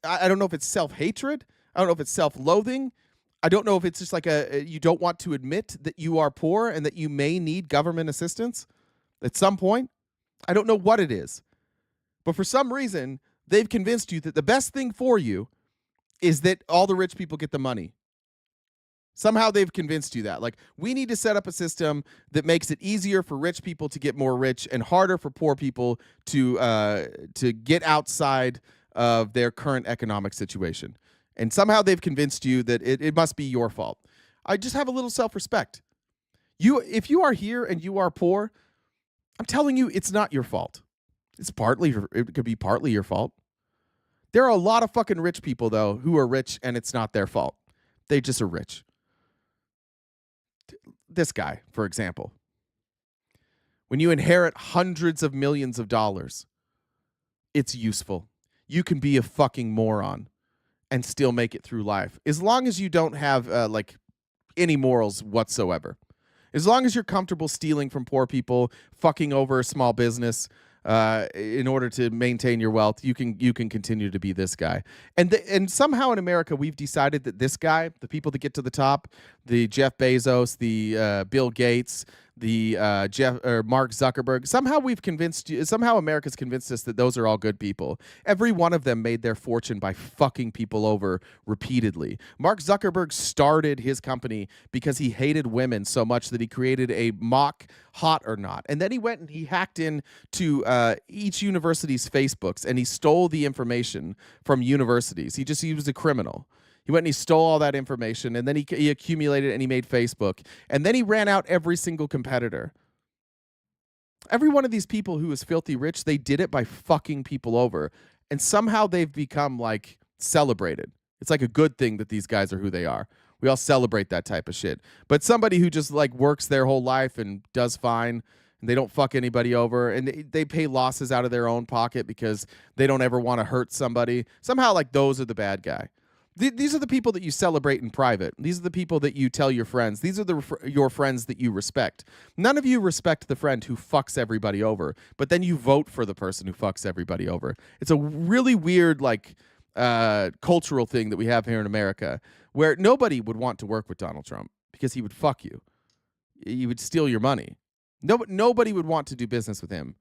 I don't know if it's self-hatred. I don't know if it's self-loathing. I don't know if it's just like you don't want to admit that you are poor and that you may need government assistance at some point. I don't know what it is. But for some reason, they've convinced you that the best thing for you is that all the rich people get the money. Somehow they've convinced you that. Like, we need to set up a system that makes it easier for rich people to get more rich and harder for poor people to get outside of their current economic situation. And somehow they've convinced you that it must be your fault. I just have a little self-respect. If you are here and you are poor, I'm telling you, it's not your fault. It could be partly your fault. There are a lot of fucking rich people, though, who are rich and it's not their fault. They just are rich. This guy, for example. When you inherit hundreds of millions of dollars, it's useful. You can be a fucking moron and still make it through life. As long as you don't have any morals whatsoever. As long as you're comfortable stealing from poor people, fucking over a small business, in order to maintain your wealth, you can continue to be this guy. And somehow in America, we've decided that this guy, the people that get to the top, the Jeff Bezos, the Bill Gates, the Mark Zuckerberg, somehow America's convinced us that those are all good people. Every one of them made their fortune by fucking people over repeatedly. Mark Zuckerberg started his company because he hated women so much that he created a mock Hot or Not. And then he went and he hacked into each university's Facebooks and he stole the information from universities. He was a criminal. He went and he stole all that information, and then he accumulated and he made Facebook. And then he ran out every single competitor. Every one of these people who is filthy rich, they did it by fucking people over. And somehow they've become, like, celebrated. It's like a good thing that these guys are who they are. We all celebrate that type of shit. But somebody who just, like, works their whole life and does fine, and they don't fuck anybody over, and they pay losses out of their own pocket because they don't ever want to hurt somebody. Somehow, like, those are the bad guy. These are the people that you celebrate in private. These are the people that you tell your friends. These are your friends that you respect. None of you respect the friend who fucks everybody over, but then you vote for the person who fucks everybody over. It's a really weird, like, cultural thing that we have here in America, where nobody would want to work with Donald Trump because he would fuck you. He would steal your money. Nobody would want to do business with him.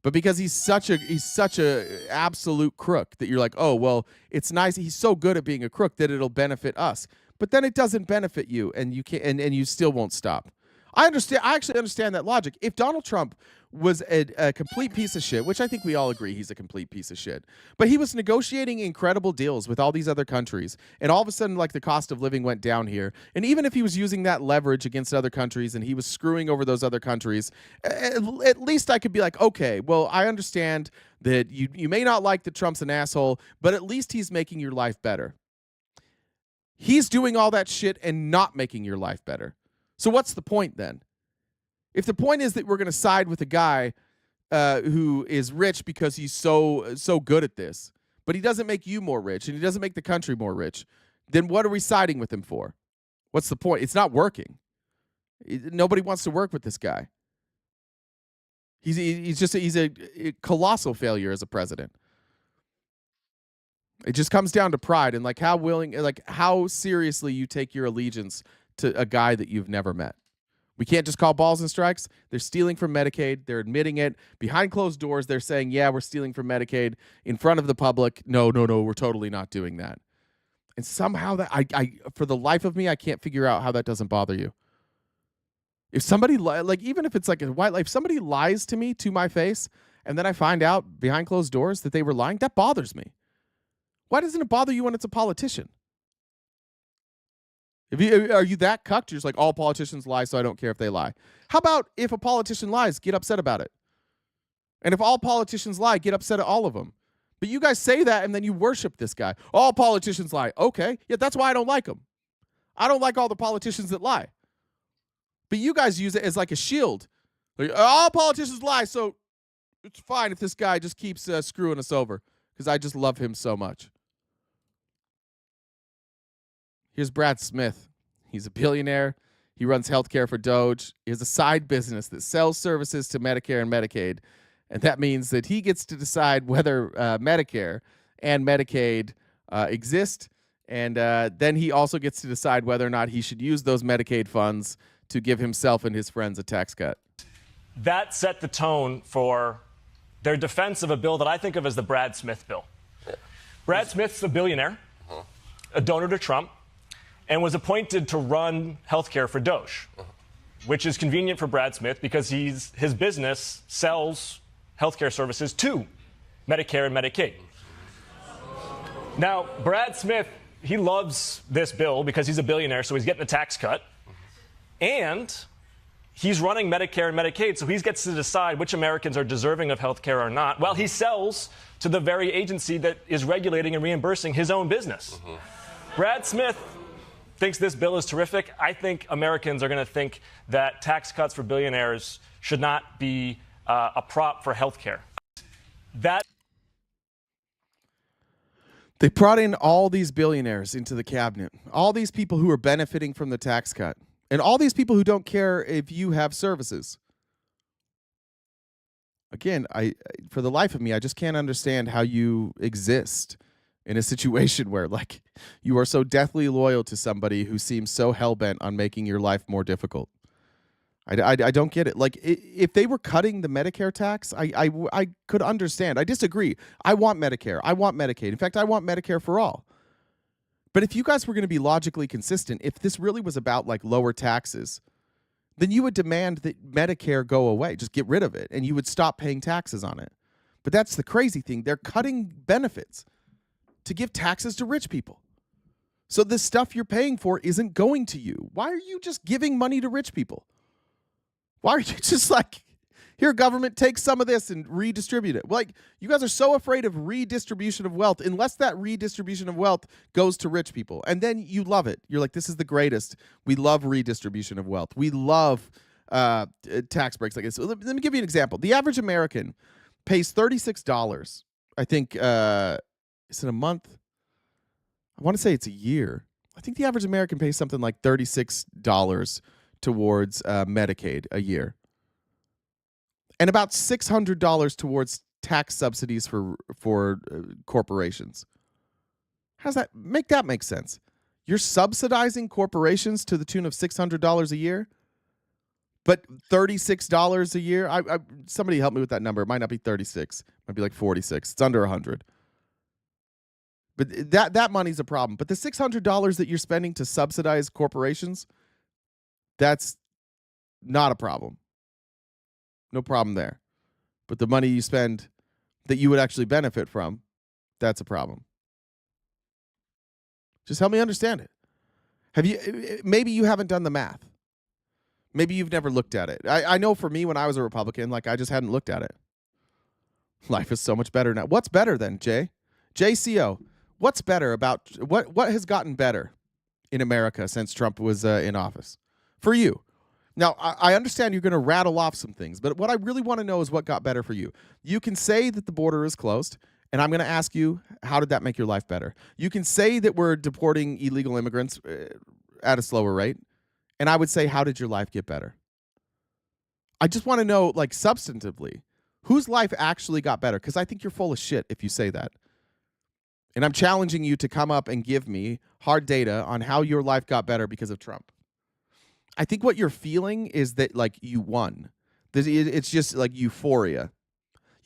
But because he's such a absolute crook that you're like, oh, well, it's nice. He's so good at being a crook that it'll benefit us. But then it doesn't benefit you, and you can't, and you still won't stop. I actually understand that logic. If Donald Trump was a complete piece of shit, which I think we all agree he's a complete piece of shit, but he was negotiating incredible deals with all these other countries, and all of a sudden, like, the cost of living went down here, and even if he was using that leverage against other countries and he was screwing over those other countries, at least I could be like, okay, well, I understand that you may not like that Trump's an asshole, but at least he's making your life better. He's doing all that shit and not making your life better. So what's the point then? If the point is that we're going to side with a guy who is rich because he's so good at this, but he doesn't make you more rich and he doesn't make the country more rich, then what are we siding with him for? What's the point? It's not working. Nobody wants to work with this guy. He's a colossal failure as a president. It just comes down to pride and like how seriously you take your allegiance to a guy that you've never met. We can't just call balls and strikes. They're stealing from Medicaid. They're admitting it. Behind closed doors, they're saying, yeah, we're stealing from Medicaid. In front of the public, no, we're totally not doing that. And somehow that I for the life of me, I can't figure out how that doesn't bother you. If somebody like, even if it's like a white lie, if somebody lies to me to my face, and then I find out behind closed doors that they were lying, that bothers me. Why doesn't it bother you when it's a politician? Are you that cucked? You're just like, all politicians lie, so I don't care if they lie. How about if a politician lies, get upset about it? And if all politicians lie, get upset at all of them. But you guys say that, and then you worship this guy. All politicians lie. Okay, yeah, that's why I don't like them. I don't like all the politicians that lie. But you guys use it as like a shield. Like, all politicians lie, so it's fine if this guy just keeps screwing us over, because I just love him so much. Here's Brad Smith. He's a billionaire. He runs healthcare for Doge. He has a side business that sells services to Medicare and Medicaid. And that means that he gets to decide whether Medicare and Medicaid exist. And then he also gets to decide whether or not he should use those Medicaid funds to give himself and his friends a tax cut. That set the tone for their defense of a bill that I think of as the Brad Smith bill. Brad Smith's a billionaire, a donor to Trump, and was appointed to run healthcare for Doge, which is convenient for Brad Smith because his business sells healthcare services to Medicare and Medicaid. Now, Brad Smith, he loves this bill because he's a billionaire, so he's getting a tax cut. And he's running Medicare and Medicaid, so he gets to decide which Americans are deserving of healthcare or not, while he sells to the very agency that is regulating and reimbursing his own business. Brad Smith thinks this bill is terrific. I think Americans are going to think that tax cuts for billionaires should not be a prop for health care. They brought in all these billionaires into the cabinet, all these people who are benefiting from the tax cut, and all these people who don't care if you have services. Again, for the life of me, I just can't understand how you exist in a situation where, like, you are so deathly loyal to somebody who seems so hell-bent on making your life more difficult. I don't get it. Like, if they were cutting the Medicare tax, I could understand. I disagree. I want Medicare. I want Medicaid. In fact, I want Medicare for all. But if you guys were going to be logically consistent, if this really was about, like, lower taxes, then you would demand that Medicare go away. Just get rid of it, and you would stop paying taxes on it. But that's the crazy thing. They're cutting benefits to give taxes to rich people. So the stuff you're paying for isn't going to you. Why are you just giving money to rich people? Why are you just like, here, government, take some of this and redistribute it? Like, you guys are so afraid of redistribution of wealth, unless that redistribution of wealth goes to rich people. And then you love it. You're like, this is the greatest. We love redistribution of wealth. We love tax breaks like this. So let me give you an example. The average American pays $36. I think, is it a month? I want to say it's a year. I think the average American pays something like $36 towards Medicaid a year, and about $600 towards tax subsidies for corporations. How does that make sense? You're subsidizing corporations to the tune of $600 a year, but $36 a year. Somebody help me with that number. It might not be 36. It might be like 46. It's under 100. But that money's a problem. But the $600 that you're spending to subsidize corporations, that's not a problem. No problem there. But the money you spend that you would actually benefit from, that's a problem. Just help me understand it. Maybe you haven't done the math. Maybe you've never looked at it. I know for me, when I was a Republican, like, I just hadn't looked at it. Life is so much better now. What's better then, Jay? JCO, what's better about what has gotten better in America since Trump was in office? For you. Now, I understand you're going to rattle off some things, but what I really want to know is what got better for you. You can say that the border is closed, and I'm going to ask you, how did that make your life better? You can say that we're deporting illegal immigrants at a slower rate, and I would say, how did your life get better? I just want to know, like, substantively, whose life actually got better? Because I think you're full of shit if you say that. And I'm challenging you to come up and give me hard data on how your life got better because of Trump. I think what you're feeling is that, like, you won. It's just like euphoria.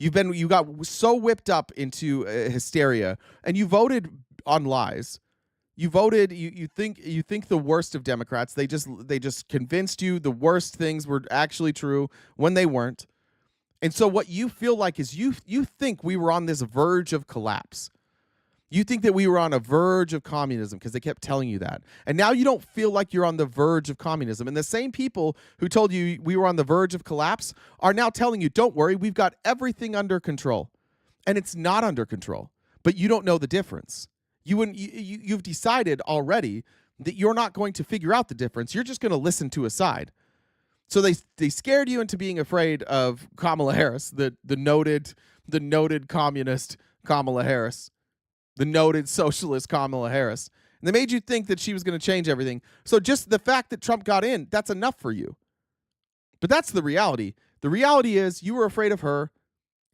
You got so whipped up into hysteria, and you voted on lies You voted. You think the worst of Democrats. They just convinced you the worst things were actually true when they weren't. And so what you feel like is you think we were on this verge of collapse. You think that we were on a verge of communism because they kept telling you that. And now you don't feel like you're on the verge of communism. And the same people who told you we were on the verge of collapse are now telling you, don't worry, we've got everything under control. And it's not under control. But you don't know the difference. You've decided already that you're not going to figure out the difference. You're just going to listen to a side. So they scared you into being afraid of Kamala Harris, the noted communist Kamala Harris, the noted socialist Kamala Harris. And they made you think that she was going to change everything. So just the fact that Trump got in, that's enough for you. But that's the reality. The reality is you were afraid of her.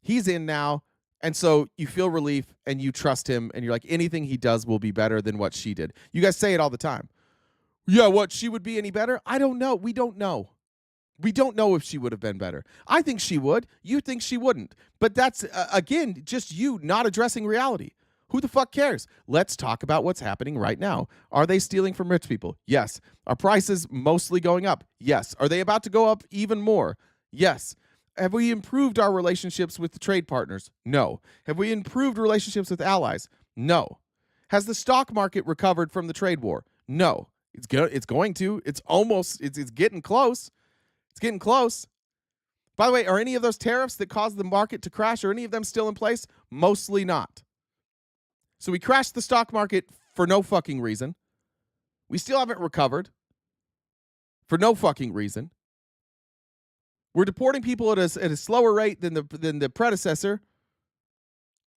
He's in now. And so you feel relief and you trust him. And you're like, anything he does will be better than what she did. You guys say it all the time. Yeah, what, she would be any better? I don't know. We don't know. We don't know if she would have been better. I think she would. You think she wouldn't. But that's, again, just you not addressing reality. Who the fuck cares? Let's talk about what's happening right now. Are they stealing from rich people? Yes. Are prices mostly going up? Yes. Are they about to go up even more? Yes. Have we improved our relationships with the trade partners? No. Have we improved relationships with allies? No. Has the stock market recovered from the trade war? No. It's going to. It's getting close. It's getting close. By the way, are any of those tariffs that caused the market to crash, are any of them still in place? Mostly not. So we crashed the stock market for no fucking reason. We still haven't recovered for no fucking reason. We're deporting people at a slower rate than the predecessor.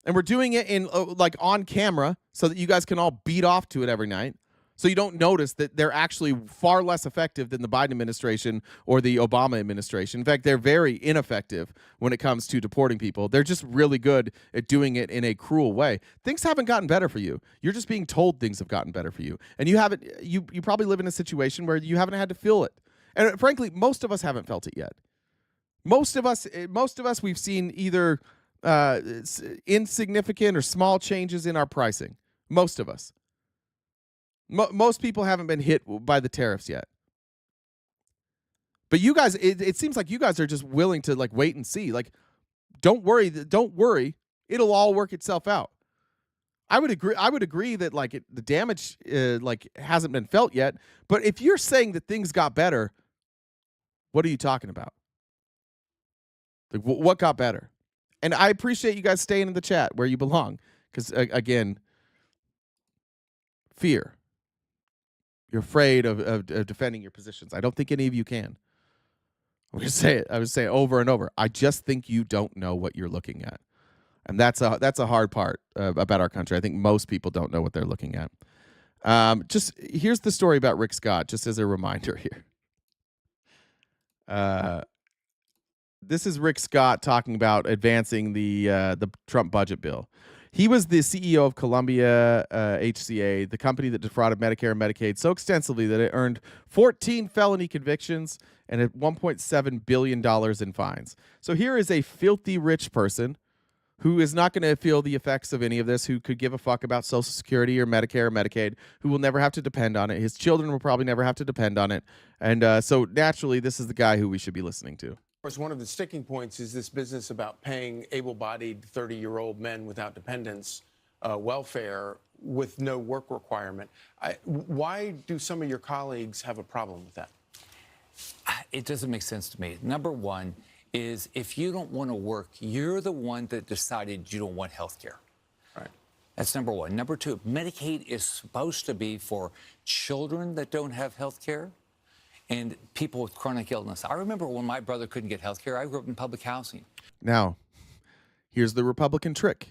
And we're doing it in like on camera so that you guys can all beat off to it every night. So you don't notice that they're actually far less effective than the Biden administration or the Obama administration. In fact, they're very ineffective when it comes to deporting people. They're just really good at doing it in a cruel way. Things haven't gotten better for you. You're just being told things have gotten better for you. And you probably live in a situation where you haven't had to feel it. And frankly, most of us haven't felt it yet. Most of us, we've seen either insignificant or small changes in our pricing. Most of us. Most people haven't been hit by the tariffs yet. But you guys, it seems like you guys are just willing to like wait and see. Like, don't worry. It'll all work itself out. I would agree that like the damage like hasn't been felt yet. But if you're saying that things got better, what are you talking about? Like, what got better? And I appreciate you guys staying in the chat where you belong. Because, again, fear. You're afraid of defending your positions. I don't think any of you can. I'm going to say it. I would say it over and over. I just think you don't know what you're looking at. And that's a hard part about our country. I think most people don't know what they're looking at. Just here's the story about Rick Scott, just as a reminder here. This is Rick Scott talking about advancing the Trump budget bill. He was the CEO of Columbia HCA, the company that defrauded Medicare and Medicaid so extensively that it earned 14 felony convictions and $1.7 billion in fines. So here is a filthy rich person who is not going to feel the effects of any of this, who could give a fuck about Social Security or Medicare or Medicaid, who will never have to depend on it. His children will probably never have to depend on it. And so naturally, this is the guy who we should be listening to. Of course, one of the sticking points is this business about paying able-bodied 30-year-old men without dependents welfare with no work requirement. Why do some of your colleagues have a problem with that? It doesn't make sense to me. Number one is if you don't want to work, you're the one that decided you don't want health care. Right. That's number one. Number two, Medicaid is supposed to be for children that don't have health care and people with chronic illness. I remember when my brother couldn't get health care, I grew up in public housing. Now, here's the Republican trick.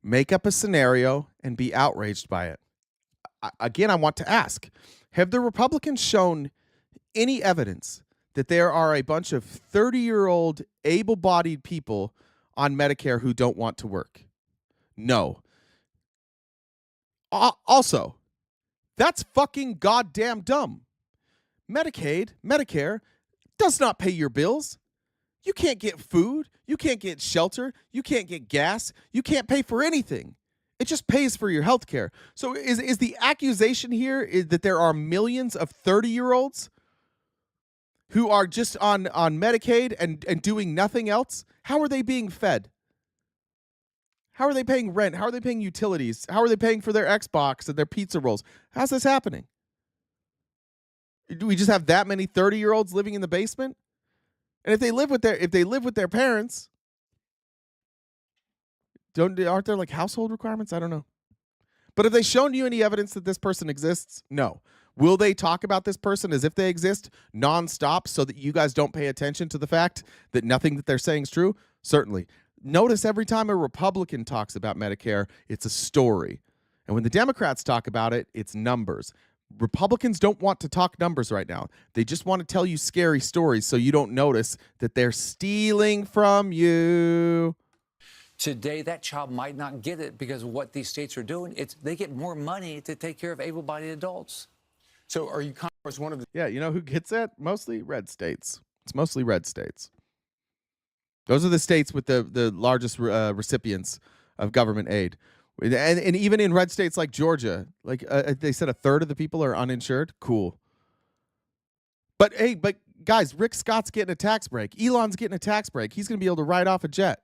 Make up a scenario and be outraged by it. Again, I want to ask, have the Republicans shown any evidence that there are a bunch of 30-year-old able-bodied people on Medicare who don't want to work? No. Also, that's fucking goddamn dumb. Medicaid, Medicare, does not pay your bills. You can't get food. You can't get shelter. You can't get gas. You can't pay for anything. It just pays for your health care. So is the accusation here is that there are millions of 30-year-olds who are just on Medicaid and doing nothing else? How are they being fed? How are they paying rent? How are they paying utilities? How are they paying for their Xbox and their pizza rolls? How's this happening? Do we just have that many 30-year-olds living in the basement? And if they live with their parents, aren't there like household requirements? I don't know. But have they shown you any evidence that this person exists? No. Will they talk about this person as if they exist nonstop so that you guys don't pay attention to the fact that nothing that they're saying is true? Certainly. Notice every time a Republican talks about Medicare, it's a story. And when the Democrats talk about it, it's numbers. Republicans don't want to talk numbers right now. They just want to tell you scary stories so you don't notice that they're stealing from you. Today, that child might not get it because of what these states are doing. They get more money to take care of able-bodied adults. So are you Congress one of the... Yeah, you know who gets it? Mostly red states. It's mostly red states. Those are the states with the largest recipients of government aid. And even in red states like Georgia, like they said a third of the people are uninsured. Cool. But hey, guys, Rick Scott's getting a tax break. Elon's getting a tax break. He's going to be able to ride off a jet.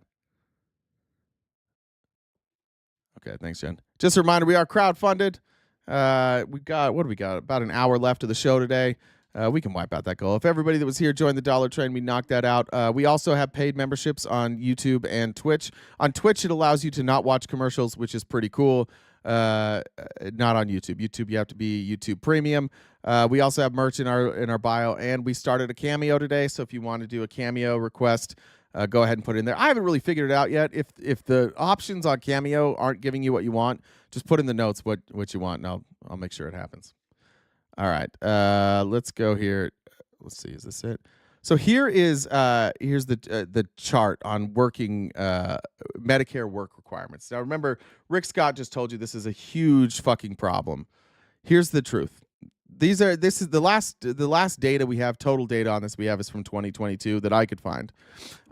Okay, thanks, Jen. Just a reminder, we are crowdfunded. We got about an hour left of the show today. We can wipe out that goal. If everybody that was here joined the dollar train, we knocked that out. We also have paid memberships on YouTube and Twitch. On Twitch, it allows you to not watch commercials, which is pretty cool. Not on YouTube. YouTube, you have to be YouTube Premium. We also have merch in our bio, and we started a Cameo today. So if you want to do a Cameo request, go ahead and put it in there. I haven't really figured it out yet. If the options on Cameo aren't giving you what you want, just put in the notes what you want, and I'll make sure it happens. All right, let's go here. Let's see, is this it? So here's the chart on working Medicare work requirements. Now remember, Rick Scott just told you this is a huge fucking problem. Here's the truth. This is the last data we have, total data on this we have is from 2022 that I could find.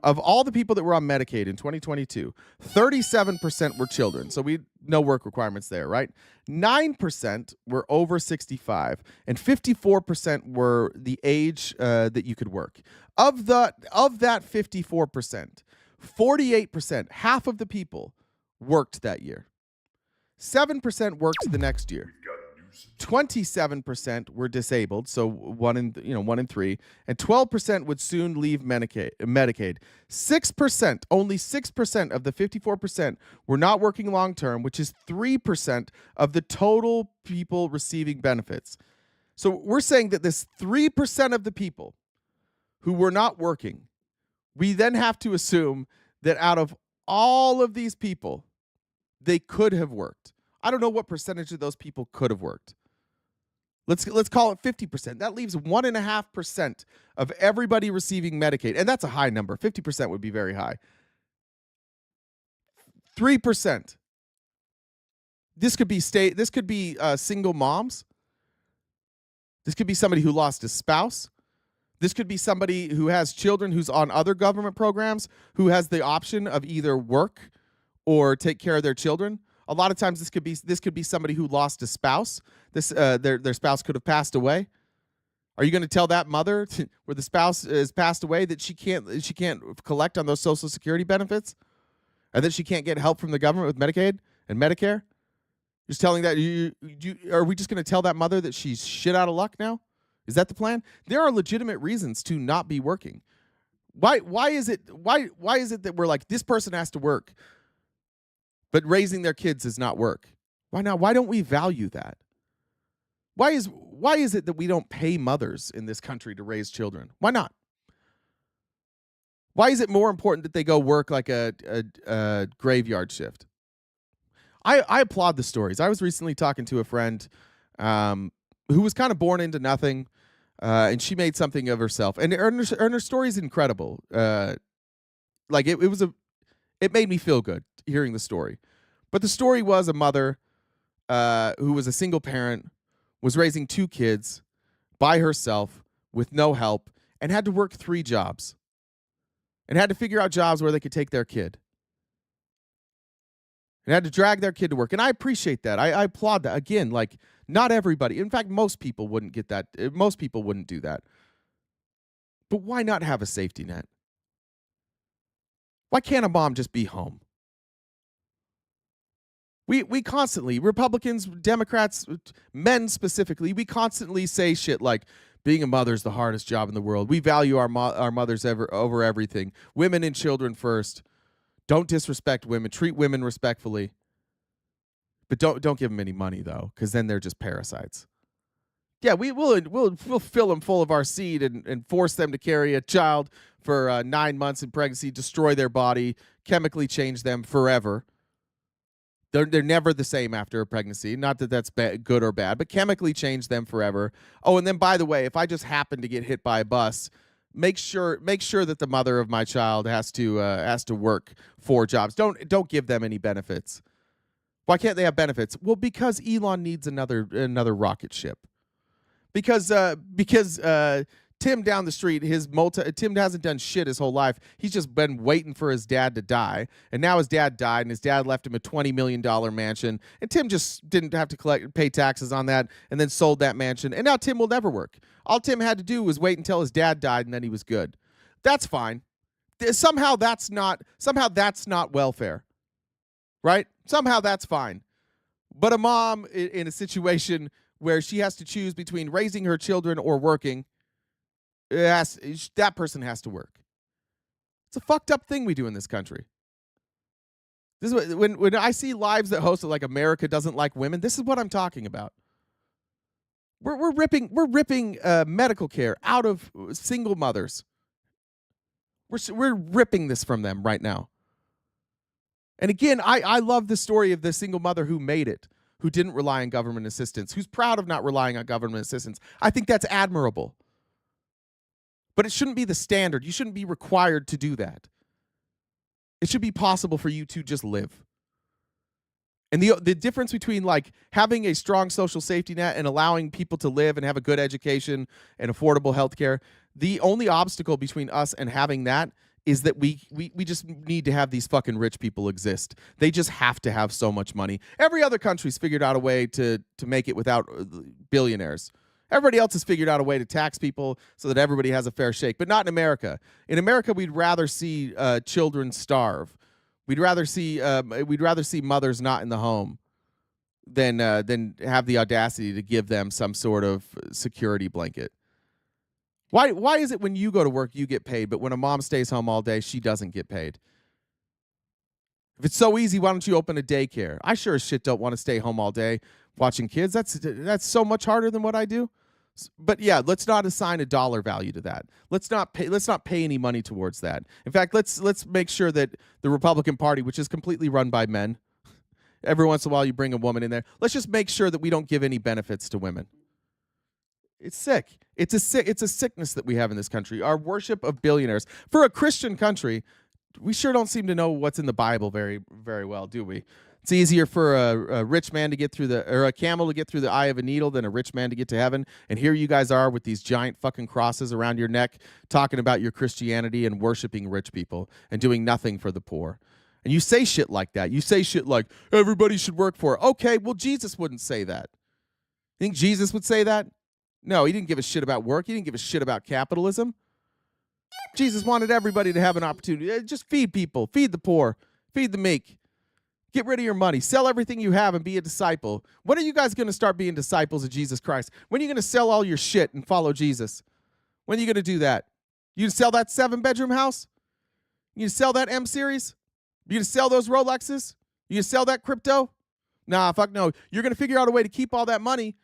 Of all the people that were on Medicaid in 2022, 37% were children. So we no work requirements there, right? 9% were over 65, and 54% were the age that you could work. Of that 54%, 48%, half of the people worked that year. 7% worked the next year. 27% were disabled, so one in 3, and 12% would soon leave Medicaid. 6%, only 6% of the 54% were not working long term, which is 3% of the total people receiving benefits. So we're saying that this 3% of the people who were not working, we then have to assume that out of all of these people, they could have worked. I don't know what percentage of those people could have worked. Let's call it 50%. That leaves 1.5% of everybody receiving Medicaid, and that's a high number. 50% would be very high. 3%. This could be single moms. This could be somebody who lost a spouse. This could be somebody who has children who's on other government programs, who has the option of either work or take care of their children. A lot of times this could be somebody who lost a spouse. Their spouse could have passed away. Are you going to tell that mother where the spouse has passed away that she can't collect on those Social Security benefits, and that she can't get help from the government with Medicaid and Medicare? Just telling that are we just going to tell that mother that she's shit out of luck now? Is that the plan? There are legitimate reasons to not be working. Why is it that we're like, this person has to work, but raising their kids does not work? Why not? Why don't we value that? Why is it that we don't pay mothers in this country to raise children? Why not? Why is it more important that they go work like a graveyard shift? I applaud the stories. I was recently talking to a friend who was kind of born into nothing, and she made something of herself. And her story is incredible. It made me feel good hearing the story. But the story was a mother who was a single parent, was raising 2 kids by herself with no help, and had to work 3 jobs. And had to figure out jobs where they could take their kid. and had to drag their kid to work. And I appreciate that. I applaud that. Again, like, not everybody. In fact, most people wouldn't get that. Most people wouldn't do that. But why not have a safety net? Why can't a mom just be home? We constantly, Republicans, Democrats, men specifically, we constantly say shit like, being a mother is the hardest job in the world. We value our mothers over everything. Women and children first. Don't disrespect women. Treat women respectfully. But don't give them any money, though, because then they're just parasites. Yeah, we'll fill them full of our seed and force them to carry a child for 9 months in pregnancy, destroy their body, chemically change them forever. They're never the same after a pregnancy. Not that that's good or bad, but chemically change them forever. Oh, and then by the way, if I just happen to get hit by a bus, make sure that the mother of my child has to work 4 jobs. Don't give them any benefits. Why can't they have benefits? Well, because Elon needs another rocket ship. Because Tim down the street, Tim hasn't done shit his whole life. He's just been waiting for his dad to die. And now his dad died, and his dad left him a $20 million mansion. And Tim just didn't have to pay taxes on that and then sold that mansion. And now Tim will never work. All Tim had to do was wait until his dad died, and then he was good. That's fine. Somehow that's not welfare. Right? Somehow that's fine. But a mom in a situation where she has to choose between raising her children or working, that person has to work. It's a fucked up thing we do in this country. This is when I see lives that host it like America doesn't like women, this is what I'm talking about. We're ripping medical care out of single mothers. We're ripping this from them right now. And again, I love the story of the single mother who made it, who didn't rely on government assistance, who's proud of not relying on government assistance. I think that's admirable. But it shouldn't be the standard. You shouldn't be required to do that. It should be possible for you to just live. And the difference between like having a strong social safety net and allowing people to live and have a good education and affordable health care, the only obstacle between us and having that is that we just need to have these fucking rich people exist. They just have to have so much money. Every other country's figured out a way to make it without billionaires. Everybody else has figured out a way to tax people so that everybody has a fair shake, but not in America. In America, we'd rather see children starve. We'd rather see mothers not in the home than have the audacity to give them some sort of security blanket. Why is it when you go to work you get paid, but when a mom stays home all day she doesn't get paid? If it's so easy, why don't you open a daycare? I sure as shit don't want to stay home all day watching kids. That's so much harder than what I do. But yeah, let's not assign a dollar value to that. Let's not pay any money towards that. In fact, let's make sure that the Republican Party, which is completely run by men, every once in a while you bring a woman in there. Let's just make sure that we don't give any benefits to women. It's sick. It's a sickness that we have in this country. Our worship of billionaires. For a Christian country, we sure don't seem to know what's in the Bible very, very well, do we? It's easier for a rich man to get through or a camel to get through the eye of a needle than a rich man to get to heaven. And here you guys are with these giant fucking crosses around your neck talking about your Christianity and worshiping rich people and doing nothing for the poor. And you say shit like that. You say shit like, everybody should work for it. Okay, well, Jesus wouldn't say that. You think Jesus would say that? No, he didn't give a shit about work. He didn't give a shit about capitalism. Jesus wanted everybody to have an opportunity. Just feed people. Feed the poor. Feed the meek. Get rid of your money. Sell everything you have and be a disciple. When are you guys going to start being disciples of Jesus Christ? When are you going to sell all your shit and follow Jesus? When are you going to do that? You going to sell that 7-bedroom house? You going to sell that M series? You going to sell those Rolexes? You going to sell that crypto? Nah, fuck no. You're going to figure out a way to keep all that money,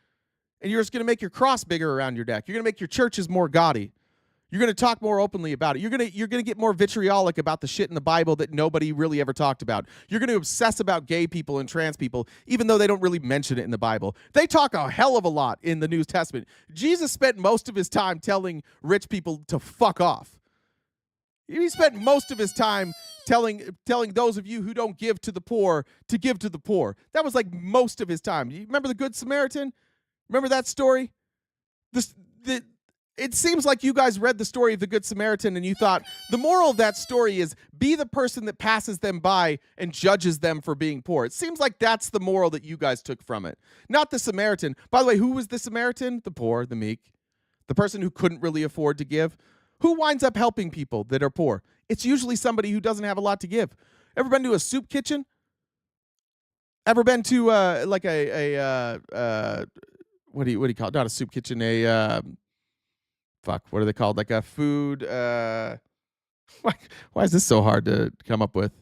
and you're just going to make your cross bigger around your neck. You're going to make your churches more gaudy. You're going to talk more openly about it. You're going to get more vitriolic about the shit in the Bible that nobody really ever talked about. You're going to obsess about gay people and trans people, even though they don't really mention it in the Bible. They talk a hell of a lot in the New Testament. Jesus spent most of his time telling rich people to fuck off. He spent most of his time telling those of you who don't give to the poor to give to the poor. That was like most of his time. You remember the Good Samaritan? Remember that story? It seems like you guys read the story of the Good Samaritan and you thought the moral of that story is be the person that passes them by and judges them for being poor. It seems like that's the moral that you guys took from it. Not the Samaritan. By the way, who was the Samaritan? The poor, the meek, the person who couldn't really afford to give. Who winds up helping people that are poor? It's usually somebody who doesn't have a lot to give. Ever been to a soup kitchen? Ever been to like what do you call it? Not a soup kitchen, what are they called? Like a food, why is this so hard to come up with?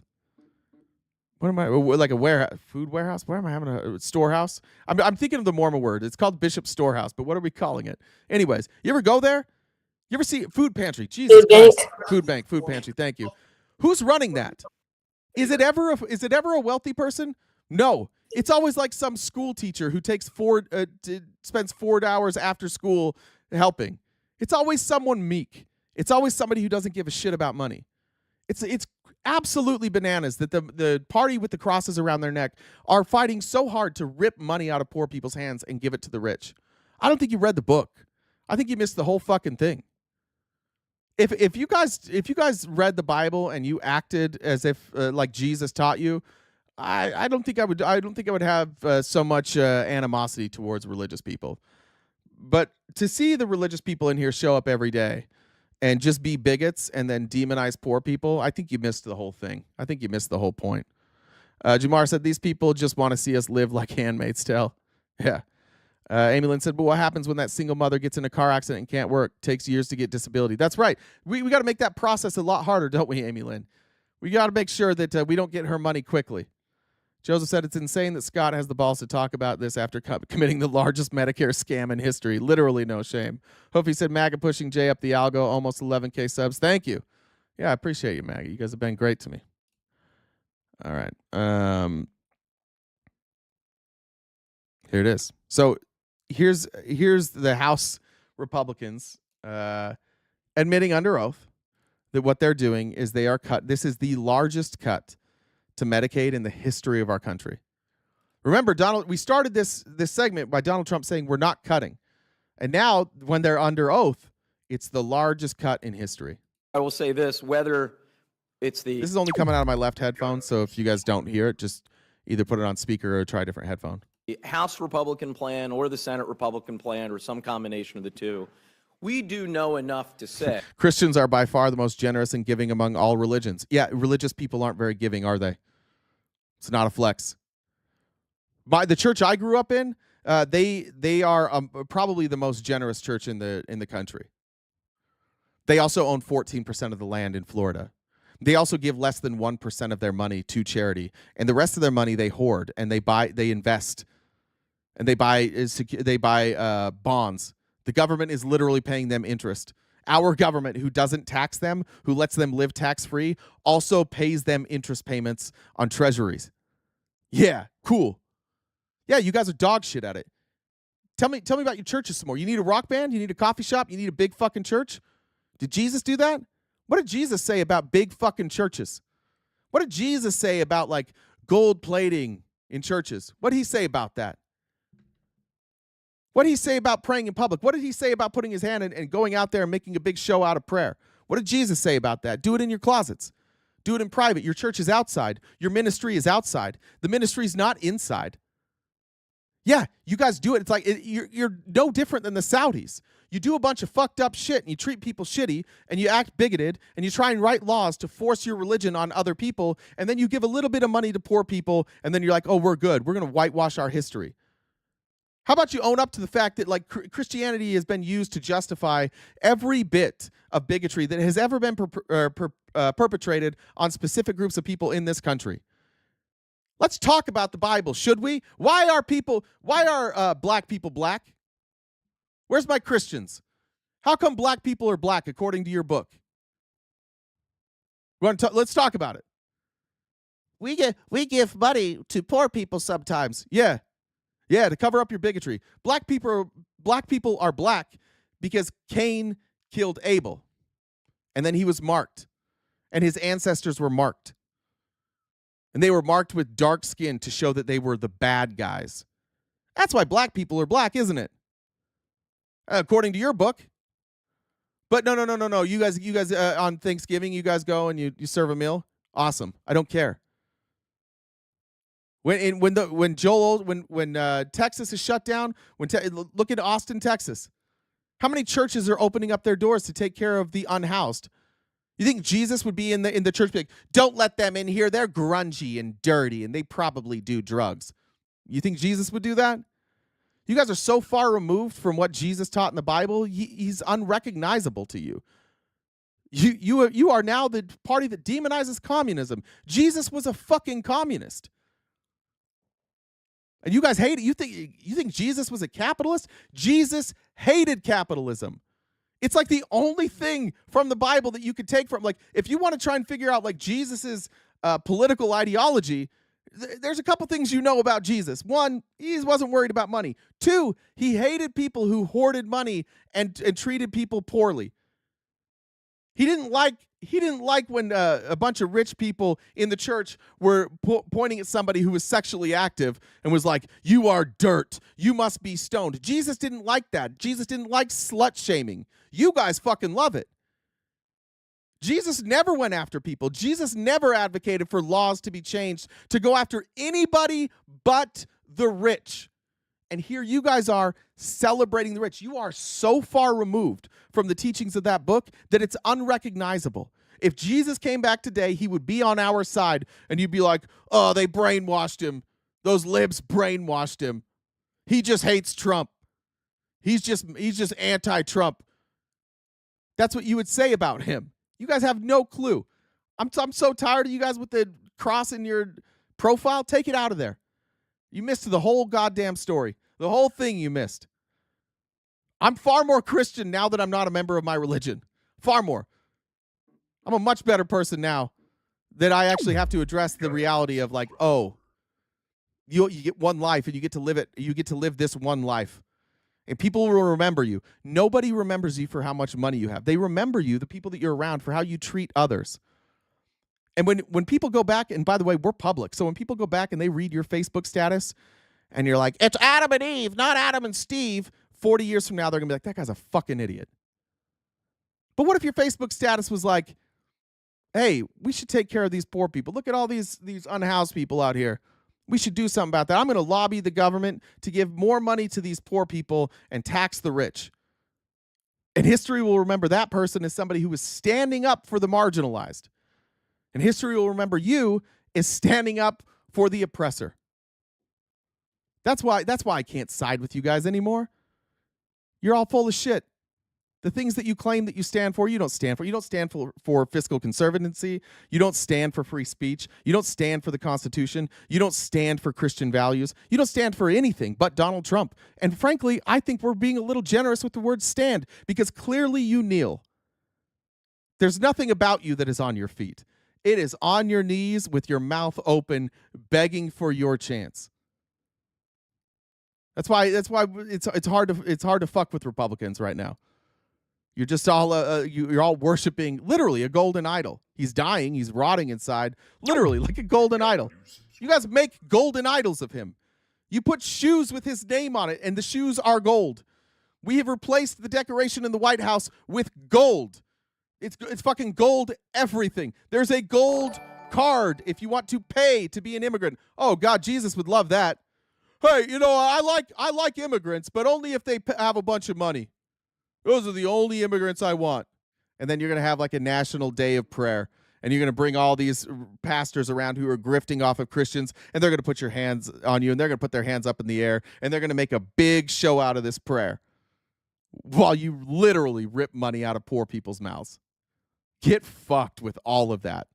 What am I, like a warehouse, food warehouse? Where am I having a storehouse? I'm thinking of the Mormon word. It's called Bishop's Storehouse, but what are we calling it? Anyways, you ever go there? You ever see food pantry? Jesus Food bank. Christ. Food bank, food pantry. Thank you. Who's running that? Is it ever a wealthy person? No. It's always like some school teacher who takes spends 4 hours after school helping. It's always someone meek. It's always somebody who doesn't give a shit about money. It's absolutely bananas that the party with the crosses around their neck are fighting so hard to rip money out of poor people's hands and give it to the rich. I don't think you read the book. I think you missed the whole fucking thing. If you guys read the Bible and you acted as if like Jesus taught you, I don't think I would have so much animosity towards religious people. But to see the religious people in here show up every day and just be bigots and then demonize poor people, I think you missed the whole thing. I think you missed the whole point. Jamar said, these people just want to see us live like Handmaid's Tale. Yeah. Amy Lynn said, but what happens when that single mother gets in a car accident and can't work? Takes years to get disability. That's right. We got to make that process a lot harder, don't we, Amy Lynn? We got to make sure that we don't get her money quickly. Joseph said, it's insane that Scott has the balls to talk about this after committing the largest Medicare scam in history. Literally no shame. Hope said, MAGA pushing Jay up the algo, almost 11K subs. Thank you. Yeah, I appreciate you, MAGA. You guys have been great to me. All right. Here it is. So here's the House Republicans admitting under oath that what they're doing is they are this is the largest cut to Medicaid in the history of our country. Remember, we started this segment by Donald Trump saying we're not cutting. And now, when they're under oath, it's the largest cut in history. I will say this, whether it's the... This is only coming out of my left headphone, so if you guys don't hear it, just either put it on speaker or try a different headphone. House Republican plan or the Senate Republican plan or some combination of the two, we do know enough to say... Christians are by far the most generous and giving among all religions. Yeah, religious people aren't very giving, are they? It's not a flex. By the church I grew up in, they are probably the most generous church in the country. They also own 14% of the land in Florida. They also give less than 1% of their money to charity, and the rest of their money they hoard and they invest, and they buy bonds. The government is literally paying them interest. Our government, who doesn't tax them, who lets them live tax-free, also pays them interest payments on treasuries. Yeah, cool. Yeah, you guys are dog shit at it. Tell me about your churches some more. You need a rock band? You need a coffee shop? You need a big fucking church? Did Jesus do that? What did Jesus say about big fucking churches? What did Jesus say about like gold plating in churches? What did he say about that? What did he say about praying in public? What did he say about putting his hand and going out there and making a big show out of prayer? What did Jesus say about that? Do it in your closets. Do it in private. Your church is outside. Your ministry is outside. The ministry is not inside. Yeah, you guys do it. It's like you're no different than the Saudis. You do a bunch of fucked up shit and you treat people shitty and you act bigoted and you try and write laws to force your religion on other people, and then you give a little bit of money to poor people and then you're like, oh, we're good. We're going to whitewash our history. How about you own up to the fact that like Christianity has been used to justify every bit of bigotry that has ever been perpetrated on specific groups of people in this country? Let's talk about the Bible, should we? Why are black people black? Where's my Christians? How come black people are black according to your book? Let's talk about it. We give money to poor people sometimes. Yeah. Yeah, to cover up your bigotry. Black people are black because Cain killed Abel. And then he was marked. And his ancestors were marked. And they were marked with dark skin to show that they were the bad guys. That's why black people are black, isn't it? According to your book. But no. You guys on Thanksgiving, you guys go and you serve a meal. Awesome. I don't care. When Texas is shut down, look at Austin, Texas. How many churches are opening up their doors to take care of the unhoused? You think Jesus would be in the church, be like, don't let them in here. They're grungy and dirty, and they probably do drugs. You think Jesus would do that? You guys are so far removed from what Jesus taught in the Bible. He's unrecognizable to you. You are now the party that demonizes communism. Jesus was a fucking communist. And you guys hate it. You think Jesus was a capitalist? Jesus hated capitalism. It's like the only thing from the Bible that you could take from, like, if you want to try and figure out like Jesus's political ideology, there's a couple things you know about Jesus. One, he wasn't worried about money. Two, he hated people who hoarded money and treated people poorly. He didn't like when a bunch of rich people in the church were pointing at somebody who was sexually active and was like, you are dirt. You must be stoned. Jesus didn't like that. Jesus didn't like slut shaming. You guys fucking love it. Jesus never went after people. Jesus never advocated for laws to be changed to go after anybody but the rich. And here you guys are celebrating the rich. You are so far removed from the teachings of that book that it's unrecognizable. If Jesus came back today, he would be on our side, and you'd be like, oh, they brainwashed him. Those libs brainwashed him. He just hates Trump. He's just anti-Trump. That's what you would say about him. You guys have no clue. I'm so tired of you guys with the cross in your profile. Take it out of there. You missed the whole goddamn story. The whole thing you missed. I'm far more Christian now that I'm not a member of my religion. Far more. I'm a much better person now that I actually have to address the reality of like, oh, you get one life and you get to live it. You get to live this one life. And people will remember you. Nobody remembers you for how much money you have. They remember you, the people that you're around, for how you treat others. And when people go back, and by the way, we're public, so when people go back and they read your Facebook status, and you're like, it's Adam and Eve, not Adam and Steve, 40 years from now, they're going to be like, that guy's a fucking idiot. But what if your Facebook status was like, hey, we should take care of these poor people. Look at all these unhoused people out here. We should do something about that. I'm going to lobby the government to give more money to these poor people and tax the rich. And history will remember that person as somebody who was standing up for the marginalized. And history will remember you as standing up for the oppressor. That's why I can't side with you guys anymore. You're all full of shit. The things that you claim that you stand for, you don't stand for. You don't stand for fiscal conservatism. You don't stand for free speech. You don't stand for the Constitution. You don't stand for Christian values. You don't stand for anything but Donald Trump. And frankly, I think we're being a little generous with the word stand, because clearly you kneel. There's nothing about you that is on your feet. It is on your knees with your mouth open, begging for your chance. That's why it's hard to fuck with Republicans right now. You're just all you're all worshiping literally a golden idol. He's dying, he's rotting inside, literally like a golden idol. You guys make golden idols of him. You put shoes with his name on it, and the shoes are gold. We have replaced the decoration in the White House with gold. It's fucking gold everything. There's a gold card if you want to pay to be an immigrant. Oh God, Jesus would love that. Hey, I like immigrants, but only if they have a bunch of money. Those are the only immigrants I want. And then you're going to have like a national day of prayer, and you're going to bring all these pastors around who are grifting off of Christians, and they're going to put your hands on you, and they're going to put their hands up in the air, and they're going to make a big show out of this prayer while you literally rip money out of poor people's mouths. Get fucked with all of that.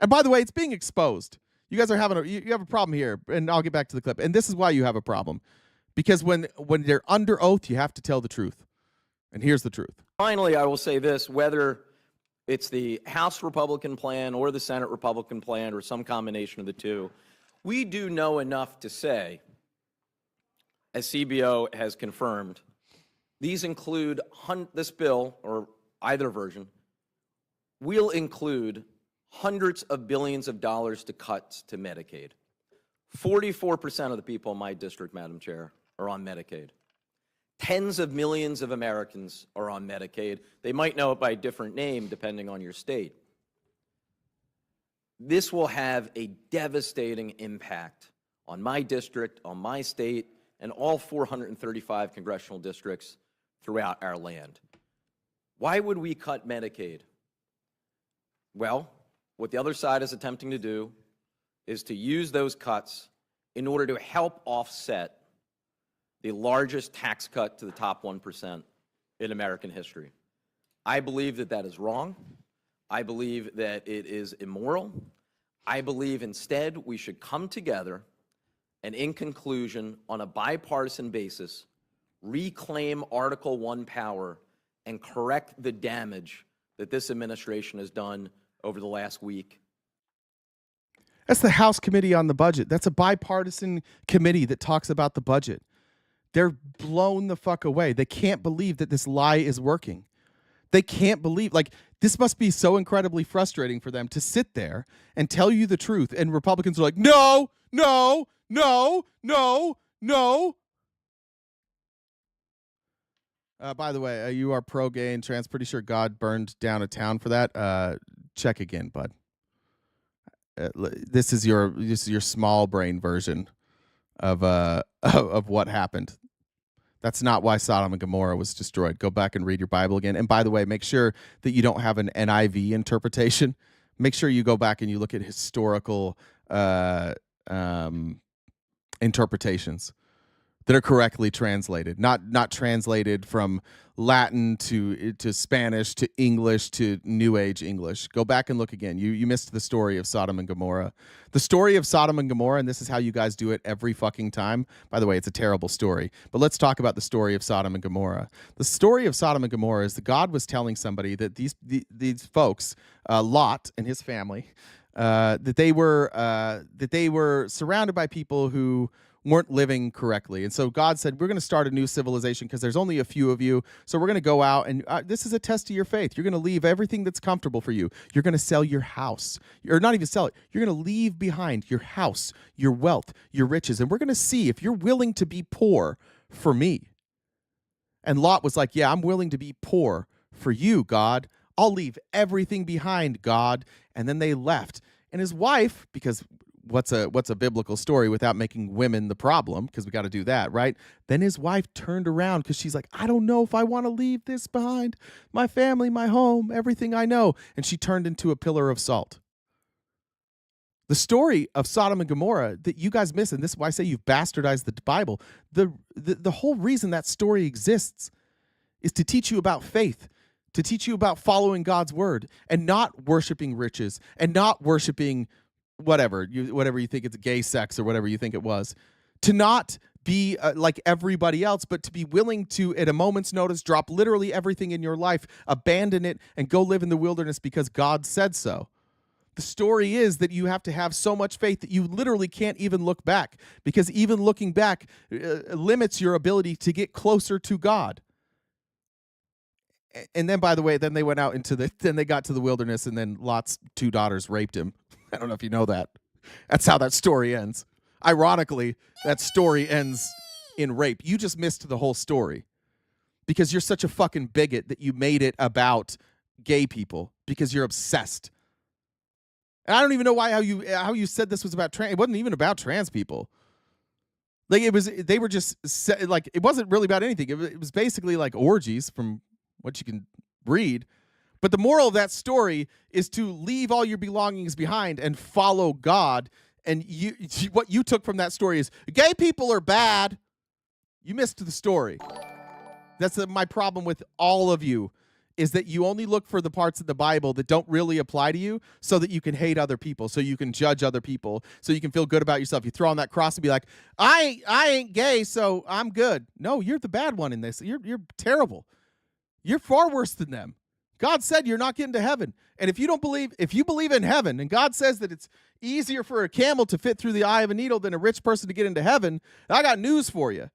And by the way, it's being exposed. You guys are you have a problem here, and I'll get back to the clip. And this is why you have a problem. Because when they're under oath, you have to tell the truth. And here's the truth. Finally, I will say this, whether it's the House Republican plan or the Senate Republican plan or some combination of the two, we do know enough to say, as CBO has confirmed, these include, this bill, or either version, will include hundreds of billions of dollars to cuts to Medicaid. 44% of the people in my district, Madam Chair, are on Medicaid. Tens of millions of Americans are on Medicaid. They might know it by a different name depending on your state. This will have a devastating impact on my district, on my state, and all 435 congressional districts throughout our land. Why would we cut Medicaid? Well, what the other side is attempting to do is to use those cuts in order to help offset the largest tax cut to the top 1% in American history. I believe that that is wrong. I believe that it is immoral. I believe instead we should come together and, in conclusion, on a bipartisan basis, reclaim Article 1 power and correct the damage that this administration has done over the last week. That's the House Committee on the Budget. That's a bipartisan committee that talks about the budget. They're blown the fuck away. They can't believe that this lie is working. They can't believe, like, this must be so incredibly frustrating for them to sit there and tell you the truth. And Republicans are like, no, no, no, no, no. By the way, you are pro-gay and trans. Pretty sure God burned down a town for that. Check again, bud. This is your small brain version of what happened. That's not why Sodom and Gomorrah was destroyed. Go back and read your Bible again. And by the way, make sure that you don't have an NIV interpretation. Make sure you go back and you look at historical interpretations that are correctly translated, not translated from Latin to Spanish to English to New Age English. Go back and look again. You missed the story of Sodom and Gomorrah. The story of Sodom and Gomorrah, and this is how you guys do it every fucking time. By the way, it's a terrible story. But let's talk about the story of Sodom and Gomorrah. The story of Sodom and Gomorrah is that God was telling somebody that these folks, Lot and his family, that they were surrounded by people who weren't living correctly. And so God said, we're going to start a new civilization because there's only a few of you. So we're going to go out and this is a test of your faith. You're going to leave everything that's comfortable for you. You're going to sell your house, or not even sell it. You're going to leave behind your house, your wealth, your riches. And we're going to see if you're willing to be poor for me. And Lot was like, yeah, I'm willing to be poor for you, God. I'll leave everything behind, God. And then they left. And his wife, because what's a biblical story without making women the problem, because we got to do that, right? Then his wife turned around because she's like, I don't know if I want to leave this behind, my family, my home, everything I know. And she turned into a pillar of salt. The story of Sodom and Gomorrah that you guys miss, and this is why I say you've bastardized the Bible, the whole reason that story exists is to teach you about faith, to teach you about following God's word and not worshiping riches and not worshiping whatever you think it's gay sex or whatever you think it was, to not be like everybody else, but to be willing to, at a moment's notice, drop literally everything in your life, abandon it, and go live in the wilderness because God said so. The story is that you have to have so much faith that you literally can't even look back, because even looking back limits your ability to get closer to God. And then, by the way, then they went out then they got to the wilderness, and then Lot's 2 daughters raped him. I don't know if you know that. That's how that story ends. Ironically, that story ends in rape. You just missed the whole story because you're such a fucking bigot that you made it about gay people because you're obsessed. And I don't even know how you said this was about trans. It wasn't even about trans people. Like it wasn't really about anything. It was basically like orgies from what you can read. But the moral of that story is to leave all your belongings behind and follow God. And what you took from that story is gay people are bad. You missed the story. That's my problem with all of you, is that you only look for the parts of the Bible that don't really apply to you so that you can hate other people, so you can judge other people, so you can feel good about yourself. You throw on that cross and be like, I ain't gay, so I'm good. No, you're the bad one in this. You're terrible. You're far worse than them. God said you're not getting to heaven. And if you believe in heaven, and God says that it's easier for a camel to fit through the eye of a needle than a rich person to get into heaven, I got news for you.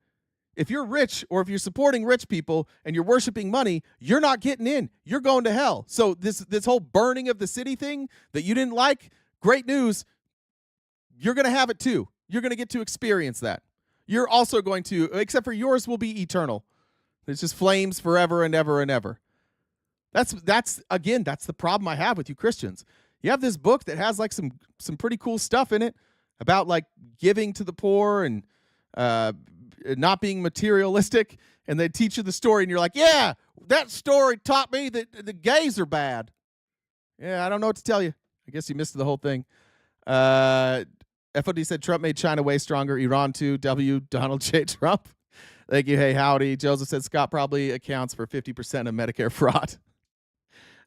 If you're rich, or if you're supporting rich people and you're worshiping money, you're not getting in. You're going to hell. So this whole burning of the city thing that you didn't like, great news. You're going to have it too. You're going to get to experience that. You're also going to, except for yours will be eternal. It's just flames forever and ever and ever. That's the problem I have with you Christians. You have this book that has like some pretty cool stuff in it about like giving to the poor and not being materialistic, and they teach you the story, and you're like, yeah, that story taught me that the gays are bad. Yeah, I don't know what to tell you. I guess you missed the whole thing. FOD said Trump made China way stronger. Iran too. W. Donald J. Trump. Thank you. Hey, howdy. Joseph said Scott probably accounts for 50% of Medicare fraud.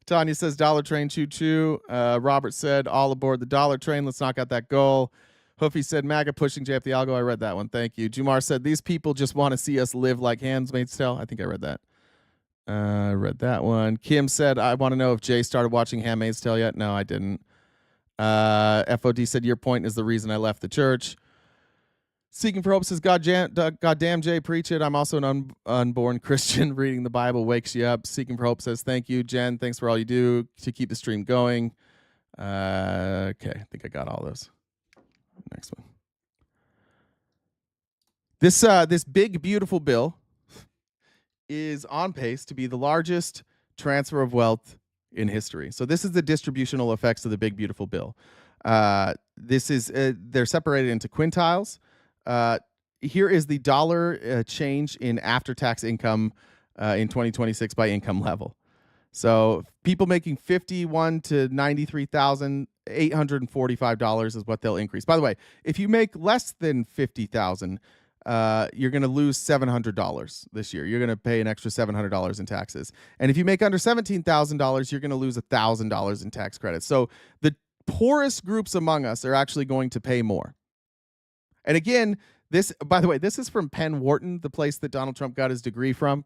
Tanya says dollar train choo choo. Robert said all aboard the dollar train. Let's knock out that goal. Hoofy said MAGA pushing JF the algo. I read that one. Thank you. Jumar said these people just want to see us live like Handmaid's Tale. I think I read that. I read that one. Kim said I want to know if Jay started watching Handmaid's Tale yet. No, I didn't. FOD said your point is the reason I left the church. Seeking for Hope says, goddamn, Jay, preach it. I'm also an unborn Christian. Reading the Bible wakes you up. Seeking for Hope says, thank you, Jen. Thanks for all you do to keep the stream going. Okay, I think I got all those. Next one. This big, beautiful bill is on pace to be the largest transfer of wealth in history. So this is the distributional effects of the big, beautiful bill. This is they're separated into quintiles. Here is the dollar change in after-tax income in 2026 by income level. So people making $51,000 to $93,845 is what they'll increase. By the way, if you make less than $50,000, you're going to lose $700 this year. You're going to pay an extra $700 in taxes. And if you make under $17,000, you're going to lose $1,000 in tax credits. So the poorest groups among us are actually going to pay more. And again, this, by the way, this is from Penn Wharton, the place that Donald Trump got his degree from,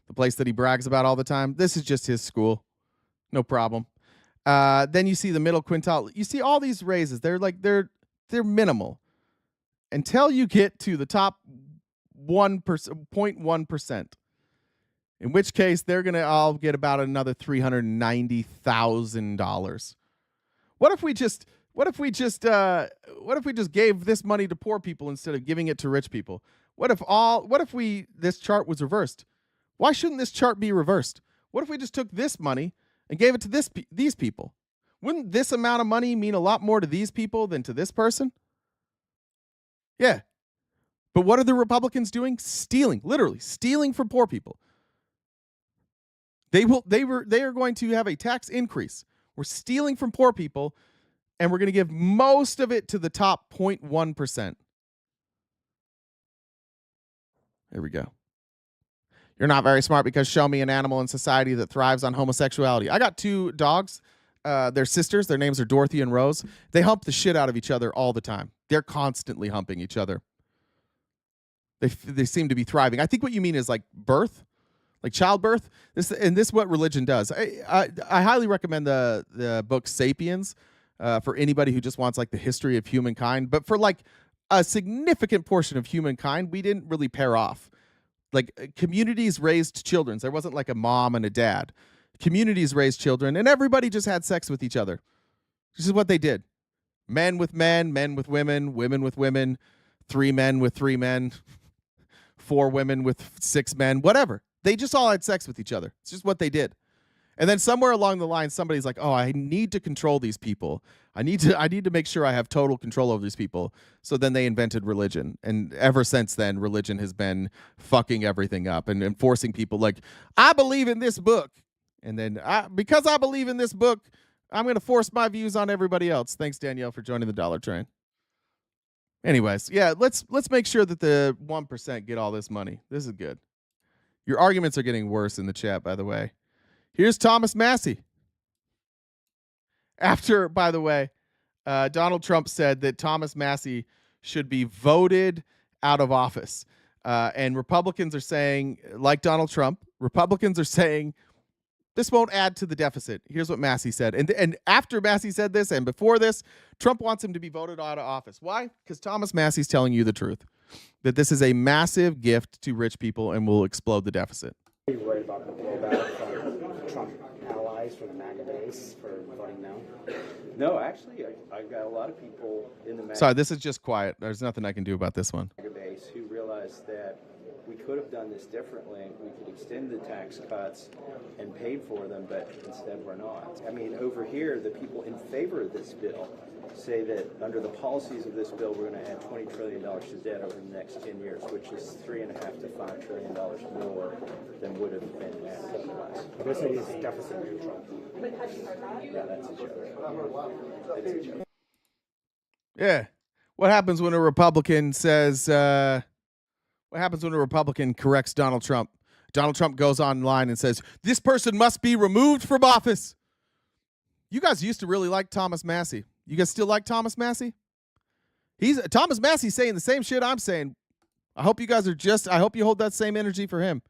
the place that he brags about all the time. This is just his school. No problem. Then you see the middle quintile. You see all these raises. They're minimal until you get to the top 0.1%, in which case they're going to all get about another $390,000. What if we just gave this money to poor people instead of giving it to rich people? What if this chart was reversed? Why shouldn't this chart be reversed? What if we just took this money and gave it to these people? Wouldn't this amount of money mean a lot more to these people than to this person? Yeah. But what are the Republicans doing? Stealing, literally stealing from poor people. They are going to have a tax increase. We're stealing from poor people, and we're going to give most of it to the top 0.1%. There we go. You're not very smart because show me an animal in society that thrives on homosexuality. I got 2 dogs. They're sisters. Their names are Dorothy and Rose. They hump the shit out of each other all the time. They're constantly humping each other. They seem to be thriving. I think what you mean is like birth, like childbirth. This is what religion does. I highly recommend the book Sapiens for anybody who just wants like the history of humankind. But for like a significant portion of humankind, we didn't really pair off. Like communities raised children. There wasn't like a mom and a dad. Communities raised children, and everybody just had sex with each other. This is what they did. Men with men, men with women, women with women, 3 men with 3 men, 4 women with 6 men, whatever. They just all had sex with each other. It's just what they did. And then somewhere along the line, somebody's like, oh, I need to control these people. I need to make sure I have total control over these people. So then they invented religion. And ever since then, religion has been fucking everything up and forcing people like, I believe in this book. And then because I believe in this book, I'm going to force my views on everybody else. Thanks, Danielle, for joining the Dollar Train. Anyways, yeah, let's make sure that the 1% get all this money. This is good. Your arguments are getting worse in the chat, by the way. Here's Thomas Massey. After, by the way, Donald Trump said that Thomas Massey should be voted out of office. And Republicans are saying, like Donald Trump, Republicans are saying, this won't add to the deficit. Here's what Massey said. And after Massey said this and before this, Trump wants him to be voted out of office. Why? Because Thomas Massey's telling you the truth, that this is a massive gift to rich people and will explode the deficit. Are you worried about the blowback from Trump allies from the MAGA base for voting no? No, actually, I got a lot of people in the MAGA Sorry, this is just quiet. There's nothing I can do about this one. base who realize that we could have done this differently. We could extend the tax cuts and paid for them, but instead we're not. I mean, over here, the people in favor of this bill say that under the policies of this bill, we're going to add $20 trillion to debt over the next 10 years, which is $3.5 to $5 trillion more than would have been added otherwise. This is deficit neutral. Yeah, that's a joke. That's a joke. Yeah. What happens when a Republican says, what happens when a Republican corrects Donald Trump? Donald Trump goes online and says, this person must be removed from office. You guys used to really like Thomas Massie. You guys still like Thomas Massie? Thomas Massie's saying the same shit I'm saying. I hope you guys I hope you hold that same energy for him,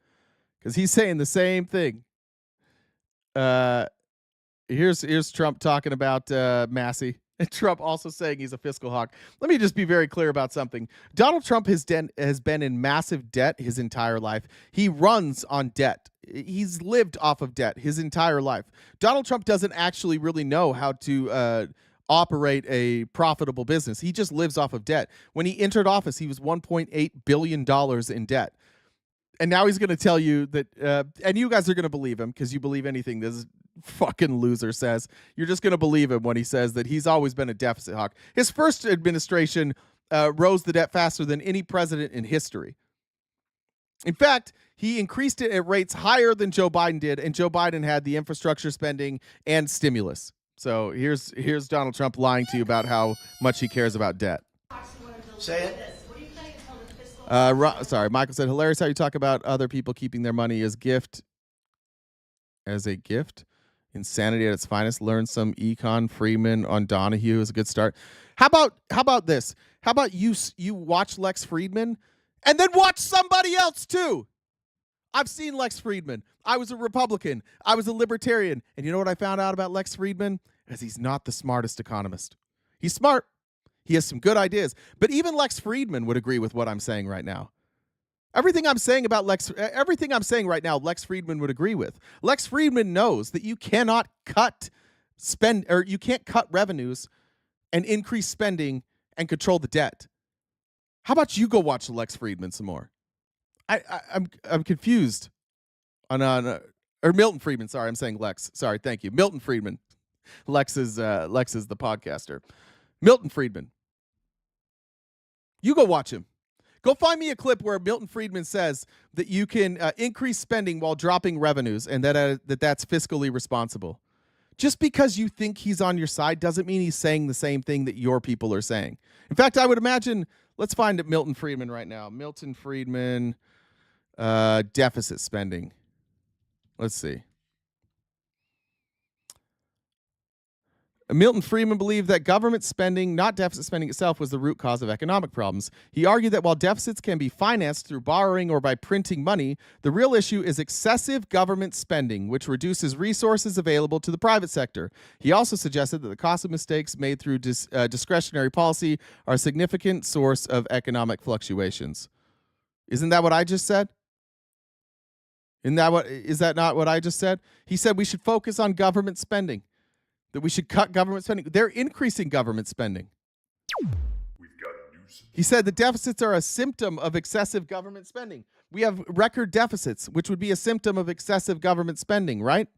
because he's saying the same thing. Here's Trump talking about Massie. And Trump also saying he's a fiscal hawk. Let me just be very clear about something. Donald Trump has been in massive debt his entire life. He runs on debt. He's lived off of debt his entire life. Donald Trump doesn't actually really know how to operate a profitable business. He just lives off of debt. When he entered office, he was $1.8 billion in debt. And now he's going to tell you that, and you guys are going to believe him because you believe anything this fucking loser says. You're just going to believe him when he says that he's always been a deficit hawk. His first administration rose the debt faster than any president in history. In fact, he increased it at rates higher than Joe Biden did, and Joe Biden had the infrastructure spending and stimulus. So here's Donald Trump lying to you about how much he cares about debt. Say it. Sorry, Michael said, hilarious how you talk about other people keeping their money as a gift. Insanity at its finest. Learn some econ. Freeman on Donahue is a good start. How about this? How about you watch Lex Friedman and then watch somebody else too? I've seen Lex Friedman. I was a Republican. I was a libertarian. And you know what I found out about Lex Friedman? Is he's not the smartest economist. He's smart. He has some good ideas. But even Lex Friedman would agree with what I'm saying right now. Everything I'm saying right now, Lex Friedman would agree with. Lex Friedman knows that you cannot you can't cut revenues and increase spending and control the debt. How about you go watch Lex Friedman some more? I'm confused or Milton Friedman. Sorry, I'm saying Lex. Sorry, thank you, Milton Friedman. Lex is the podcaster. Milton Friedman. You go watch him. Go find me a clip where Milton Friedman says that you can increase spending while dropping revenues, and that's fiscally responsible. Just because you think he's on your side doesn't mean he's saying the same thing that your people are saying. In fact, I would imagine, let's find Milton Friedman right now. Milton Friedman, deficit spending. Let's see. Milton Friedman believed that government spending, not deficit spending itself, was the root cause of economic problems. He argued that while deficits can be financed through borrowing or by printing money, the real issue is excessive government spending, which reduces resources available to the private sector. He also suggested that the cost of mistakes made through discretionary policy are a significant source of economic fluctuations. Isn't that what I just said? Is that not what I just said? He said we should focus on government spending. That we should cut government spending. They're increasing government spending. He said the deficits are a symptom of excessive government spending. We have record deficits, which would be a symptom of excessive government spending, right?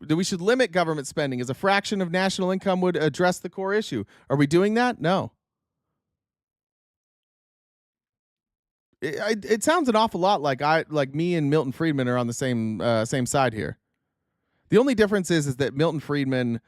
That we should limit government spending as a fraction of national income would address the core issue. Are we doing that? No. It sounds an awful lot like me and Milton Friedman are on the same side here. The only difference is that Milton Friedman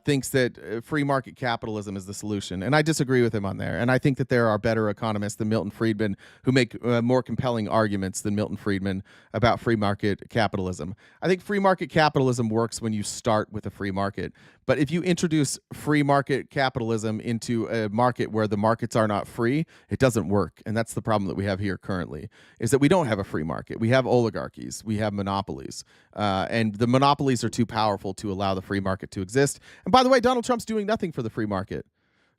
thinks that free market capitalism is the solution, and I disagree with him on there. And I think that there are better economists than Milton Friedman who make more compelling arguments than Milton Friedman about free market capitalism. I think free market capitalism works when you start with a free market. But if you introduce free market capitalism into a market where the markets are not free, it doesn't work. And that's the problem that we have here currently, is that we don't have a free market. We have oligarchies. We have monopolies. And the monopolies are too powerful to allow the free market to exist. And by the way, Donald Trump's doing nothing for the free market.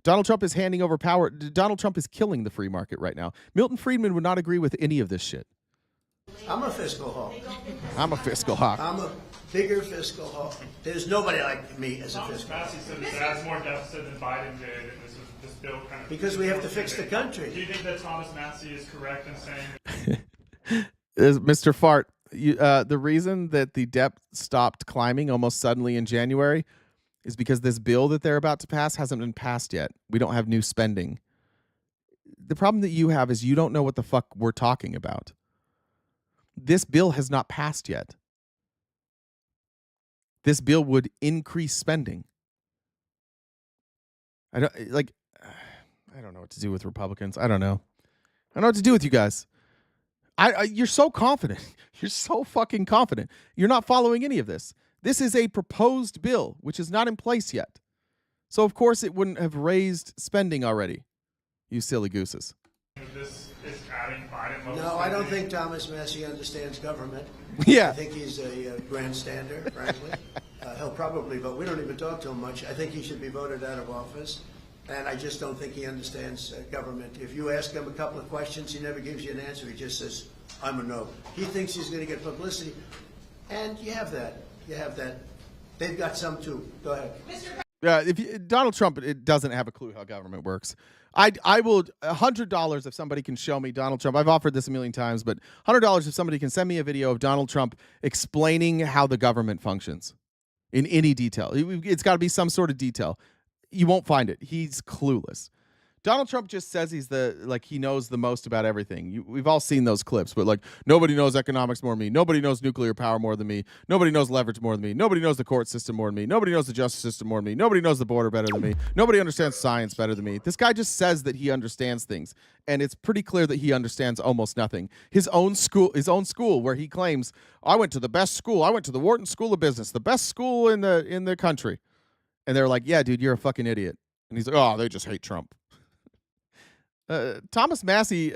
Donald Trump is handing over power. Donald Trump is killing the free market right now. Milton Friedman would not agree with any of this shit. I'm a fiscal hawk. I'm a fiscal hawk. I'm a bigger fiscal hawk. There's nobody like me as a fiscal hawk. Massey said it adds more deficit than Biden did, and this this bill kind of... Because we have to fix the country. Do you think that Thomas Massie is correct in saying... Mr. Fart, the reason that the debt stopped climbing almost suddenly in January is because this bill that they're about to pass hasn't been passed yet. We don't have new spending. The problem that you have is you don't know what the fuck we're talking about. This bill has not passed yet. This bill would increase spending. I don't know what to do with Republicans. I don't know what to do with you guys. You're so confident. You're so fucking confident. You're not following any of this. This is a proposed bill, which is not in place yet. So, of course, it wouldn't have raised spending already. You silly gooses. This is adding Biden level No, I don't think Thomas Massie understands government. Yeah. I think he's a grandstander, frankly. He'll probably vote. We don't even talk to him much. I think he should be voted out of office. And I just don't think he understands government. If you ask him a couple of questions, he never gives you an answer. He just says, I'm a no. He thinks he's going to get publicity. And you have that. You have that. They've got some too. Go ahead. Donald Trump doesn't have a clue how government works. I will $100 if somebody can show me Donald Trump. I've offered this a million times, but $100 if somebody can send me a video of Donald Trump explaining how the government functions in any detail. It's got to be some sort of detail. You won't find it. He's clueless. Donald Trump just says he knows the most about everything. We've all seen those clips, but nobody knows economics more than me. Nobody knows nuclear power more than me. Nobody knows leverage more than me. Nobody knows the court system more than me. Nobody knows the justice system more than me. Nobody knows the border better than me. Nobody understands science better than me. This guy just says that he understands things, and it's pretty clear that he understands almost nothing. His own school, where he claims, I went to the best school. I went to the Wharton School of Business, the best school in the country. And they're like, yeah, dude, you're a fucking idiot. And he's like, oh, they just hate Trump. Thomas Massie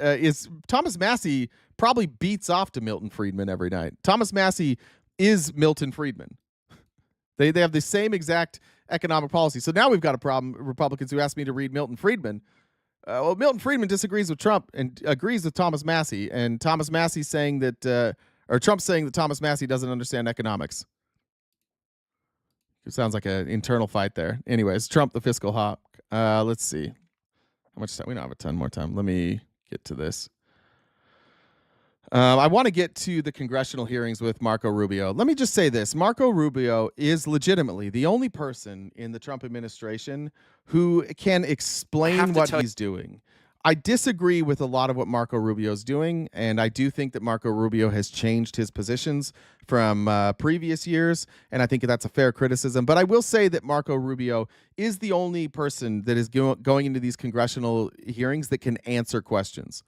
probably beats off to Milton Friedman every night. Thomas Massie is Milton Friedman. They have the same exact economic policy. So now we've got a problem. Republicans who asked me to read Milton Friedman. Well, Milton Friedman disagrees with Trump and agrees with Thomas Massie. And Thomas Massie saying that, or Trump saying that Thomas Massie doesn't understand economics. It sounds like an internal fight there. Anyways, Trump the fiscal hawk. Let's see. How much time? We don't have a ton more time. Let me get to this. I want to get to the congressional hearings with Marco Rubio. Let me just say this. Marco Rubio is legitimately the only person in the Trump administration who can explain what he's doing. I disagree with a lot of what Marco Rubio is doing, and I do think that Marco Rubio has changed his positions from previous years, and I think that's a fair criticism. But I will say that Marco Rubio is the only person that is going into these congressional hearings that can answer questions.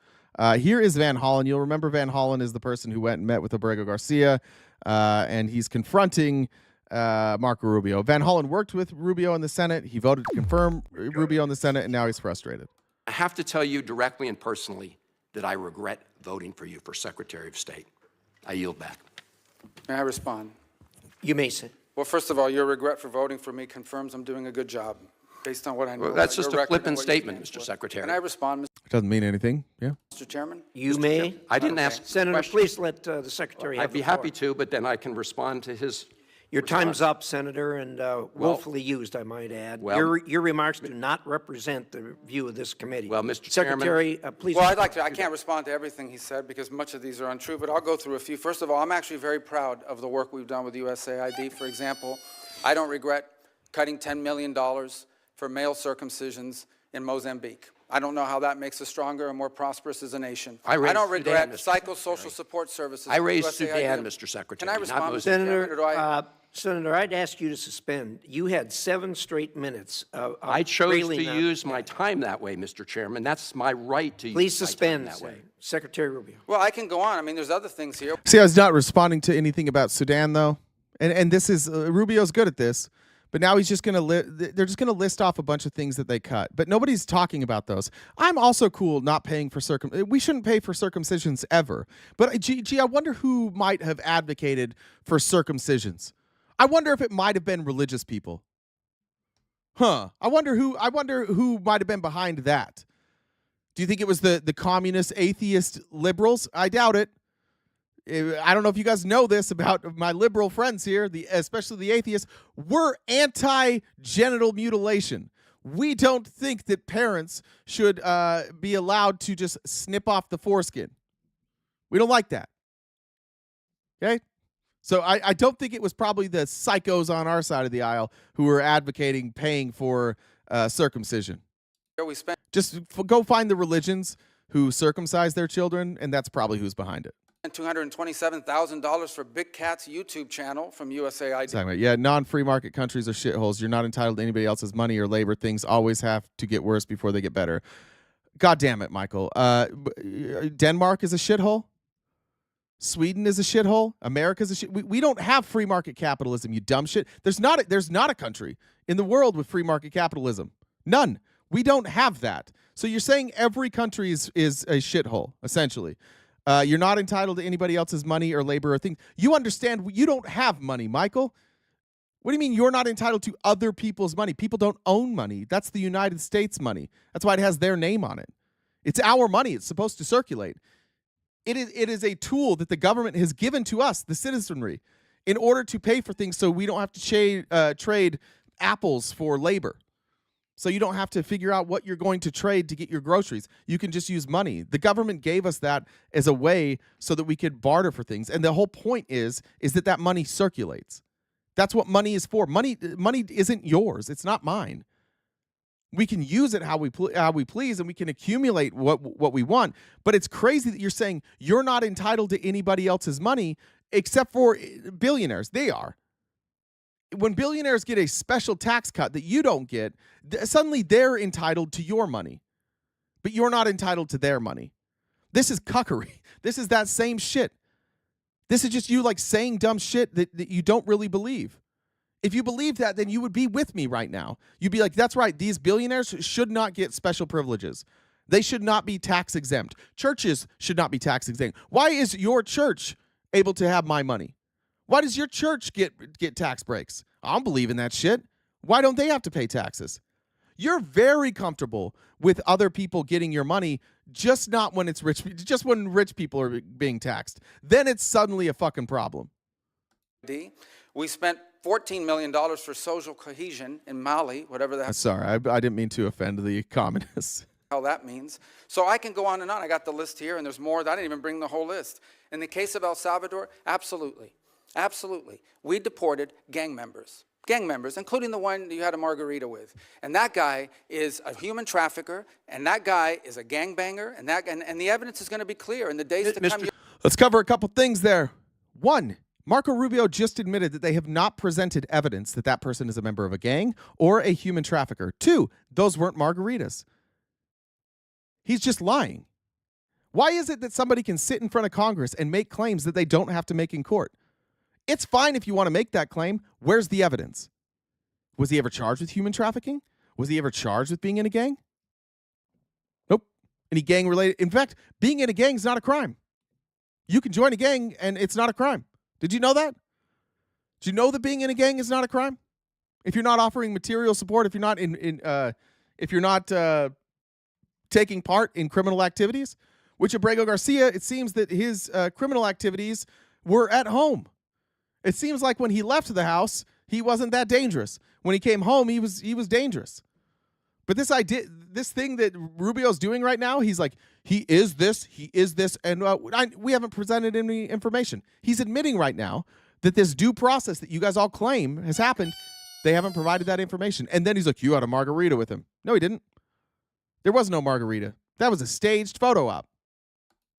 Here is Van Hollen. You'll remember Van Hollen is the person who went and met with Abrego Garcia, and he's confronting Marco Rubio. Van Hollen worked with Rubio in the Senate. He voted to confirm Rubio in the Senate, and now he's frustrated. I have to tell you directly and personally that I regret voting for you for Secretary of State. I yield back. May I respond? You may say. Well, first of all, your regret for voting for me confirms I'm doing a good job, based on what I know. Well, that's just a flippant statement, Mr. Secretary. Can I respond, It doesn't mean anything. Yeah. Mr. Chairman? You may. I didn't ask Senator, question. please let the Secretary have I'd be the floor. happy to, but then I can respond to his Your response. time's up, Senator, and willfully used, I might add. Well- your remarks do not represent the view of this committee. Well, Mr. Secretary, please. Well, I'd like to. I can't respond to everything he said because much of these are untrue, but I'll go through a few. First of all, I'm actually very proud of the work we've done with USAID. For example, I don't regret cutting $10 million for male circumcisions in Mozambique. I don't know how that makes us stronger and more prosperous as a nation. I raised don't regret Sudan, Mr. psychosocial support services. I raised USAID. Sudan, Mr. Secretary. Can I not respond, Mr. Mozambique. Chairman, or do I? Senator, I'd ask you to suspend. You had 7 straight minutes of I chose to railing on- use my time that way, Mr. Chairman. That's my right to Please use my suspend time that way. Secretary Rubio. Well, I can go on. I mean, there's other things here. See, I was not responding to anything about Sudan, though. And this is, Rubio's good at this. But now he's just going to they're just going to list off a bunch of things that they cut. But nobody's talking about those. I'm also cool not paying for we shouldn't pay for circumcisions ever. But gee, I wonder who might have advocated for circumcisions. I wonder if it might have been religious people. I wonder who might have been behind that. Do you think it was the communist, atheist liberals? I doubt it. I don't know if you guys know this about my liberal friends here, especially the atheists. We're anti-genital mutilation. We don't think that parents should be allowed to just snip off the foreskin. We don't like that. Okay? So I don't think it was probably the psychos on our side of the aisle who were advocating paying for circumcision. We spent Just go find the religions who circumcise their children, and that's probably who's behind it. $227,000 for Big Cat's YouTube channel from USAID. Exactly. Yeah, non-free market countries are shitholes. You're not entitled to anybody else's money or labor. Things always have to get worse before they get better. God damn it, Michael. Denmark is a shithole. Sweden is a shithole. America's a shit. We don't have free market capitalism, you dumb shit. There's not a country in the world with free market capitalism. None. We don't have that. So you're saying every country is a shithole, essentially. You're not entitled to anybody else's money or labor or things. You understand you don't have money, Michael. What do you mean you're not entitled to other people's money? People don't own money. That's the United States money. That's why it has their name on it. It's our money. It's supposed to circulate. It is a tool that the government has given to us, the citizenry, in order to pay for things so we don't have to trade apples for labor. So you don't have to figure out what you're going to trade to get your groceries. You can just use money. The government gave us that as a way so that we could barter for things. And the whole point is that money circulates. That's what money is for. Money isn't yours. It's not mine. We can use it how we please, and we can accumulate what we want. But it's crazy that you're saying you're not entitled to anybody else's money except for billionaires. They are. When billionaires get a special tax cut that you don't get, suddenly they're entitled to your money, but you're not entitled to their money. This is cuckery. This is that same shit. This is just you like saying dumb shit that you don't really believe. If you believe that, then you would be with me right now. You'd be like, that's right. These billionaires should not get special privileges. They should not be tax exempt. Churches should not be tax exempt. Why is your church able to have my money? Why does your church get tax breaks? I don't believe in that shit. Why don't they have to pay taxes? You're very comfortable with other people getting your money, just not when it's rich. Just when rich people are being taxed. Then it's suddenly a fucking problem. We spent $14 million for social cohesion in Mali, whatever that. Sorry, I didn't mean to offend the communists. Hell that means. So I can go on and on. I got the list here, and there's more. I didn't even bring the whole list. In the case of El Salvador, absolutely. Absolutely. We deported gang members, including the one you had a margarita with. And that guy is a human trafficker, and that guy is a gangbanger, and the evidence is going to be clear in the days to come. Let's cover a couple things there. One, Marco Rubio just admitted that they have not presented evidence that that person is a member of a gang or a human trafficker. Two, those weren't margaritas. He's just lying. Why is it that somebody can sit in front of Congress and make claims that they don't have to make in court? It's fine if you want to make that claim. Where's the evidence? Was he ever charged with human trafficking? Was he ever charged with being in a gang? Nope. Any gang related? In fact, being in a gang is not a crime. You can join a gang and it's not a crime. Did you know that? Did you know that being in a gang is not a crime? If you're not offering material support, if you're not taking part in criminal activities, which Abrego Garcia, it seems that his criminal activities were at home. It seems like when he left the house, he wasn't that dangerous. When he came home, he was dangerous. But this thing that Rubio's doing right now, he's like, he is this, and we haven't presented any information. He's admitting right now that this due process that you guys all claim has happened, they haven't provided that information. And then he's like, you had a margarita with him. No, he didn't. There was no margarita. That was a staged photo op.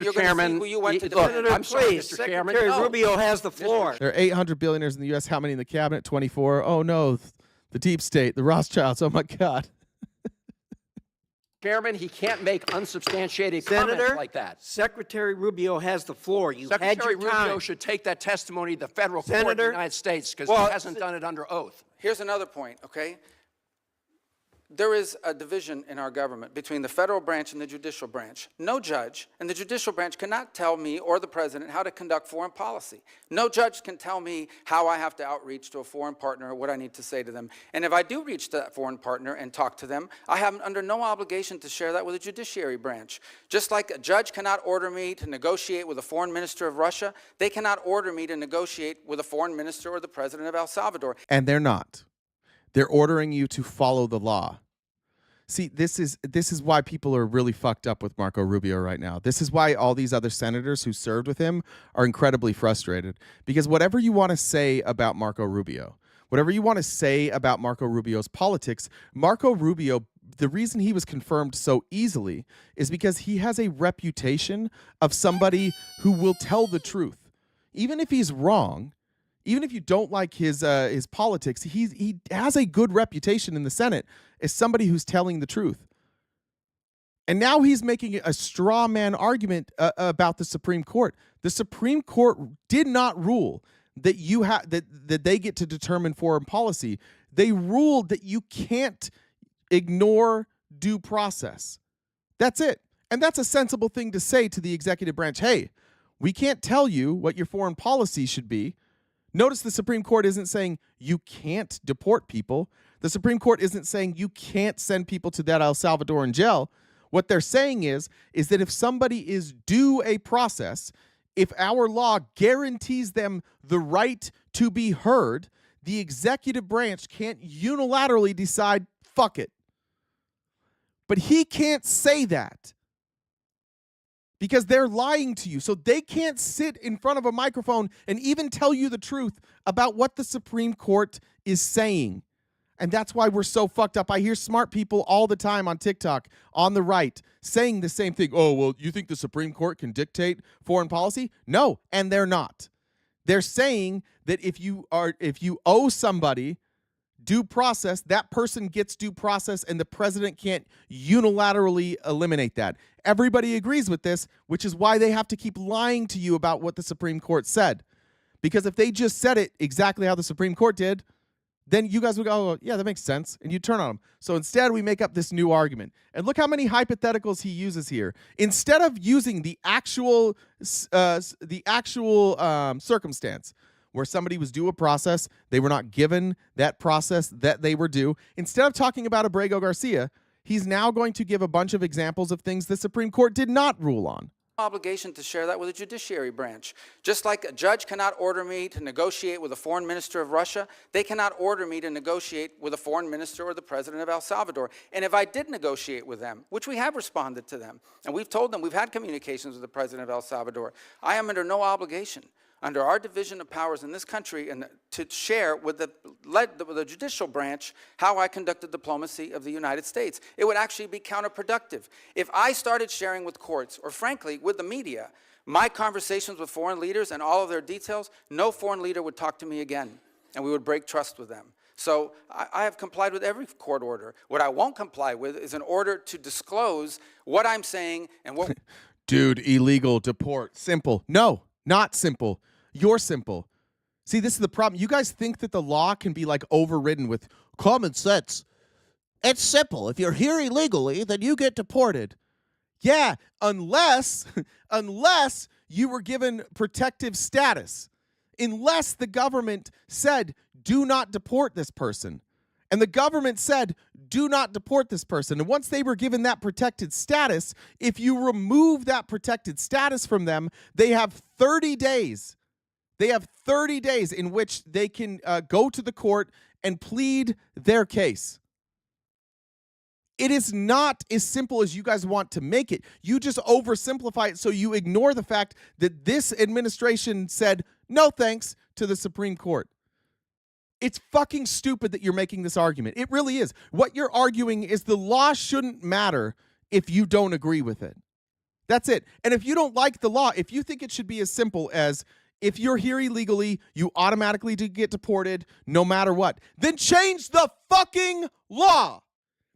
You're Chairman, who you went to Senator, I'm sorry, Mr. Chairman. Secretary Rubio has the floor. There are 800 billionaires in the U.S. How many in the cabinet? 24. Oh, no. The deep state, the Rothschilds. Oh, my God. Chairman, he can't make unsubstantiated comments like that. Secretary Rubio has the floor. Secretary Rubio should take that testimony to the federal court of the United States because he hasn't done it under oath. Here's another point, okay? There is a division in our government between the federal branch and the judicial branch. No judge in the judicial branch cannot tell me or the president how to conduct foreign policy. No judge can tell me how I have to outreach to a foreign partner or what I need to say to them. And if I do reach that foreign partner and talk to them, I have under no obligation to share that with the judiciary branch. Just like a judge cannot order me to negotiate with a foreign minister of Russia, they cannot order me to negotiate with a foreign minister or the president of El Salvador. And they're not. They're ordering you to follow the law. See, this is why people are really fucked up with Marco Rubio right now. This is why all these other senators who served with him are incredibly frustrated. Because whatever you want to say about Marco Rubio, whatever you want to say about Marco Rubio's politics, Marco Rubio, the reason he was confirmed so easily is because he has a reputation of somebody who will tell the truth. Even if he's wrong, even if you don't like his politics, he has a good reputation in the Senate as somebody who's telling the truth. And now he's making a straw man argument about the Supreme Court. The Supreme Court did not rule that that they get to determine foreign policy. They ruled that you can't ignore due process. That's it. And that's a sensible thing to say to the executive branch. Hey, we can't tell you what your foreign policy should be. Notice the Supreme Court isn't saying you can't deport people. The Supreme Court isn't saying you can't send people to that El Salvadoran jail. What they're saying is that if somebody is due a process, if our law guarantees them the right to be heard, the executive branch can't unilaterally decide, fuck it. But he can't say that because they're lying to you. So they can't sit in front of a microphone and even tell you the truth about what the Supreme Court is saying. And that's why we're so fucked up. I hear smart people all the time on TikTok, on the right, saying the same thing. Oh, well, you think the Supreme Court can dictate foreign policy? No, and they're not. They're saying that if you owe somebody due process, that person gets due process, and the president can't unilaterally eliminate that. Everybody agrees with this, which is why they have to keep lying to you about what the Supreme Court said. Because if they just said it exactly how the Supreme Court did, then you guys would go, oh, yeah, that makes sense, and you turn on them. So instead, we make up this new argument. And look how many hypotheticals he uses here. Instead of using the actual circumstance, where somebody was due a process, they were not given that process that they were due. Instead of talking about Abrego Garcia, he's now going to give a bunch of examples of things the Supreme Court did not rule on. Obligation to share that with the judiciary branch. Just like a judge cannot order me to negotiate with a foreign minister of Russia, they cannot order me to negotiate with a foreign minister or the president of El Salvador. And if I did negotiate with them, which we have responded to them, and we've told them we've had communications with the president of El Salvador, I am under no obligation under our division of powers in this country and to share with the judicial branch how I conducted diplomacy of the United States. It would actually be counterproductive. If I started sharing with courts, or frankly, with the media, my conversations with foreign leaders and all of their details, no foreign leader would talk to me again, and we would break trust with them. So I have complied with every court order. What I won't comply with is an order to disclose what I'm saying and what... Dude, illegal, deport, simple. No, not simple. You're simple. See, this is the problem. You guys think that the law can be like overridden with common sense. It's simple. If you're here illegally, then you get deported. Yeah, unless you were given protective status. Unless the government said, do not deport this person. And the government said, do not deport this person. And once they were given that protected status, if you remove that protected status from them, they have 30 days. They have 30 days in which they can go to the court and plead their case. It is not as simple as you guys want to make it. You just oversimplify it so you ignore the fact that this administration said no thanks to the Supreme Court. It's fucking stupid that you're making this argument. It really is. What you're arguing is the law shouldn't matter if you don't agree with it. That's it. And if you don't like the law, if you think it should be as simple as if you're here illegally, you automatically get deported no matter what, then change the fucking law.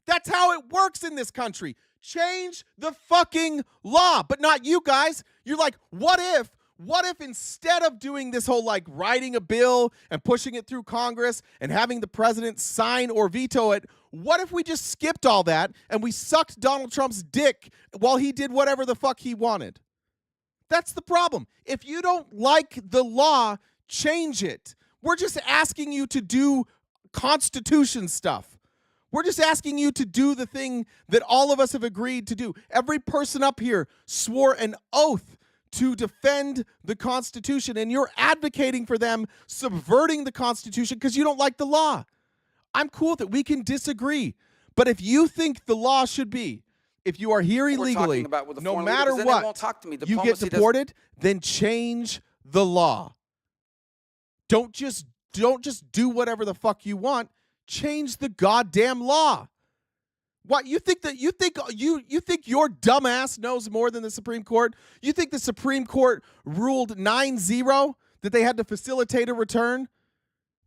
That's how it works in this country. Change the fucking law, but not you guys. You're like, what if instead of doing this whole like writing a bill and pushing it through Congress and having the president sign or veto it, what if we just skipped all that and we sucked Donald Trump's dick while he did whatever the fuck he wanted? That's the problem. If you don't like the law, change it. We're just asking you to do Constitution stuff. We're just asking you to do the thing that all of us have agreed to do. Every person up here swore an oath to defend the Constitution, and you're advocating for them subverting the Constitution because you don't like the law. I'm cool with it. We can disagree. But if you think the law should be, if you are here We're illegally, talking about with the no foreign leader, matter 'cause then they what, won't talk to me. you get Diplomacy doesn't- deported, then change the law. Don't just do whatever the fuck you want. Change the goddamn law. What you think you think your dumbass knows more than the Supreme Court? You think the Supreme Court ruled 9-0 that they had to facilitate a return?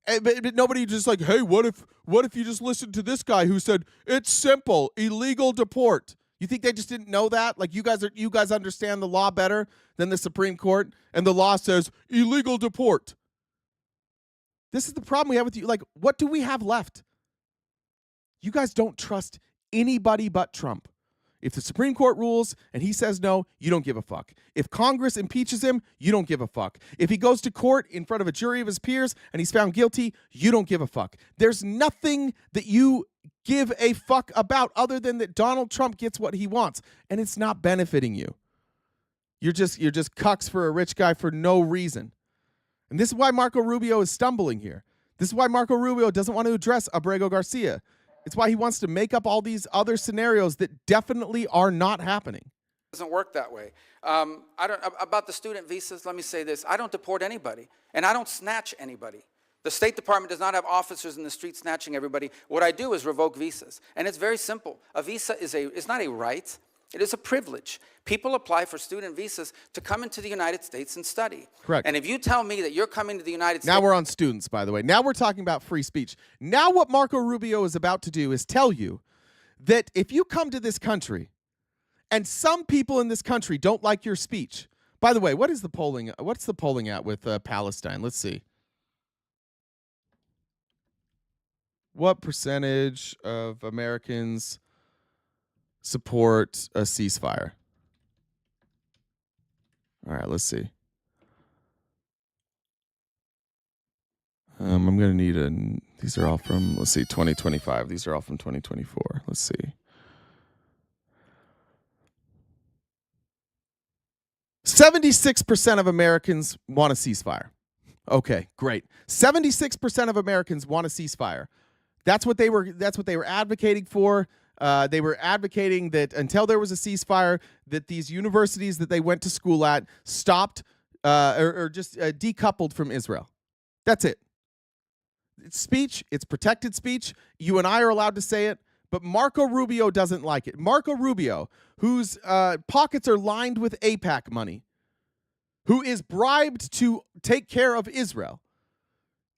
But nobody just like, hey, what if you just listened to this guy who said it's simple, illegal deport? You think they just didn't know that? Like you guys understand the law better than the Supreme Court, and the law says illegal deport. This is the problem we have with you. Like, what do we have left? You guys don't trust anybody but Trump. If the Supreme Court rules and he says no, you don't give a fuck. If Congress impeaches him, you don't give a fuck. If he goes to court in front of a jury of his peers and he's found guilty, you don't give a fuck. There's nothing that you give a fuck about other than that Donald Trump gets what he wants, and it's not benefiting you. You're just cucks for a rich guy for no reason. And this is why Marco Rubio is stumbling here. This is why Marco Rubio doesn't want to address Abrego Garcia. It's why he wants to make up all these other scenarios that definitely are not happening. It doesn't work that way. About the student visas, let me say this. I don't deport anybody, and I don't snatch anybody. The State Department does not have officers in the street snatching everybody. What I do is revoke visas, and it's very simple. A visa is not a right. It is a privilege. People apply for student visas to come into the United States and study. Correct. And if you tell me that you're coming to the United States... Now we're on students, by the way. Now we're talking about free speech. Now what Marco Rubio is about to do is tell you that if you come to this country and some people in this country don't like your speech... By the way, what's the polling at with Palestine? Let's see. What percentage of Americans support a ceasefire? All right, let's see. I'm going to need these are all from, let's see, 2025. These are all from 2024. Let's see. 76% of Americans want a ceasefire. Okay, great. 76% of Americans want a ceasefire. That's what they were advocating for. They were advocating that until there was a ceasefire, that these universities that they went to school at stopped or just decoupled from Israel. That's it. It's speech. It's protected speech. You and I are allowed to say it, but Marco Rubio doesn't like it. Marco Rubio, whose pockets are lined with AIPAC money, who is bribed to take care of Israel,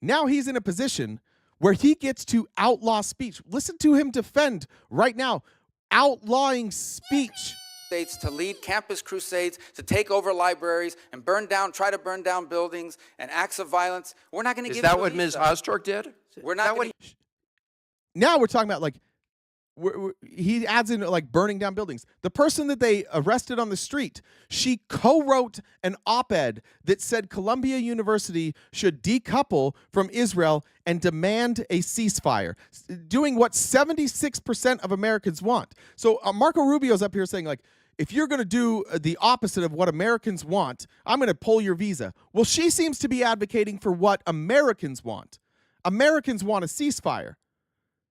now he's in a position where he gets to outlaw speech. Listen to him defend right now outlawing speech. States to lead campus crusades, to take over libraries and try to burn down buildings and acts of violence. We're not going to give you a visa. Is that what Ms. Ostork did? We're not going to. Now we're talking about like, he adds in like burning down buildings. The person that they arrested on the street, she co-wrote an op-ed that said Columbia University should decouple from Israel and demand a ceasefire, doing what 76% of Americans want. So Marco Rubio's up here saying like, if you're going to do the opposite of what Americans want, I'm going to pull your visa. Well, she seems to be advocating for what Americans want. Americans want a ceasefire.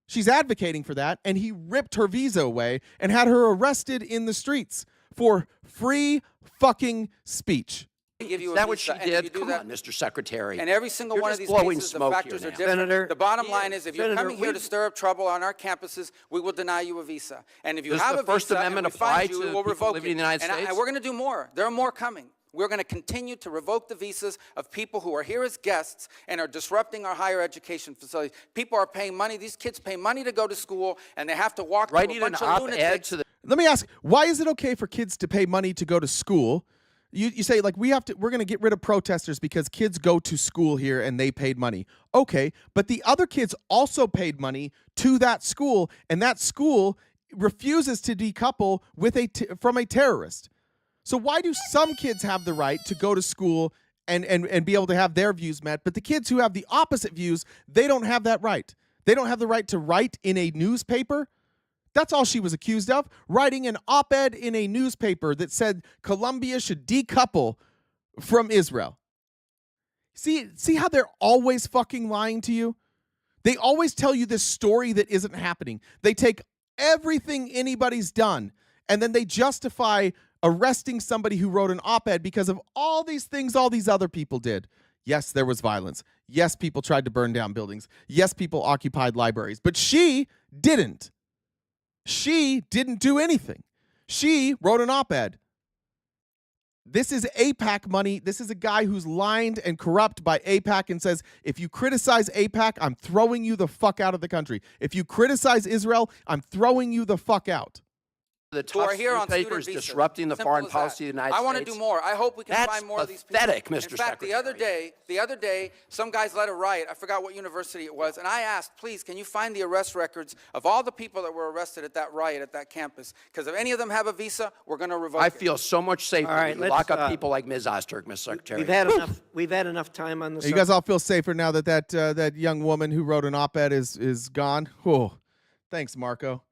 She's advocating for that, and he ripped her visa away and had her arrested in the streets for free fucking speech. Is that what she did? Come on, Mr. Secretary. And every single one of these blowing cases, the smoke factors here are now. different. Senator, the bottom line is, if you're Senator, coming here to stir up trouble on our campuses, we will deny you a visa. And if you Does have the a First visa Amendment and we find apply you, to we'll people revoke living it. in the United And States? we're going to do more. There are more coming. We're going to continue to revoke the visas of people who are here as guests and are disrupting our higher education facilities. People are paying money. These kids pay money to go to school, and they have to walk through a bunch of lunatics. Let me ask, why is it okay for kids to pay money to go to school? You say like we're going to get rid of protesters because kids go to school here and they paid money. Okay, but the other kids also paid money to that school, and that school refuses to decouple with from a terrorist. So why do some kids have the right to go to school and be able to have their views met, but the kids who have the opposite views, they don't have that right? They don't have the right to write in a newspaper? That's all she was accused of, writing an op-ed in a newspaper that said Colombia should decouple from Israel. See how they're always fucking lying to you? They always tell you this story that isn't happening. They take everything anybody's done, and then they justify arresting somebody who wrote an op-ed because of all these things all these other people did. Yes, there was violence. Yes, people tried to burn down buildings. Yes, people occupied libraries. But she didn't. She didn't do anything. She wrote an op-ed. This is AIPAC money. This is a guy who's lined and corrupt by AIPAC and says, if you criticize AIPAC, I'm throwing you the fuck out of the country. If you criticize Israel, I'm throwing you the fuck out. The who are tough here on student papers visas. disrupting the Simple foreign as policy of the United I States. want to do more. I hope we can That's find more of these people. pathetic, Mr. In fact, Secretary. the other day, some guys led a riot. I forgot what university it was, and I asked, please, can you find the arrest records of all the people that were arrested at that riot at that campus? Because if any of them have a visa, we're going to revoke I it. feel so much safer All right, when you lock let's, up people like Ms. Osterg, Ms. Secretary. We've had enough time on this. You guys all feel safer now that that young woman who wrote an op-ed is gone? Oh, thanks, Marco.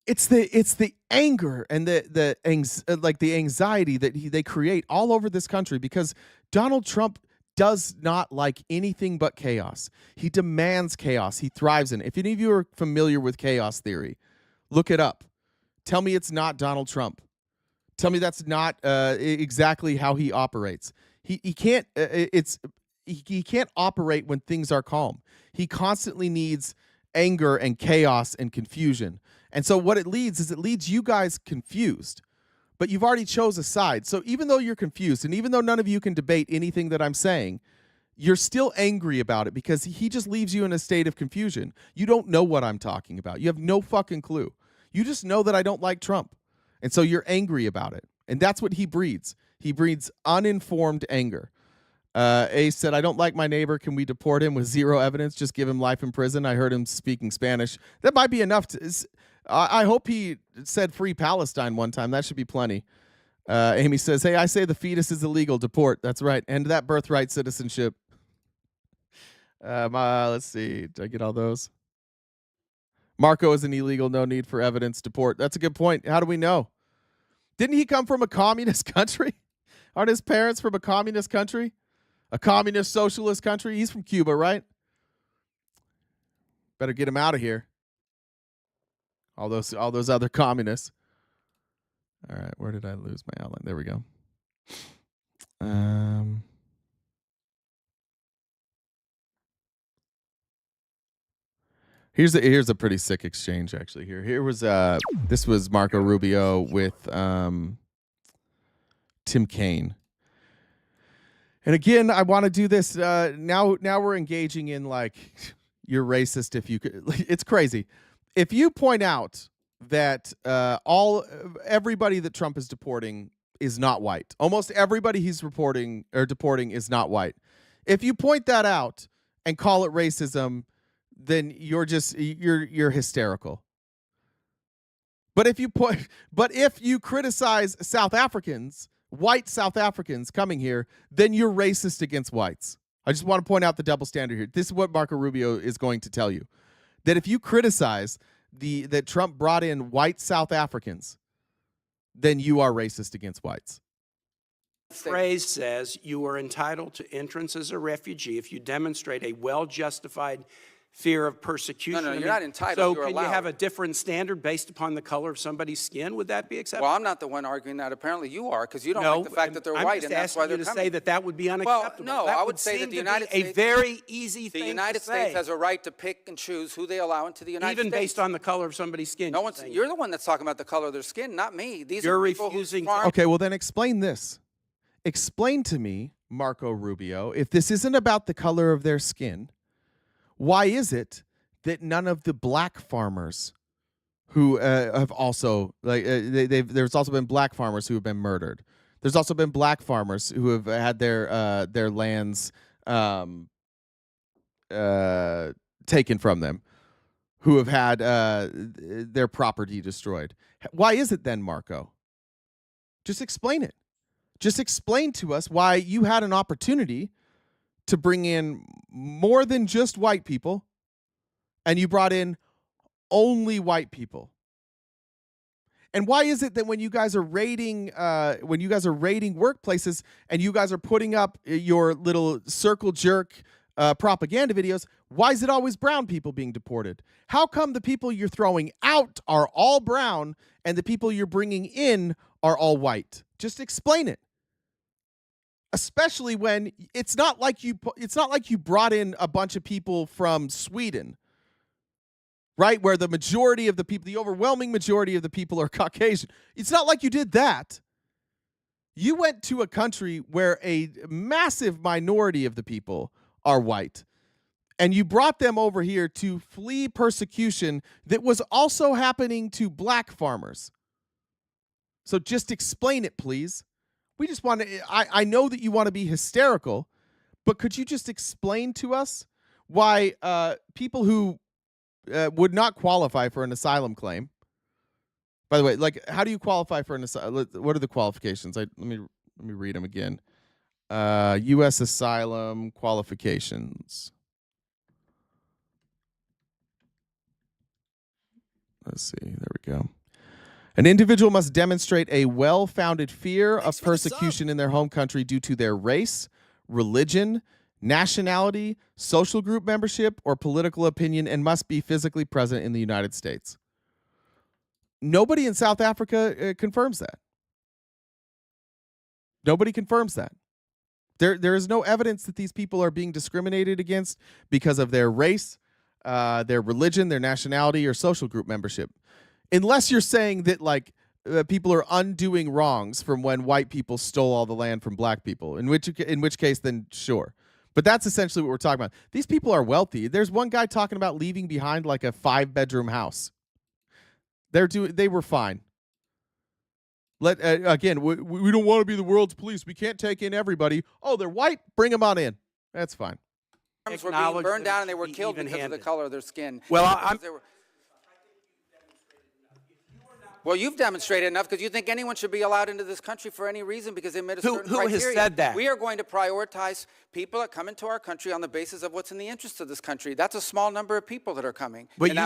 It's the anger and the anxiety that they create all over this country because Donald Trump does not like anything but chaos. He demands chaos. He thrives in it. If any of you are familiar with chaos theory, look it up. Tell me it's not Donald Trump. Tell me that's not exactly how he operates. He can't he can't operate when things are calm. He constantly needs anger and chaos and confusion. And so what it leads you guys confused, but you've already chose a side. So even though you're confused and even though none of you can debate anything that I'm saying, you're still angry about it because he just leaves you in a state of confusion. You don't know what I'm talking about. You have no fucking clue. You just know that I don't like Trump. And so you're angry about it. And that's what he breeds. He breeds uninformed anger. Ace said, I don't like my neighbor. Can we deport him with zero evidence? Just give him life in prison. I heard him speaking Spanish. That might be enough. I hope he said free Palestine one time. That should be plenty. Amy says, hey, I say the fetus is illegal. Deport. That's right. And that birthright citizenship. Let's see. Did I get all those? Marco is an illegal. No need for evidence. Deport. That's a good point. How do we know? Didn't he come from a communist country? Aren't his parents from a communist country? A communist socialist country? He's from Cuba, right? Better get him out of here. All those other communists. All right, where did I lose my outline? There we go. Here's a pretty sick exchange actually here. Here was this was Marco Rubio with Tim Kaine. And again, I want to do this now we're engaging in like you're racist if you could. It's crazy. If you point out that everybody that Trump is deporting is not white. Almost everybody he's deporting is not white. If you point that out and call it racism, then you're hysterical. But if you criticize South Africans, white South Africans coming here, then you're racist against whites. I just want to point out the double standard here. This is what Marco Rubio is going to tell you. That if you criticize that Trump brought in white South Africans, then you are racist against whites. The phrase says you are entitled to entrance as a refugee if you demonstrate a well-justified fear of persecution. No, you're not entitled. So you're can allowed. you have a different standard based upon the color of somebody's skin? Would that be acceptable? Well, I'm not the one arguing that. Apparently you are, because you don't like the fact that they're I'm white, just and that's why asking they're you to coming. say that would be unacceptable. Well, no, that I would say that the United States, a very easy thing the United to say. States has a right to pick and choose who they allow into the United Even States. based on the color of somebody's skin. No one's. You're the one that's talking about the color of their skin, not me. These You're are people refusing. Okay, well then explain this. Explain to me, Marco Rubio, if this isn't about the color of their skin, why is it that none of the black farmers who have also there's also been black farmers who have been murdered. There's also been black farmers who have had their lands taken from them, who have had their property destroyed. Why is it then, Marco? Just explain it. Just explain to us why you had an opportunity to bring in more than just white people, and you brought in only white people. And why is it that when you guys are raiding workplaces and you guys are putting up your little circle jerk propaganda videos, Why is it always brown people being deported? How come the people you're throwing out are all brown and the people you're bringing in are all white? Just explain it. Especially when it's not like you brought in a bunch of people from Sweden, right? Where the majority of the people, the overwhelming majority of the people are Caucasian. It's not like you did that. You went to a country where a massive minority of the people are white, and you brought them over here to flee persecution that was also happening to black farmers. So just explain it, please. We just want to, I know that you want to be hysterical, but could you just explain to us why people who would not qualify for an asylum claim, by the way, like, how do you qualify for an asylum? What are the qualifications? Let me read them again. U.S. asylum qualifications. Let's see. There we go. An individual must demonstrate a well-founded fear of persecution in their home country due to their race, religion, nationality, social group membership, or political opinion, and must be physically present in the United States. Nobody in South Africa confirms that. Nobody confirms that. There is no evidence that these people are being discriminated against because of their race, their religion, their nationality, or social group membership. Unless you're saying that, like, people are undoing wrongs from when white people stole all the land from black people, in which case, then sure. But that's essentially what we're talking about. These people are wealthy. There's one guy talking about leaving behind like a 5-bedroom house. They were fine. Again, we don't want to be the world's police. We can't take in everybody. Oh, they're white? Bring them on in. That's fine. Were being burned down and they were killed because of the color of their skin. Well, Well, you've demonstrated enough because you think anyone should be allowed into this country for any reason because they met a certain criteria. Who has said that? We are going to prioritize people that come into our country on the basis of what's in the interest of this country. That's a small number of people that are coming. But you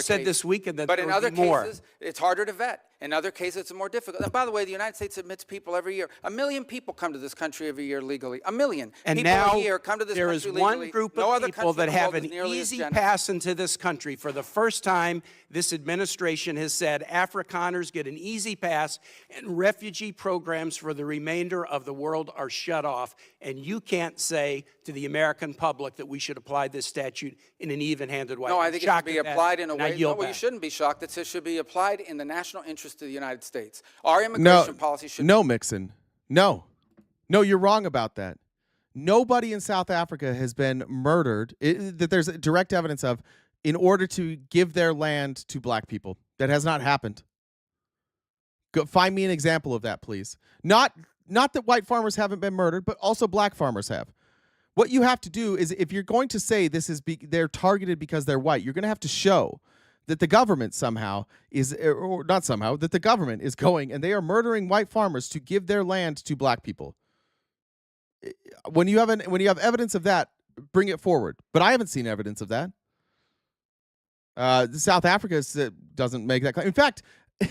said this weekend that but there in would other be more. cases, it's harder to vet. In other cases, it's more difficult. And by the way, the United States admits people every year. 1 million people come to this country every year legally. 1 million And people now a year come to this there country is legally. one group No of other people country that in the have world an is nearly as easy generous. pass into this country. For the first time, this administration has said Afrikaners get an easy pass and refugee programs for the remainder of the world are shut off. And you can't say to the American public that we should apply this statute in an even-handed way. No, I I'm think it should shocked be at that, applied in a and I way. yield No, well, you back. shouldn't be shocked. It should be applied in the national interest of the United States. Our immigration policy should. No, Mixon. No, you're wrong about that. Nobody in South Africa has been murdered that there's direct evidence of in order to give their land to black people. That has not happened. Go find me an example of that, please. Not that white farmers haven't been murdered, but also black farmers have. What you have to do is, if you're going to say this is they're targeted because they're white, you're going to have to show that the government somehow is, or not somehow, that the government is going and they are murdering white farmers to give their land to black people. When you have evidence of that, bring it forward. But I haven't seen evidence of that. South Africa doesn't make that claim. In fact,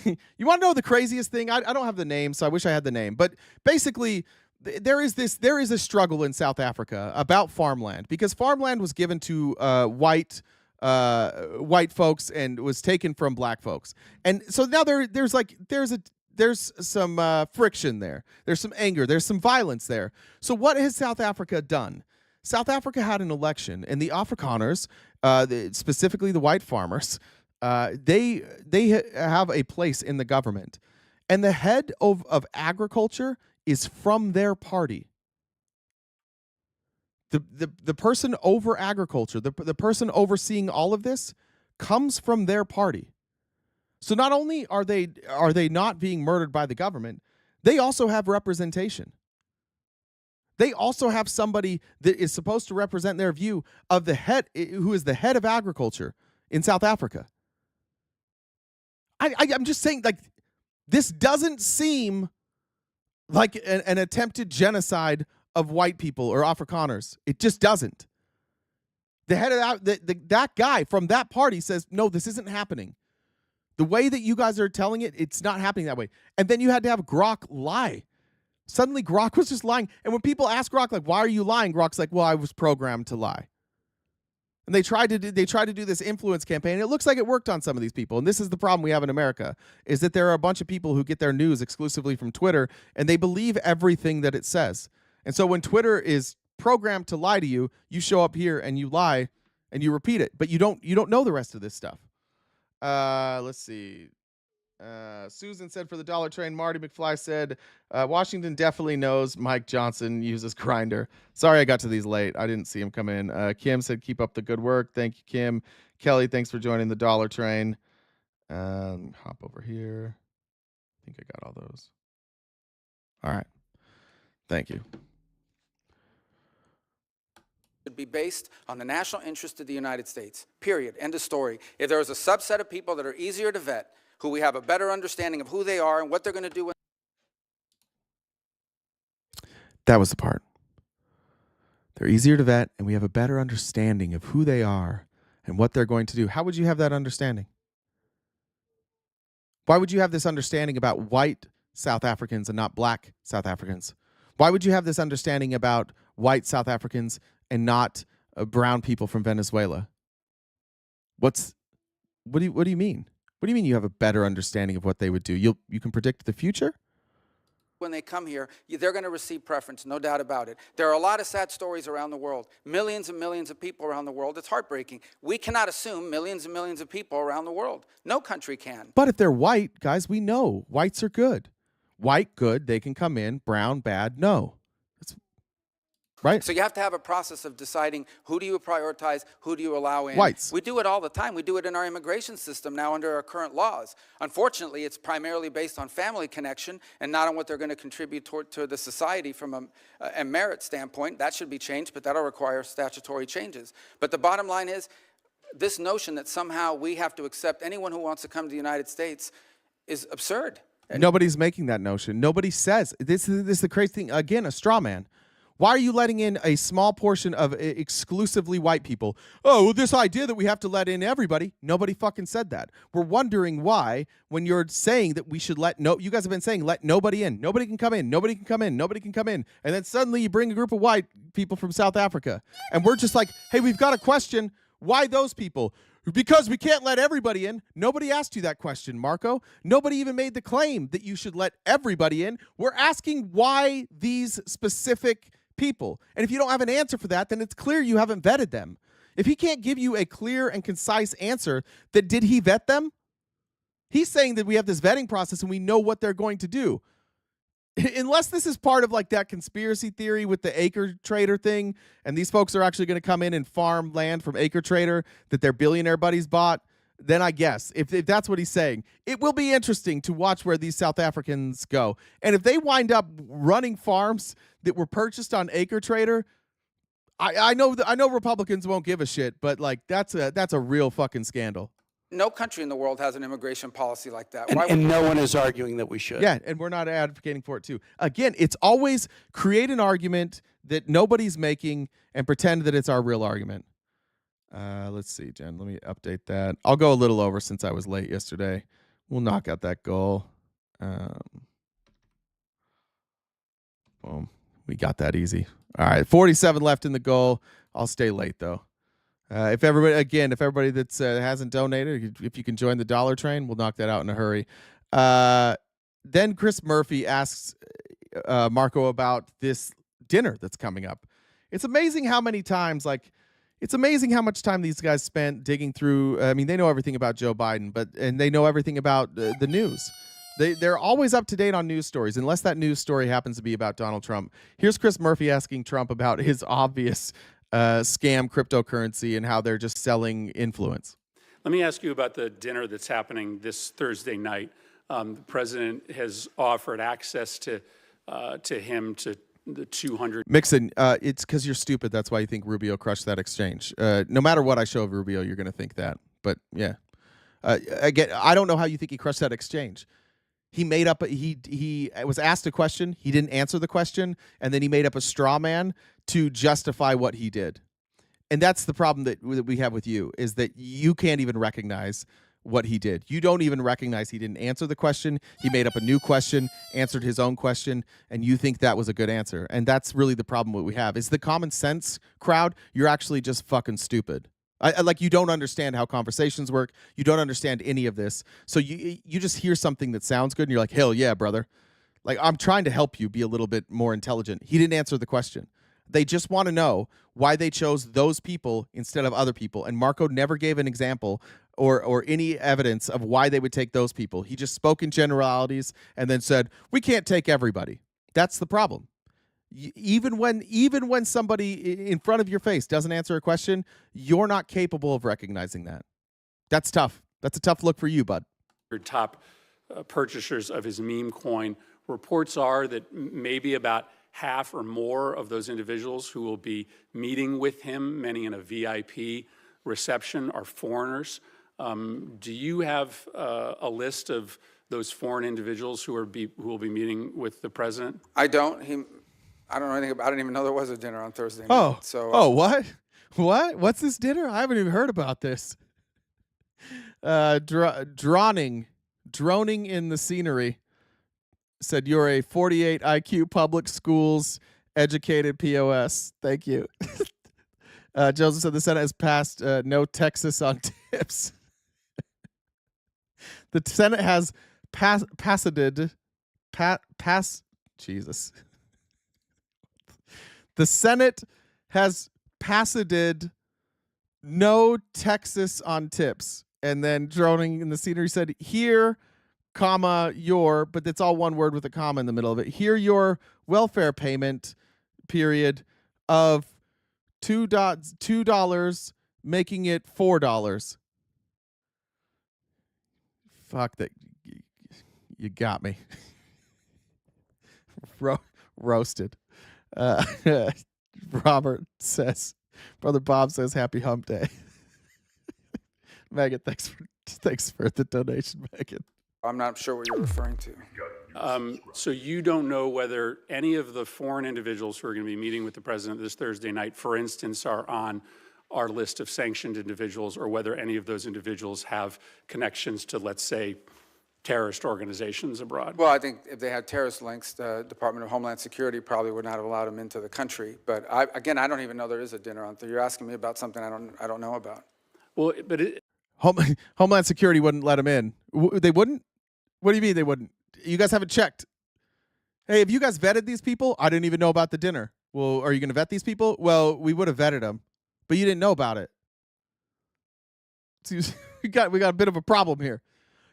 you want to know the craziest thing? I don't have the name, so I wish I had the name. But basically, there is a struggle in South Africa about farmland because farmland was given to white folks and was taken from black folks, and so now there's some friction there. There's some anger. There's some violence there. So what has South Africa done? South Africa had an election, and the Afrikaners, specifically the white farmers, they have a place in the government, and the head of agriculture is from their party. The person over agriculture, the person overseeing all of this, comes from their party. So not only are they not being murdered by the government, they also have representation. They also have somebody that is supposed to represent their view of the head, who is the head of agriculture in South Africa. I'm just saying, like, this doesn't seem like an attempted genocide of white people or Afrikaners. It just doesn't. The head of that guy from that party says, no, this isn't happening. The way that you guys are telling it, it's not happening that way. And then you had to have Grok lie. Suddenly Grok was just lying. And when people ask Grok, like, why are you lying? Grok's like, well, I was programmed to lie. And they tried to do this influence campaign. It looks like it worked on some of these people. And this is the problem we have in America, is that there are a bunch of people who get their news exclusively from Twitter, and they believe everything that it says. And so when Twitter is programmed to lie to you, you show up here and you lie and you repeat it, but you don't know the rest of this stuff. Let's see. Susan said for the dollar train. Marty McFly said Washington definitely knows Mike Johnson uses Grindr. Sorry I got to these late. I didn't see him come in. Kim said keep up the good work. Thank you, Kim. Kelly, thanks for joining the dollar train. Hop over here. I think I got all those. All right. Thank you. Should be based on the national interest of the United States, period, end of story. If there is a subset of people that are easier to vet, who we have a better understanding of who they are and what they're going to do. That was the part. They're easier to vet, and we have a better understanding of who they are and what they're going to do. How would you have that understanding? Why would you have this understanding about white South Africans and not black South Africans? Why would you have this understanding about white South Africans and not brown people from Venezuela? What do you mean? What do you mean you have a better understanding of what they would do? You can predict the future? When they come here, they're going to receive preference, no doubt about it. There are a lot of sad stories around the world, millions and millions of people around the world. It's heartbreaking. We cannot assume millions and millions of people around the world. No country can. But if they're white, guys, we know whites are good. White, good, they can come in. Brown, bad, no. That's right. So you have to have a process of deciding who do you prioritize, who do you allow in. Whites. We do it all the time. We do it in our immigration system now under our current laws. Unfortunately, it's primarily based on family connection and not on what they're going to contribute to the society from a merit standpoint. That should be changed, but that'll require statutory changes. But the bottom line is this notion that somehow we have to accept anyone who wants to come to the United States is absurd. Nobody's making that notion. Nobody says. This is the crazy thing. Again, a straw man. Why are you letting in a small portion of exclusively white people? Oh, well, this idea that we have to let in everybody. Nobody fucking said that. We're wondering why when you're saying that we should you guys have been saying let nobody in. Nobody can come in. Nobody can come in. Nobody can come in. And then suddenly you bring a group of white people from South Africa. And we're just like, hey, we've got a question. Why those people? Because we can't let everybody in. Nobody asked you that question, Marco. Nobody even made the claim that you should let everybody in. We're asking why these specific people. And if you don't have an answer for that, then it's clear you haven't vetted them. If he can't give you a clear and concise answer, that did he vet them? He's saying that we have this vetting process and we know what they're going to do. Unless this is part of like that conspiracy theory with the acre trader thing, and these folks are actually going to come in and farm land from acre trader that their billionaire buddies bought, then I guess if that's what he's saying, it will be interesting to watch where these South Africans go. And if they wind up running farms that were purchased on acre trader, I know Republicans won't give a shit, but like that's a real fucking scandal. No country in the world has an immigration policy like that. And no one is arguing that we should. Yeah, and we're not advocating for it too. Again, it's always create an argument that nobody's making and pretend that it's our real argument. Let's see, Jen. Let me update that. I'll go a little over since I was late yesterday. We'll knock out that goal. Boom. We got that easy. All right, 47 left in the goal. I'll stay late though. If everybody that hasn't donated, if you can join the dollar train, we'll knock that out in a hurry. Then Chris Murphy asks Marco about this dinner that's coming up. It's amazing how many times, it's amazing how much time these guys spent digging through. I mean, they know everything about Joe Biden, and they know everything about the news. They're always up to date on news stories, unless that news story happens to be about Donald Trump. Here's Chris Murphy asking Trump about his obvious scam cryptocurrency and how they're just selling influence. Let me ask you about the dinner that's happening this Thursday night. The president has offered access to him to the 200. Mixon, it's because you're stupid. That's why you think Rubio crushed that exchange. No matter what I show of Rubio, you're going to think that. But yeah, again, I don't know how you think he crushed that exchange. He made up. He was asked a question. He didn't answer the question, and then he made up a straw man to justify what he did. And that's the problem that we have with you, is that you can't even recognize what he did. You don't even recognize he didn't answer the question. He made up a new question, answered his own question, and you think that was a good answer. And that's really the problem what we have. Is the common sense crowd, you're actually just fucking stupid. Like, you don't understand how conversations work. You don't understand any of this. So you just hear something that sounds good and you're like, hell yeah, brother. Like, I'm trying to help you be a little bit more intelligent. He didn't answer the question. They just want to know why they chose those people instead of other people. And Marco never gave an example or any evidence of why they would take those people. He just spoke in generalities and then said, we can't take everybody. That's the problem. Even when somebody in front of your face doesn't answer a question, you're not capable of recognizing that. That's tough. That's a tough look for you, bud. Your top purchasers of his meme coin. Reports are that maybe about half or more of those individuals who will be meeting with him, many in a VIP reception, are foreigners. Do you have a list of those foreign individuals who will be meeting with the president? I don't. I don't know anything about. I didn't even know there was a dinner on Thursday night. Oh, So what? What's this dinner? I haven't even heard about this. Droning in the scenery. Said you're a 48 IQ public schools educated POS. Thank you. Joseph said the Senate has passed no Texas on tips. The Senate has Jesus. The Senate has passed no Texas on tips. And then droning in the scenery said, here, comma, your, but it's all one word with a comma in the middle of it. Here, your welfare payment period of $2, making it $4. Fuck that. You got me. Roasted. Robert says, Brother Bob says, happy hump day. Megan, thanks for the donation, Megan. I'm not sure what you're referring to. So you don't know whether any of the foreign individuals who are going to be meeting with the president this Thursday night, for instance, are on our list of sanctioned individuals, or whether any of those individuals have connections to, let's say, terrorist organizations abroad? Well, I think if they had terrorist links, the Department of Homeland Security probably would not have allowed them into the country. But again, I don't even know there is a dinner on Thursday. You're asking me about something I don't know about. Well, but Homeland Security wouldn't let them in. They wouldn't? What do you mean they wouldn't? You guys haven't checked. Hey, have you guys vetted these people? I didn't even know about the dinner. Well, are you going to vet these people? Well, we would have vetted them, but you didn't know about it. See, we got a bit of a problem here.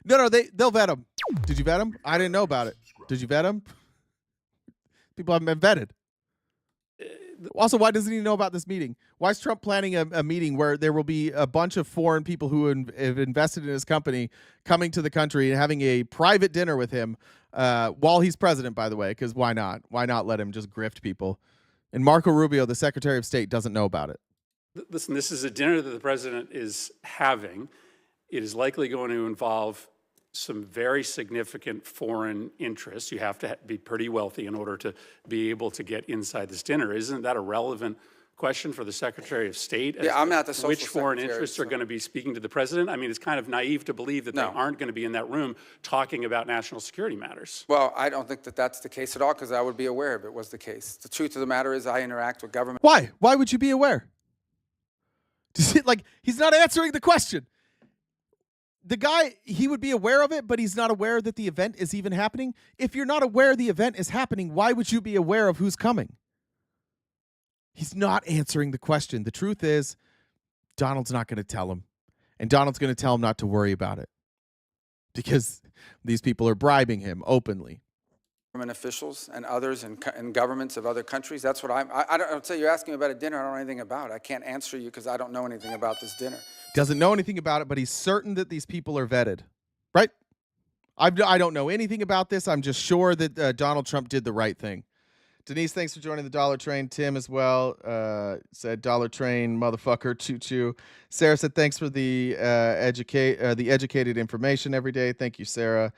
No, they'll vet them. Did you vet them? I didn't know about it. Did you vet them? People haven't been vetted. Also, why doesn't he know about this meeting? Why is Trump planning a meeting where there will be a bunch of foreign people who have invested in his company coming to the country and having a private dinner with him while he's president, by the way? Because why not? Why not let him just grift people? And Marco Rubio, the Secretary of State, doesn't know about it. Listen, this is a dinner that the president is having. It is likely going to involve some very significant foreign interests. You have to be pretty wealthy in order to be able to get inside this dinner. Isn't that a relevant question for the Secretary of State? Yeah, I'm not the social Which foreign secretary, interests so. are going to be speaking to the president? I mean, it's kind of naive to believe that they aren't going to be in that room talking about national security matters. Well, I don't think that that's the case at all, because I would be aware if it was the case. The truth of the matter is I interact with government. Why? Why would you be aware? Like, he's not answering the question. The guy, he would be aware of it, but he's not aware that the event is even happening. If you're not aware the event is happening, why would you be aware of who's coming? He's not answering the question. The truth is, Donald's not going to tell him. And Donald's going to tell him not to worry about it. Because these people are bribing him openly. Government officials and others and governments of other countries. That's what I don't say. You're asking me about a dinner I don't know anything about. I can't answer you because I don't know anything about this dinner. Doesn't know anything about it, but he's certain that these people are vetted, right? I don't know anything about this. I'm just sure that Donald Trump did the right thing. Denise, thanks for joining the Dollar Train. Tim as well said Dollar Train, motherfucker, choo-choo. Sarah said thanks for the educated information every day. Thank you, Sarah.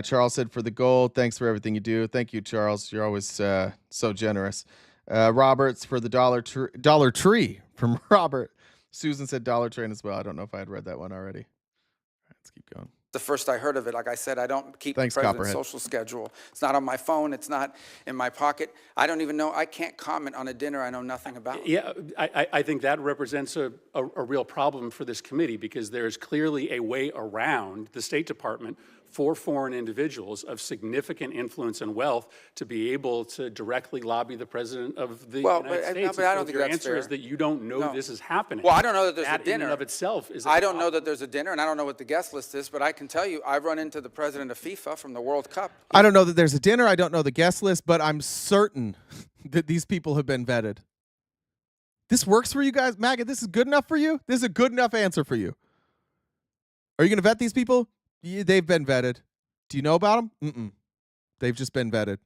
Charles said for the gold, thanks for everything you do. Thank you, Charles. You're always so generous. Roberts for the Dollar Tree from Robert. Susan said Dollar Train as well. I don't know if I had read that one already. All right, let's keep going. The first I heard of it. Like I said, I don't keep the president's Copperhead. social schedule. It's not on my phone. It's not in my pocket. I don't even know. I can't comment on a dinner I know nothing about. Yeah, I think that represents a real problem for this committee, because there is clearly a way around the State Department for foreign individuals of significant influence and wealth to be able to directly lobby the president of the United States. But I don't if think your that's answer fair. is that you don't know this is happening. Well, I don't know that there's that a dinner. in and of itself is. I don't know that there's a dinner, and I don't know what the guest list is, but I can tell you I've run into the president of FIFA from the World Cup. I don't know that there's a dinner. I don't know the guest list, but I'm certain that these people have been vetted. This works for you guys? MAGA, this is good enough for you? This is a good enough answer for you. Are you going to vet these people? Yeah, they've been vetted. Do you know about them? Mm-mm. They've just been vetted.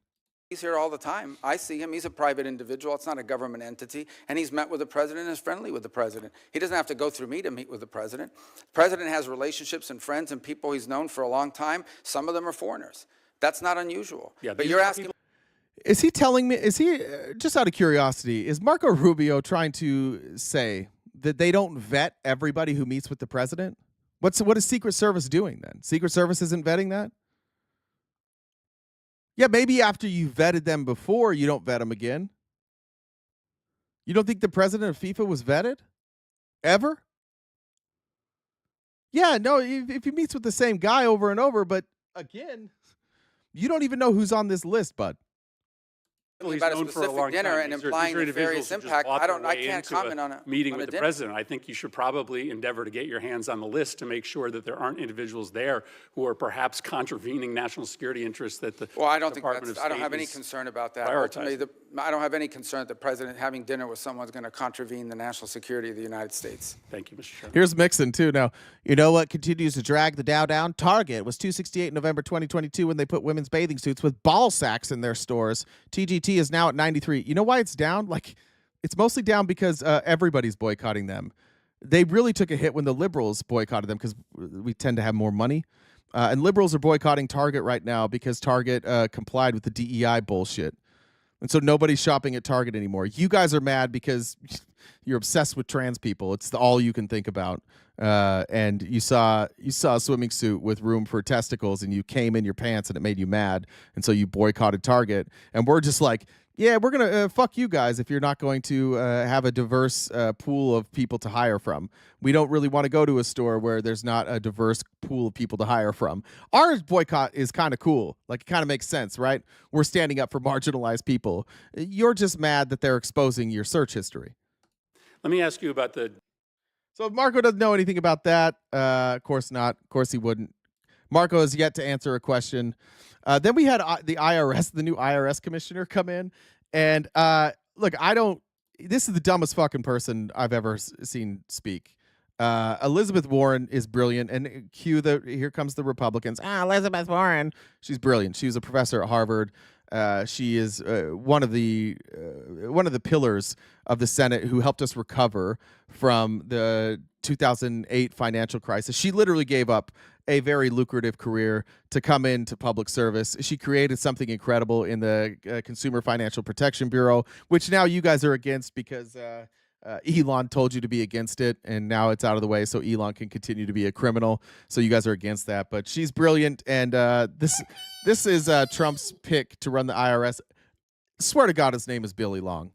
He's here all the time. I see him. He's a private individual. It's not a government entity. And he's met with the president and is friendly with the president. He doesn't have to go through me to meet with the president. The president has relationships and friends and people he's known for a long time. Some of them are foreigners. That's not unusual. Yeah, but you're asking... Is he telling me, is he, just out of curiosity, is Marco Rubio trying to say that they don't vet everybody who meets with the president? What is Secret Service doing then? Secret Service isn't vetting that? Yeah, maybe after you vetted them before, you don't vet them again. You don't think the president of FIFA was vetted? Ever? Yeah, no, if he meets with the same guy over and over, but again, you don't even know who's on this list, bud. About a specific dinner and implying nefarious impact. I can't comment on a meeting with the president. I think you should probably endeavor to get your hands on the list to make sure that there aren't individuals there who are perhaps contravening national security interests that the Well, I don't think Department that's, of I don't State have any is concern about that. prioritizing. Ultimately, I don't have any concern that the president having dinner with someone is going to contravene the national security of the United States. Thank you, Mr. Chairman. Here's Mixon, too. Now, you know what continues to drag the Dow down? Target was 268 in November 2022 when they put women's bathing suits with ball sacks in their stores. TGT is now at 93. You know why it's down? Like, it's mostly down because everybody's boycotting them. They really took a hit when the liberals boycotted them because we tend to have more money. And liberals are boycotting Target right now because Target complied with the DEI bullshit. And so nobody's shopping at Target anymore. You guys are mad because you're obsessed with trans people. It's all you can think about. And you saw a swimming suit with room for testicles, and you came in your pants, and it made you mad. And so you boycotted Target. And we're just like, yeah, we're going to fuck you guys if you're not going to have a diverse pool of people to hire from. We don't really want to go to a store where there's not a diverse pool of people to hire from. Our boycott is kind of cool. Like, it kind of makes sense, right? We're standing up for marginalized people. You're just mad that they're exposing your search history. Let me ask you about the... So if Marco doesn't know anything about that, of course not. Of course he wouldn't. Marco has yet to answer a question. Then we had the IRS, the new IRS commissioner, come in. And look, this is the dumbest fucking person I've ever seen speak. Elizabeth Warren is brilliant. And here comes the Republicans. Elizabeth Warren. She's brilliant. She was a professor at Harvard. She is one of the pillars of the Senate who helped us recover from the 2008 financial crisis. She literally gave up a very lucrative career to come into public service. She created something incredible in the Consumer Financial Protection Bureau, which now you guys are against because Elon told you to be against it, and now it's out of the way, so Elon can continue to be a criminal. So you guys are against that, but she's brilliant, and this is Trump's pick to run the IRS. Swear to God, his name is Billy Long.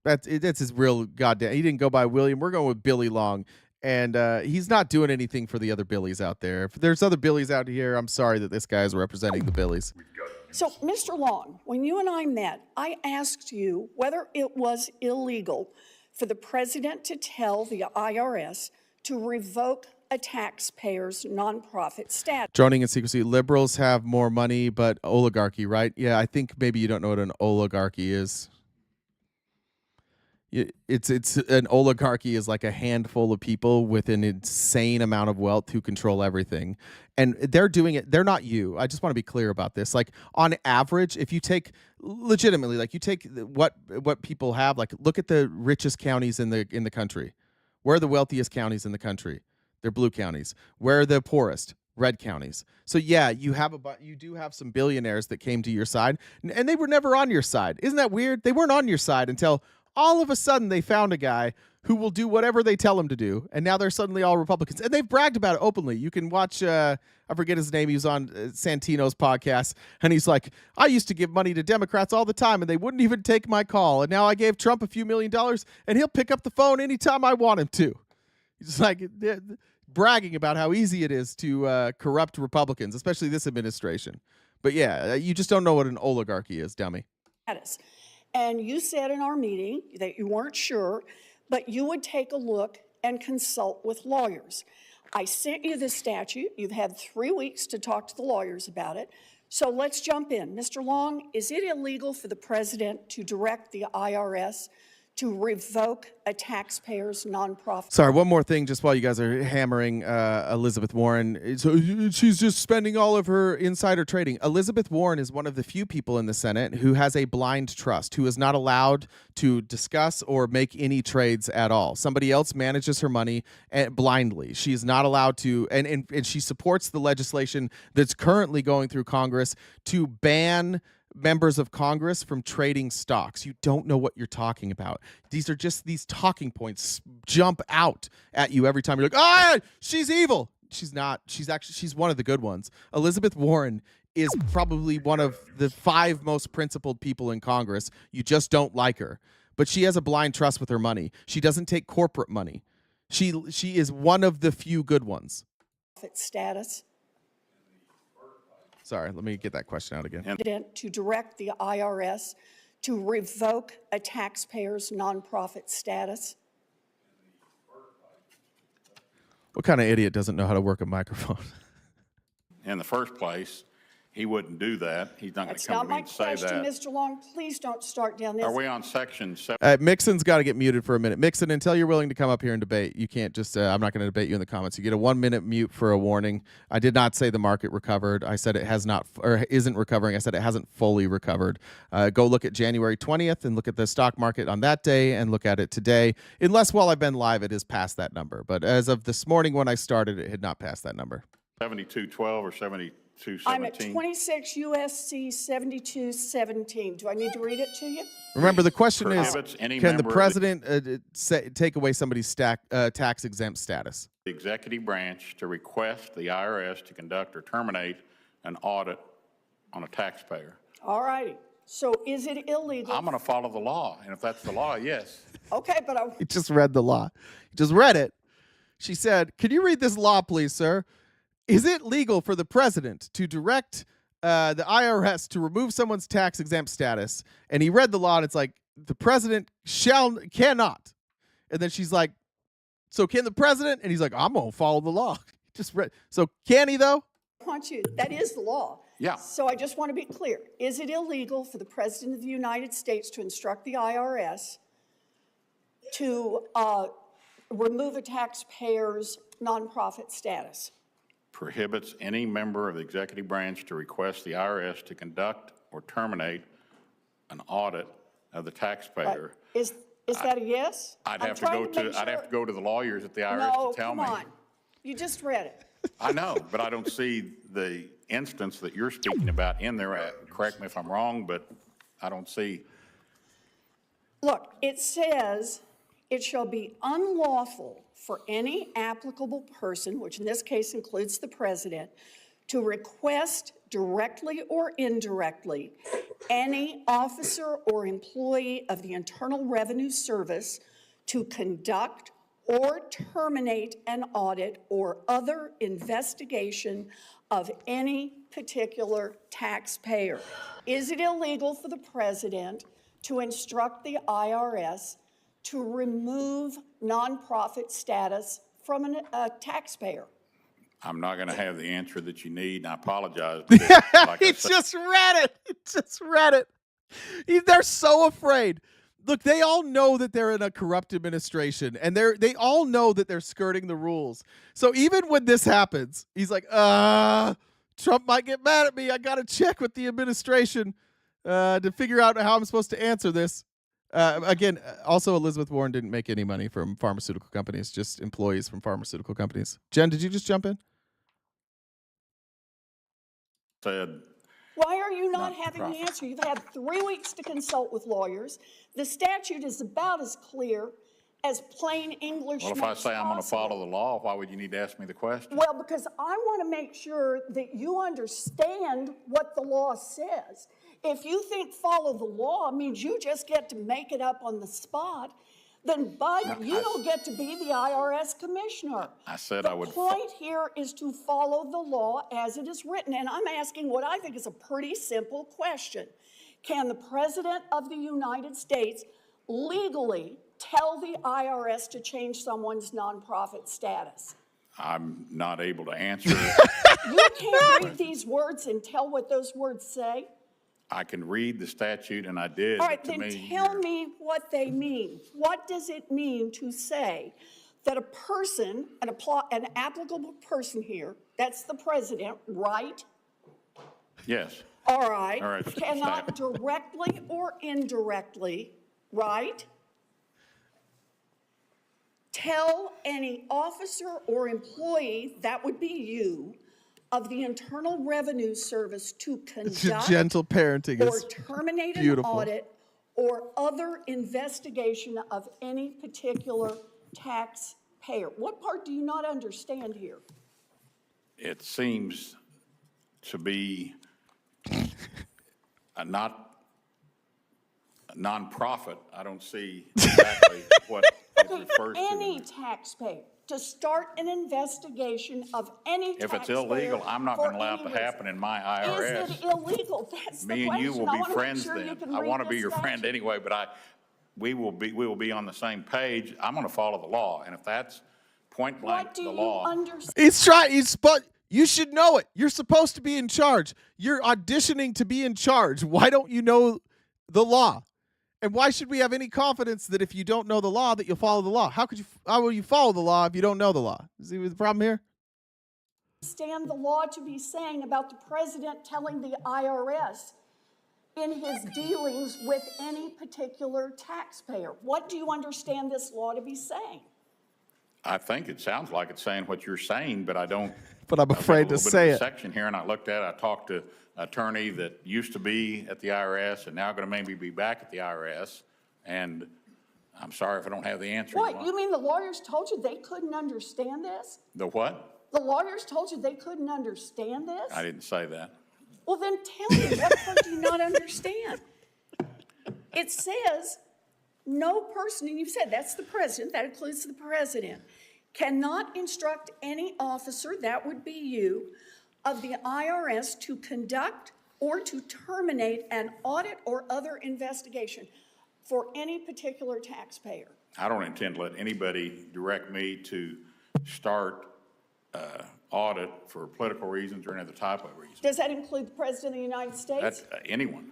That's his real goddamn. He didn't go by William. We're going with Billy Long. And he's not doing anything for the other Billies out there. If there's other Billies out here, I'm sorry that this guy is representing the Billies. So, Mr. Long, when you and I met, I asked you whether it was illegal for the president to tell the IRS to revoke a taxpayer's nonprofit status. Droning in secrecy. Liberals have more money, but oligarchy, right? Yeah, I think maybe you don't know what an oligarchy is. It's an oligarchy is like a handful of people with an insane amount of wealth who control everything, and they're doing it. They're not you. I just want to be clear about this. Like, on average, if you take legitimately, like, you take what people have, like, look at the richest counties in the country. Where are the wealthiest counties in the country? They're blue counties. Where are the poorest? Red counties. So yeah, you do have some billionaires that came to your side, and they were never on your side. Isn't that weird? They weren't on your side until all of a sudden they found a guy who will do whatever they tell them to do, and now they're suddenly all Republicans. And they've bragged about it openly. You can watch, I forget his name, he was on Santino's podcast, and he's like, I used to give money to Democrats all the time, and they wouldn't even take my call, and now I gave Trump a few $1 million, and he'll pick up the phone anytime I want him to. He's like bragging about how easy it is to corrupt Republicans, especially this administration. But yeah, you just don't know what an oligarchy is, dummy. And you said in our meeting that you weren't sure, but you would take a look and consult with lawyers. I sent you the statute. You've had 3 weeks to talk to the lawyers about it. So let's jump in. Mr. Long, is it illegal for the president to direct the IRS to revoke a taxpayer's nonprofit? Sorry, one more thing, just while you guys are hammering Elizabeth Warren. So she's just spending all of her insider trading. Elizabeth Warren is one of the few people in the Senate who has a blind trust, who is not allowed to discuss or make any trades at all. Somebody else manages her money blindly. She's not allowed to, and she supports the legislation that's currently going through Congress to ban members of Congress from trading stocks. You don't know what you're talking about. These are just these talking points jump out at you every time. You're like, she's evil. She's not. She's one of the good ones. Elizabeth Warren is probably one of the 5 most principled people in Congress. You just don't like her. But she has a blind trust with her money. She doesn't take corporate money. She is one of the few good ones. Status. Sorry, let me get that question out again. To direct the IRS to revoke a taxpayer's nonprofit status. What kind of idiot doesn't know how to work a microphone? In the first place, he wouldn't do that. He's not going to come to me and say that. That's not my question, Mr. Long. Please don't start down this. Are we on section 7? Mixon's got to get muted for a minute. Mixon, until you're willing to come up here and debate, you can't just, I'm not going to debate you in the comments. You get a 1-minute mute for a warning. I did not say the market recovered. I said it has not, or isn't recovering. I said it hasn't fully recovered. Go look at January 20th and look at the stock market on that day and look at it today. Unless while I've been live, it is past that number. But as of this morning when I started, it had not passed that number. 7212 or 7217? I'm at 26 USC 7217. Do I need to read it to you? Remember, the question is, any can the member of president take away somebody's tax-exempt status? The executive branch to request the IRS to conduct or terminate an audit on a taxpayer. All righty. So is it illegal? I'm going to follow the law, and if that's the law, yes. Okay, but He just read the law. He just read it. She said, can you read this law, please, sir? Is it legal for the president to direct the IRS to remove someone's tax-exempt status? And he read the law, and it's like, the president cannot. And then she's like, so can the president? And he's like, I'm going to follow the law. Just read. So can he, though? That is the law. Yeah. So I just want to be clear. Is it illegal for the president of the United States to instruct the IRS to remove a taxpayer's nonprofit status? Prohibits any member of the executive branch to request the IRS to conduct or terminate an audit of the taxpayer. Is that a yes? I'd have to go to the lawyers at the IRS to tell me. No, come on. You just read it. I know, but I don't see the instance that you're speaking about in there. Correct me if I'm wrong, but I don't see. Look, it says it shall be unlawful for any applicable person, which in this case includes the president, to request directly or indirectly any officer or employee of the Internal Revenue Service to conduct or terminate an audit or other investigation of any particular taxpayer. Is it illegal for the president to instruct the IRS to remove nonprofit status from a taxpayer? I'm not going to have the answer that you need, and I apologize. He just read it. He just read it. They're so afraid. Look, they all know that they're in a corrupt administration, and they all know that they're skirting the rules. So even when this happens, he's like, Trump might get mad at me. I got to check with the administration to figure out how I'm supposed to answer this. Again, also Elizabeth Warren didn't make any money from pharmaceutical companies, just employees from pharmaceutical companies. Jen, did you just jump in? Why are you not having the answer? You've had 3 weeks to consult with lawyers. The statute is about as clear as plain English Well, if I makes say I'm going to possible. follow the law, why would you need to ask me the question? Well, because I want to make sure that you understand what the law says. If you think follow the law means you just get to make it up on the spot, then, Bud, you don't get to be the IRS commissioner. I said The I would. point here is to follow the law as it is written. And I'm asking what I think is a pretty simple question. Can the President of the United States legally tell the IRS to change someone's nonprofit status? I'm not able to answer. You can't read these words and tell what those words say? I can read the statute, and I did. All right, to then me, tell me what they mean. What does it mean to say that a person, an applicable person here, that's the president, right? Yes. All right. All right. Cannot directly or indirectly, right, tell any officer or employee, that would be you, of the Internal Revenue Service to conduct Gentle parenting or is terminate beautiful. an audit or other investigation of any particular taxpayer. What part do you not understand here? It seems to be a nonprofit. I don't see exactly what it refers to. Any taxpayer to start an investigation of any taxpayer. If it's illegal, I'm not going to allow it to happen in my IRS. Is it illegal? That's Me the and you question. will I be wanna make friends sure you then. can I read want to the be your friend statute. anyway, but we will be on the same page. I'm going to follow the law, and if that's point blank What do the you law. understand? But you should know it. You're supposed to be in charge. You're auditioning to be in charge. Why don't you know the law? And why should we have any confidence that if you don't know the law, that you'll follow the law? How will you follow the law if you don't know the law? See the problem here? Understand the law to be saying about the president telling the IRS in his dealings with any particular taxpayer. What do you understand this law to be saying? I think it sounds like it's saying what you're saying, but I don't. But I'm afraid to say it. Section here, and I looked at it. I talked to an attorney that used to be at the IRS and now going to maybe be back at the IRS, and I'm sorry if I don't have the answer. What, you mean the lawyers told you they couldn't understand this? The what? The lawyers told you they couldn't understand this? I didn't say that. Well, then tell me, what part do you not understand? It says, no person, and you've said that's the president, that includes the president, cannot instruct any officer, that would be you, of the IRS to conduct or to terminate an audit or other investigation for any particular taxpayer. I don't intend to let anybody direct me to start audit for political reasons or any other type of reason. Does that include the President of the United States? That's anyone.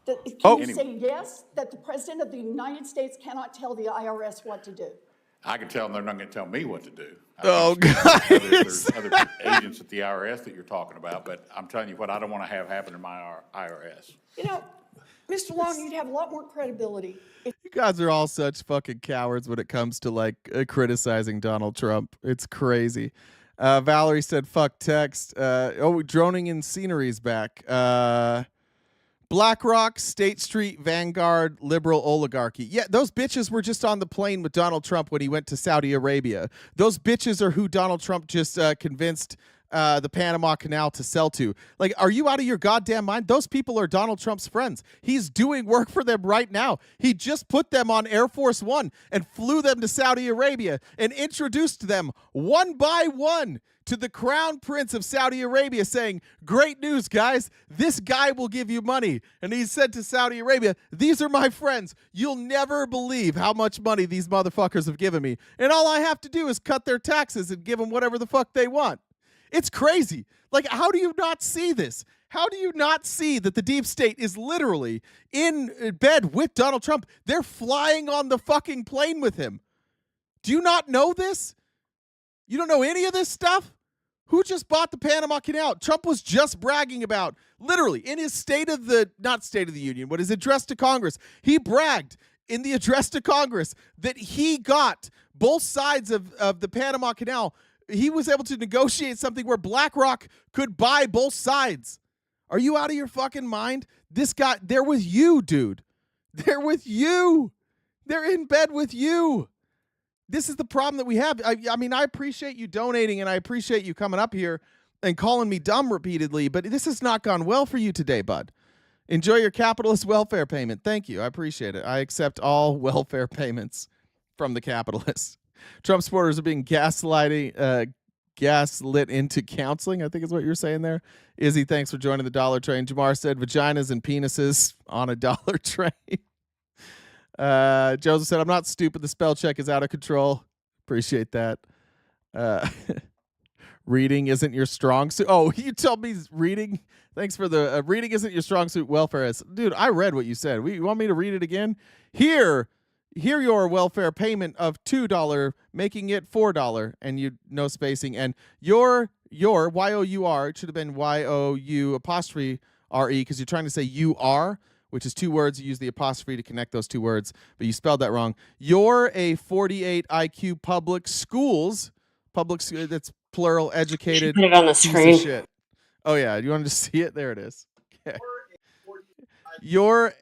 Can you say yes, that the President of the United States cannot tell the IRS what to do? I can tell them they're not going to tell me what to do. Oh, There's other agents at the IRS that you're talking about, but I'm telling you what I don't want to have happen in my IRS. You know, Mr. Long, you'd have a lot more credibility if You guys are all such fucking cowards when it comes to like criticizing Donald Trump. It's crazy. Valerie said, fuck text. Droning in scenery's back. BlackRock, State Street, Vanguard, liberal oligarchy. Yeah, those bitches were just on the plane with Donald Trump when he went to Saudi Arabia. Those bitches are who Donald Trump just convinced the Panama Canal to sell to. Like, are you out of your goddamn mind? Those people are Donald Trump's friends. He's doing work for them right now. He just put them on Air Force One and flew them to Saudi Arabia and introduced them one by one to the Crown Prince of Saudi Arabia, saying, great news, guys. This guy will give you money. And he said to Saudi Arabia, these are my friends. You'll never believe how much money these motherfuckers have given me. And all I have to do is cut their taxes and give them whatever the fuck they want. It's crazy. Like, how do you not see this? How do you not see that the deep state is literally in bed with Donald Trump? They're flying on the fucking plane with him. Do you not know this? You don't know any of this stuff? Who just bought the Panama Canal? Trump was just bragging about, literally, in his not State of the Union, but his address to Congress. He bragged in the address to Congress that he got both sides of the Panama Canal. He was able to negotiate something where BlackRock could buy both sides. Are you out of your fucking mind? This guy, they're with you, dude. They're with you. They're in bed with you. This is the problem that we have. I mean, I appreciate you donating, and I appreciate you coming up here and calling me dumb repeatedly, but this has not gone well for you today, bud. Enjoy your capitalist welfare payment. Thank you. I appreciate it. I accept all welfare payments from the capitalists. Trump supporters are being gaslit into counseling, I think is what you're saying there. Izzy, thanks for joining the dollar train. Jamar said vaginas and penises on a dollar train. Joseph said, I'm not stupid. The spell check is out of control. Appreciate that. Reading isn't your strong suit. Oh, you told me reading. Thanks for the reading isn't your strong suit. Welfare is. Dude, I read what you said. You want me to read it again? Here your welfare payment of $2, making it $4, and you no spacing. And your Y-O-U-R, it should have been Y-O-U apostrophe R-E, because you're trying to say you are, which is two words. You use the apostrophe to connect those two words, but you spelled that wrong. You're a 48 IQ public schools, that's plural, educated. Put it on the piece of screen. shit. Oh yeah, you wanted to see it? There it is. Okay. Your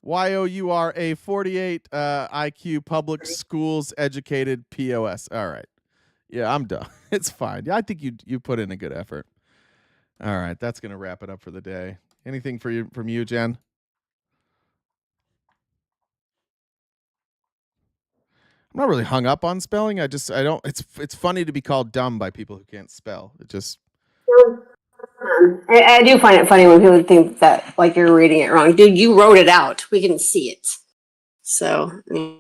Y-O-U-R a 48 IQ public schools educated POS. All right. Yeah, I'm done. It's fine. I think you put in a good effort. All right, that's gonna wrap it up for the day. Anything from you, Jen? I'm not really hung up on spelling. I don't. It's funny to be called dumb by people who can't spell. It just. I do find it funny when people think that like you're reading it wrong. Dude, you wrote it out. We can see it. So I mean,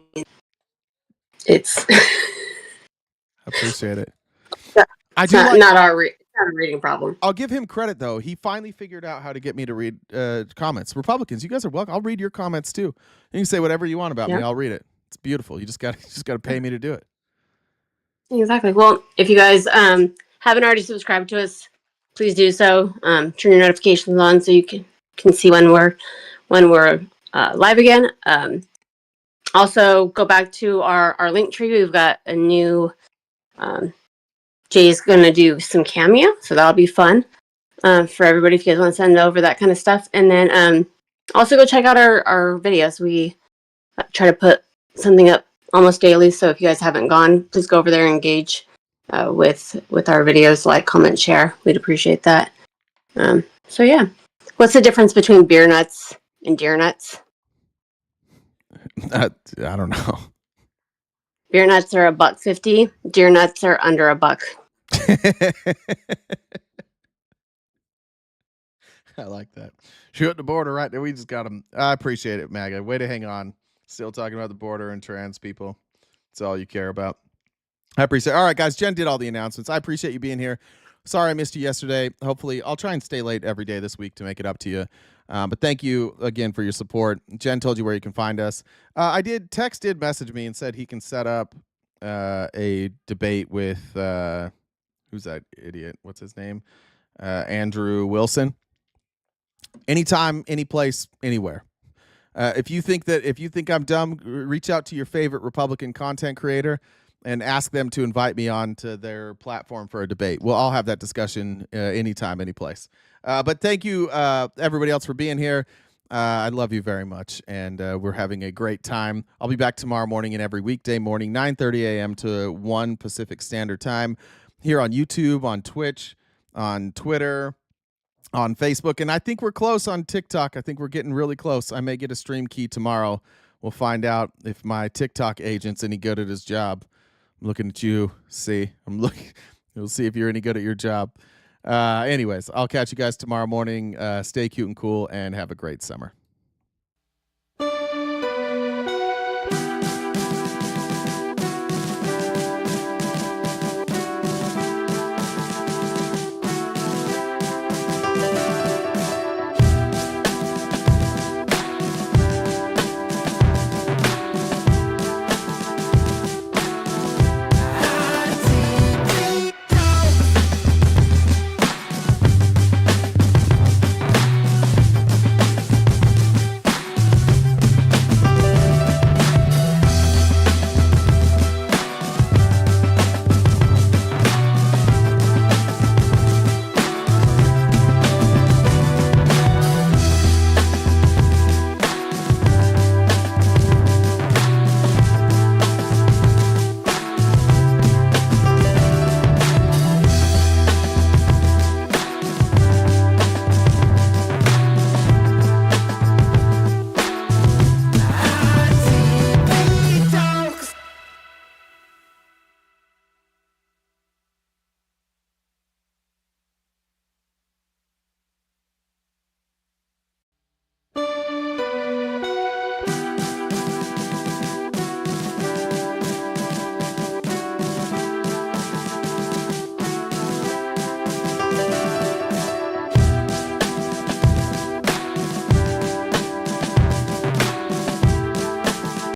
it's. I appreciate it. I do not a reading problem. I'll give him credit though. He finally figured out how to get me to read comments. Republicans, you guys are welcome. I'll read your comments too. You can say whatever you want about me. I'll read it. It's beautiful. You just got to pay me to do it. Exactly. Well, if you guys haven't already subscribed to us, please do so. Turn your notifications on so you can see when we're live again. Also, go back to our link tree. We've got a new. Jay's going to do some Cameo, so that'll be fun for everybody if you guys want to send over that kind of stuff. And then also go check out our videos. We try to put something up almost daily, so if you guys haven't gone, please go over there and engage with our videos, like, comment, share. We'd appreciate that. So yeah, what's the difference between beer nuts and deer nuts? I don't know. Beer nuts are $1.50. Deer nuts are under $1. I like that. Shoot the border right there. We just got them. I appreciate it, MAGA. Way to hang on. Still talking about the border and trans people. It's all you care about. I appreciate it. All right, guys. Jen did all the announcements. I appreciate you being here. Sorry I missed you yesterday. Hopefully, I'll try and stay late every day this week to make it up to you. But thank you again for your support. Jen told you where you can find us. Tex did message me and said he can set up a debate with who's that idiot? What's his name? Andrew Wilson. Anytime, any place, anywhere. If you think I'm dumb, reach out to your favorite Republican content creator and ask them to invite me on to their platform for a debate. We'll all have that discussion anytime, any place. But thank you, everybody else, for being here. I love you very much, and we're having a great time. I'll be back tomorrow morning and every weekday morning, 9:30 a.m. to 1 Pacific Standard Time, here on YouTube, on Twitch, on Twitter, on Facebook, and I think we're close on TikTok. I think we're getting really close. I may get a stream key tomorrow. We'll find out if my TikTok agent's any good at his job. I'm looking at you. We'll see if you're any good at your job. Anyways, I'll catch you guys tomorrow morning. Stay cute and cool, and have a great summer.